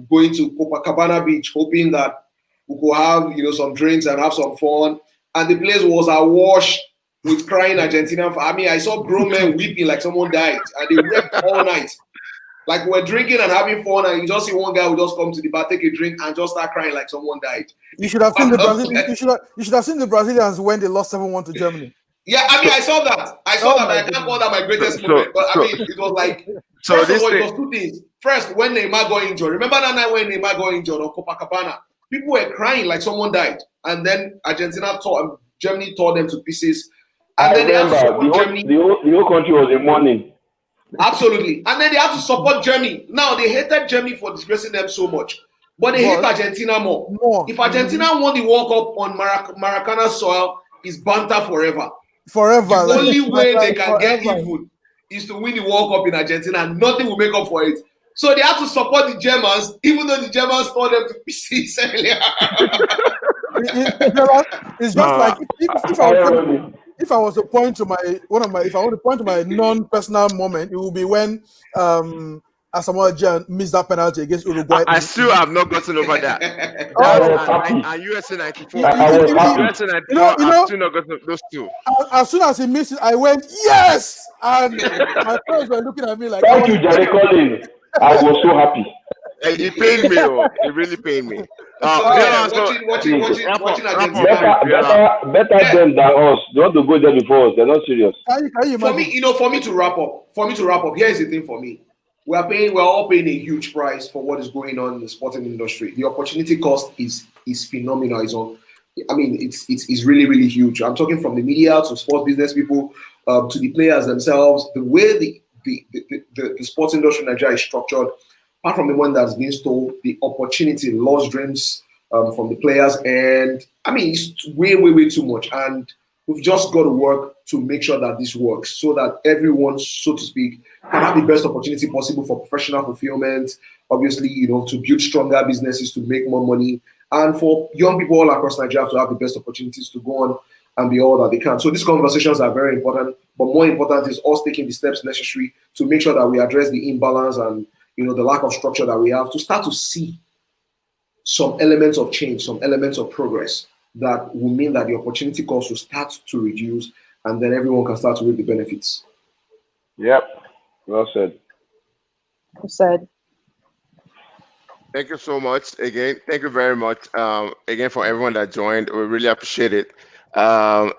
B: going to Copacabana Beach, hoping that we could have, some drinks and have some fun. And the place was awash with crying Argentina. I mean, I saw grown men weeping like someone died, and they wept all night. Like we're drinking and having fun, and you just see one guy who just come to the bar, take a drink, and just start crying like someone died.
D: You should have seen the Brazilians. You should have seen the Brazilians when they lost 7-1 to Germany.
B: Yeah, I mean, I saw that. I can't call that my greatest moment, but I mean, it was like. First of all, it was two things. First, when Neymar got injured, remember that night when Neymar got injured on Copacabana? People were crying like someone died, and then Germany tore them to pieces, and then they had to support Germany.
F: The whole country was in mourning.
B: Absolutely. And then they had to support Germany. Now, they hated Germany for disgracing them so much. But they hate Argentina more. If Argentina won the World Cup on Maracana soil, it's banter forever. The only way they can get even is to win the World Cup in Argentina, and nothing will make up for it. So they have to support the Germans, even though the Germans tore them to pieces earlier.
D: It's just like if I was to point to my non-personal moment, it would be when Asamoah Gyan missed that penalty against Uruguay.
A: I still have not gotten over that. And USA 94. USA 94. I've still not gotten those two.
D: As soon as he missed it, I went yes, and my friends were looking at me like,
F: "Thank you, Jerry Colin." I was so happy.
A: It pained me. It really pained me. Biola, so
B: watching
A: wrap
B: Argentina.
A: up,
F: Better them than us. They want to go there before us. They're not serious.
D: Can you
B: For me,
D: imagine?
B: for me to wrap up, here's the thing for me. We're all paying a huge price for what is going on in the sporting industry. The opportunity cost is phenomenal. It's really, really huge. I'm talking from the media to sports business people, to the players themselves. The way the sports industry in Nigeria is structured, apart from the one that's been stole, the opportunity, lost dreams from the players, and it's way, way, way too much. And we've just got to work to make sure that this works, so that everyone, so to speak, can have the best opportunity possible for professional fulfillment. Obviously, to build stronger businesses, to make more money, and for young people all across Nigeria to have the best opportunities to go on and be all that they can. So these conversations are very important, but more important is us taking the steps necessary to make sure that we address the imbalance and the lack of structure that we have, to start to see some elements of change, some elements of progress that will mean that the opportunity cost will start to reduce, and then everyone can start to reap the benefits.
F: Yep. Well said.
C: Well said.
A: Thank you so much again. Thank you very much again for everyone that joined. We really appreciate it.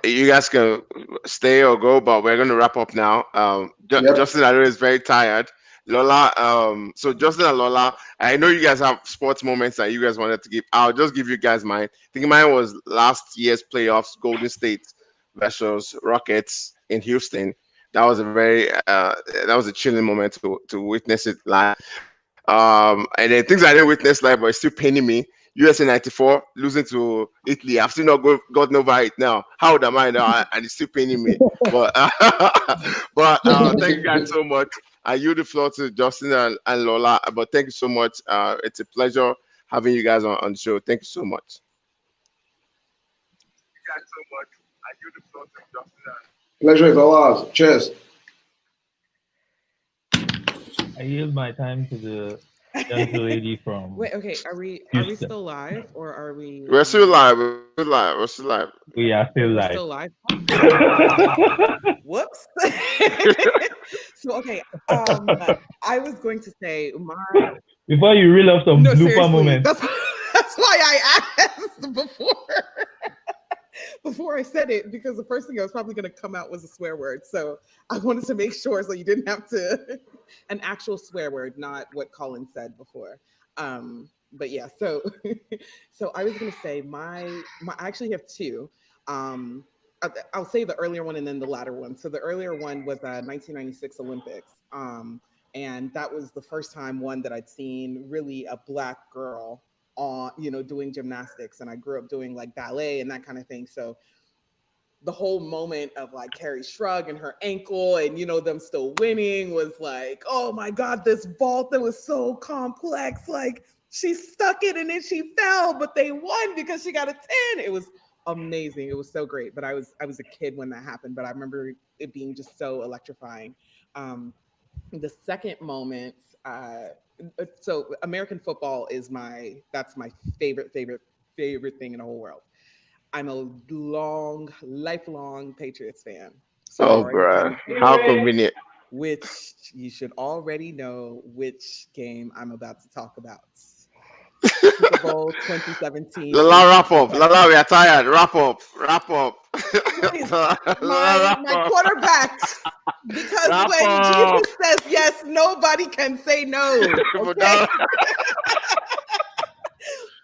A: You guys can stay or go, but we're going to wrap up now. Justin, I know is very tired. Lola, so Justin and Lola, I know you guys have sports moments that you guys wanted to give. I'll just give you guys mine. I think mine was last year's playoffs, Golden State versus Rockets in Houston. That was a chilling moment to witness it live. And then things I didn't witness live, but it's still paining me. USA 94 losing to Italy. I've still not gotten over it now. How old am I now? And it's still paining me. But thank you guys so much. I yield the floor to Justin and Lola. But thank you so much. It's a pleasure having you guys on the show. Thank you so much.
B: Pleasure is all ours. Cheers.
I: I yield my time to the gentle lady from.
H: Wait, okay. Are we still live, or are we?
A: We're still live. We're still live.
I: We are still live.
H: We're still live. Whoops. So okay. I was going to say my.
I: Before you reel off some blooper moments.
H: That's why I asked before I said it, because the first thing I was probably going to come out was a swear word. So I wanted to make sure so you didn't have to an actual swear word, not what Colin said before. But yeah, so I was going to say I actually have two. I'll say the earlier one and then the latter one. So the earlier one was 1996 Olympics. And that was the first time that I'd seen really a Black girl doing gymnastics, and I grew up doing like ballet and that kind of thing. So the whole moment of like Carrie Shrug and her ankle and them still winning was like, oh my God, this vault that was so complex. Like she stuck it and then she fell, but they won because she got a 10. It was amazing. It was so great. But I was a kid when that happened, but I remember it being just so electrifying. The second moment, so American football that's my favorite thing in the whole world. I'm a lifelong Patriots fan.
A: So bruh, how convenient.
H: Which you should already know which game I'm about to talk about. Super Bowl 2017.
A: Lola, wrap up. Lola, we are tired. Wrap up.
H: My quarterback. Because when Jesus says yes, nobody can say no. Okay?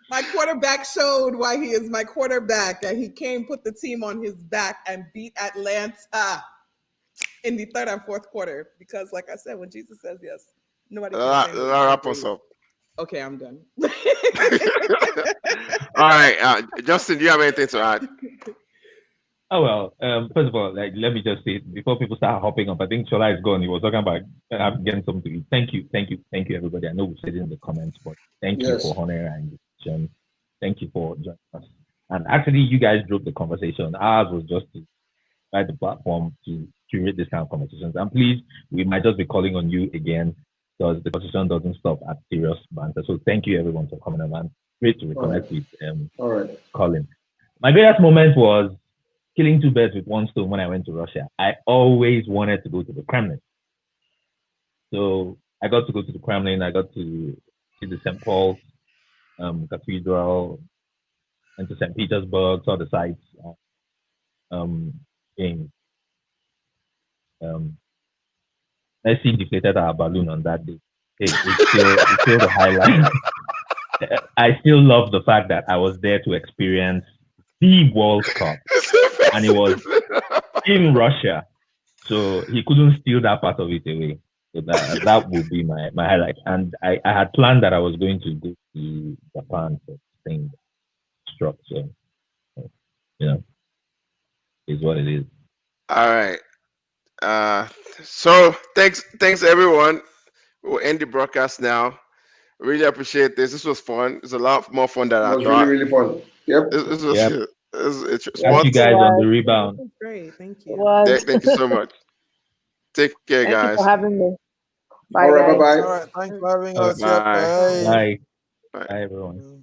H: My quarterback showed why he is my quarterback, and he put the team on his back and beat Atlanta in the third and fourth quarter. Because, like I said, when Jesus says yes, nobody can say no.
A: Wrap us up.
H: Okay, I'm done.
A: All right, Justin, do you have anything to add?
I: Oh well, first of all, let me just say before people start hopping up, I think Shola is gone. He was talking about getting something to eat. Thank you, everybody. I know we said it in the comments, but thank you for honor and John. Thank you for joining us. And actually, you guys drove the conversation. Ours was just to write the platform to curate this kind of conversations. And please, we might just be calling on you again because the conversation doesn't stop at serious banter. So thank you everyone for coming on, and great to reconnect with Colin. My greatest moment was killing two birds with one stone when I went to Russia. I always wanted to go to the Kremlin. So I got to go to the Kremlin. I got to see the St. Paul's. Cathedral, went to St. Petersburg, saw the sights, games. Messi deflated our balloon on that day. Hey, it's still the highlight. I still love the fact that I was there to experience the World Cup, and it was in Russia, so he couldn't steal that part of it away. So that would be my highlight. And I had planned that I was going to go to Japan for thing struck. So you know, is what it is.
A: All right. So thanks everyone. We'll end the broadcast now. Really appreciate this. This was fun. It's a lot more fun than
B: It
A: I
B: was really,
A: thought.
B: really fun. Yep.
A: This was
I: Yep.
A: it's
I: Catch you
A: sports.
I: guys on the
C: was.
I: rebound.
H: That's great. Thank
C: It
H: you.
C: was.
A: Thank you so much. Take care,
C: Thank you for
A: guys.
C: having me.
B: All
C: Bye,
B: right. Bye
C: guys.
B: bye.
D: All right, thanks for having
I: All right.
D: us. Yep.
A: Bye.
D: Bye.
I: Bye.
A: Bye.
I: Bye, everyone.
H: Mm.